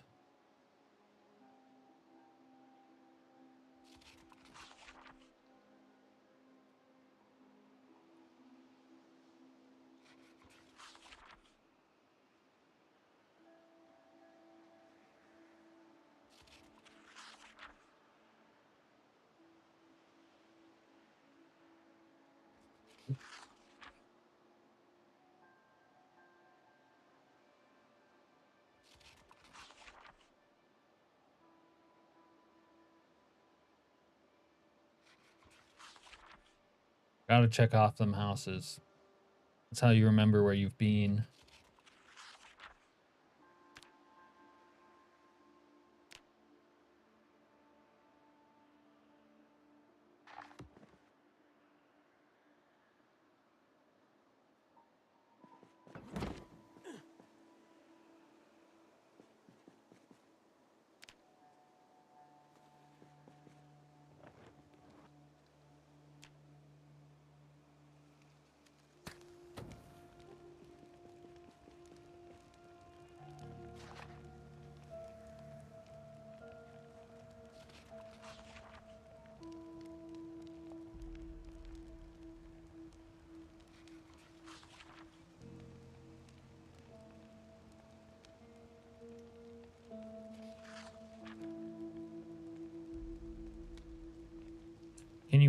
Gotta check off them houses. That's how you remember where you've been.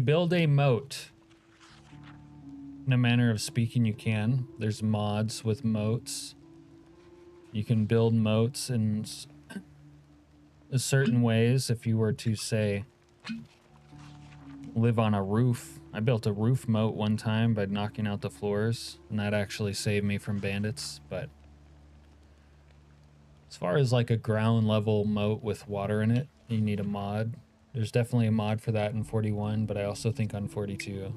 build a moat, in a manner of speaking, you can. There's mods with moats. You can build moats in certain ways. If you were to, say, live on a roof. I built a roof moat one time by knocking out the floors, and that actually saved me from bandits. But as far as like a ground level moat with water in it, you need a mod. There's definitely a mod for that in 41, but I also think on 42.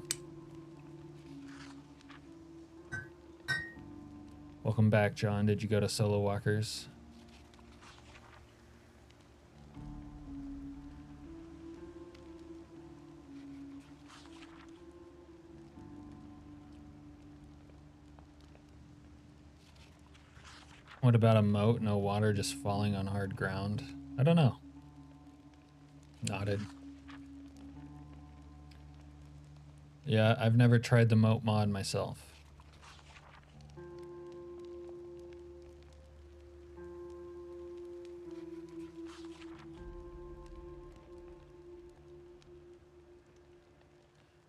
Welcome back, John. Did you go to Solo Walkers? What about a moat? No water, just falling on hard ground? I don't know. Nodded. Yeah, I've never tried the moat mod myself.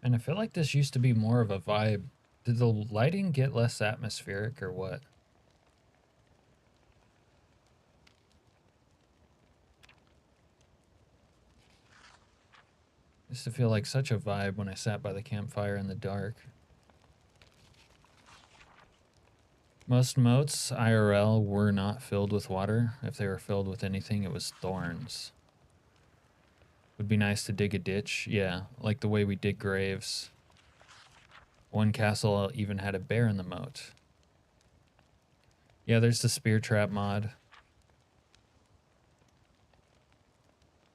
And I feel like this used to be more of a vibe. Did the lighting get less atmospheric or what? I used to feel like such a vibe when I sat by the campfire in the dark. Most moats, IRL, were not filled with water. If they were filled with anything, it was thorns. Would be nice to dig a ditch. Yeah, like the way we dig graves. One castle even had a bear in the moat. Yeah, there's the spear trap mod.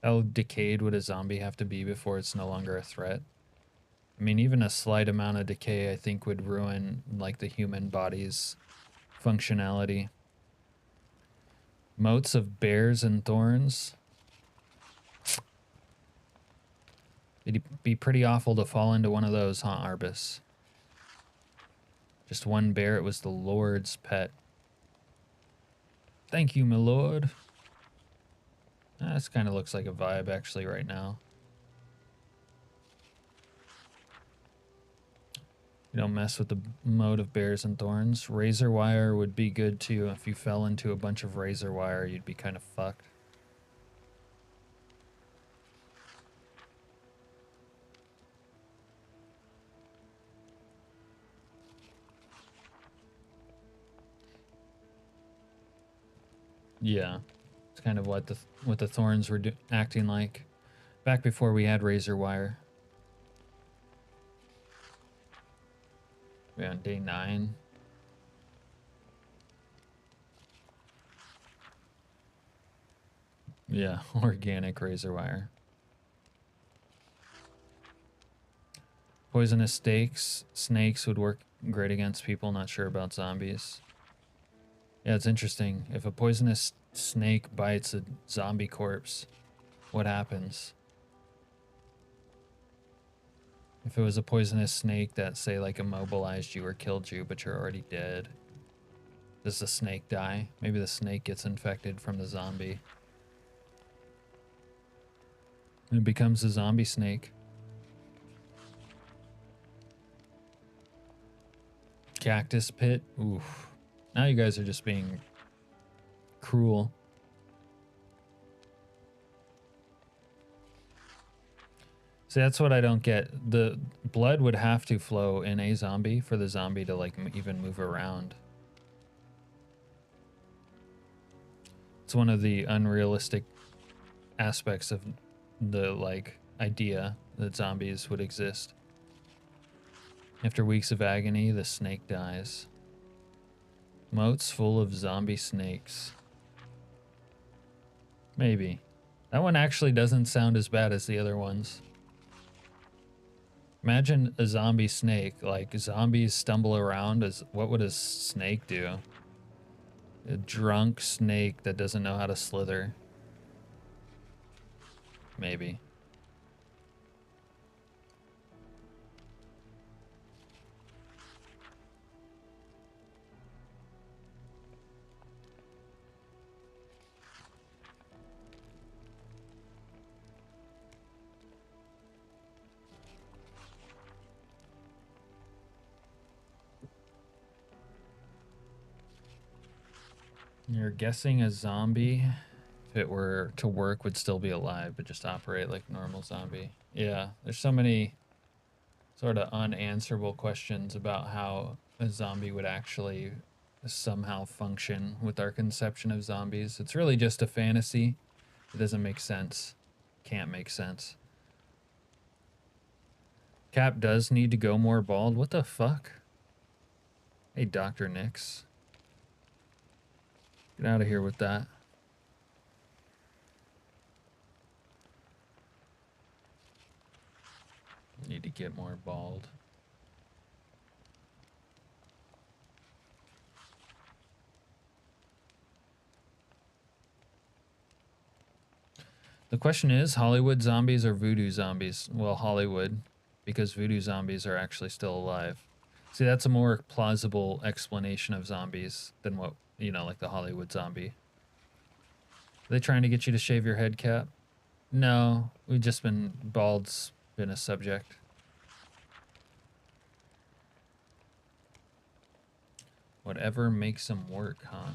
How decayed would a zombie have to be before it's no longer a threat? I mean, even a slight amount of decay, I think, would ruin, like, the human body's functionality. Moats of bears and thorns. It'd be pretty awful to fall into one of those, huh, Arbus? Just one bear, it was the Lord's pet. Thank you, my lord. This kind of looks like a vibe, actually, right now. You don't mess with the moat of bears and thorns. Razor wire would be good, too. If you fell into a bunch of razor wire, you'd be kind of fucked. Yeah, it's kind of what the thorns were acting like back before we had razor wire. We're on day 9. Yeah, organic razor wire. Poisonous snakes would work great against people. Not sure about zombies. Yeah, it's interesting. If a poisonous snake bites a zombie corpse, what happens? If it was a poisonous snake that, say, like, immobilized you or killed you, but you're already dead, does the snake die? Maybe the snake gets infected from the zombie. And it becomes a zombie snake. Cactus pit? Oof. Now you guys are just being cruel. See, that's what I don't get. The blood would have to flow in a zombie for the zombie to, like, even move around. It's one of the unrealistic aspects of the, like, idea that zombies would exist. After weeks of agony, the snake dies. Moats full of zombie snakes. Maybe. That one actually doesn't sound as bad as the other ones. Imagine a zombie snake. Like, zombies stumble around. What would a snake do? A drunk snake that doesn't know how to slither. Maybe. You're guessing a zombie, if it were to work, would still be alive, but just operate like a normal zombie. Yeah, there's so many sort of unanswerable questions about how a zombie would actually somehow function with our conception of zombies. It's really just a fantasy. It doesn't make sense. Can't make sense. Cap does need to go more bald. What the fuck? Hey, Dr. Nix. Get out of here with that. Need to get more bald. The question is, Hollywood zombies or voodoo zombies? Well, Hollywood, because voodoo zombies are actually still alive. See, that's a more plausible explanation of zombies than what, you know, like the Hollywood zombie. Are they trying to get you to shave your head, Cap? No, we've just been, bald's been a subject. Whatever makes them work, huh?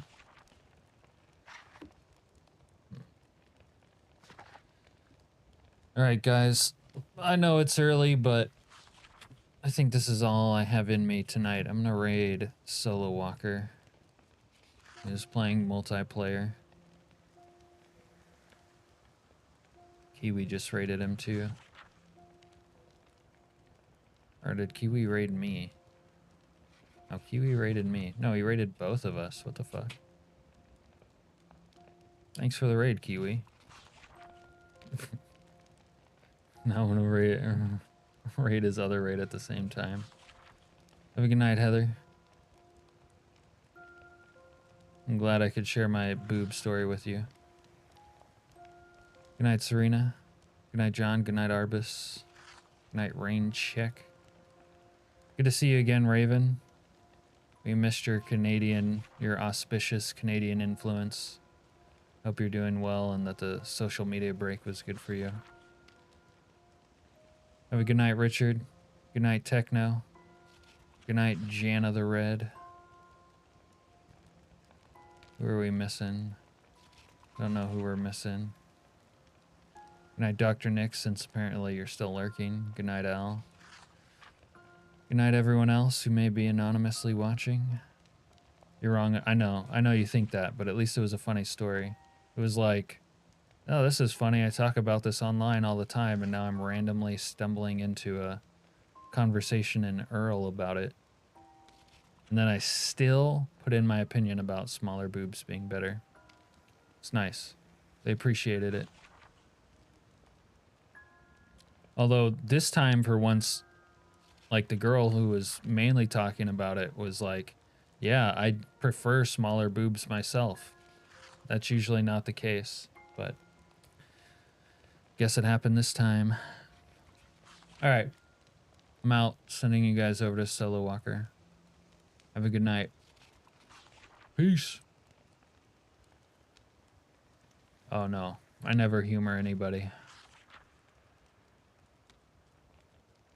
All right, guys. I know it's early, but I think this is all I have in me tonight. I'm gonna raid Solo Walker. He's playing multiplayer. Kiwi just raided him too. Or did Kiwi raid me? Oh, Kiwi raided me. No, he raided both of us. What the fuck? Thanks for the raid, Kiwi. Now I'm gonna raid his other raid at the same time. Have a good night, Heather. I'm glad I could share my boob story with you. Good night, Serena. Good night, John. Good night, Arbus. Good night, Rain Check. Good to see you again, Raven. We missed your your auspicious Canadian influence. Hope you're doing well and that the social media break was good for you. Have a good night, Richard. Good night, Techno. Good night, Jana the Red. Who are we missing? Don't know who we're missing. Good night, Dr. Nick, since apparently you're still lurking. Good night, Al. Good night, everyone else who may be anonymously watching. You're wrong. I know you think that, but at least it was a funny story. It was like, oh, this is funny. I talk about this online all the time, and now I'm randomly stumbling into a conversation in Earl about it. And then I still put in my opinion about smaller boobs being better. It's nice. They appreciated it. Although this time, for once, like the girl who was mainly talking about it was like, yeah, I prefer smaller boobs myself. That's usually not the case, but guess it happened this time. All right. I'm out, sending you guys over to Solo Walker. Have a good night. Peace. Oh no, I never humor anybody.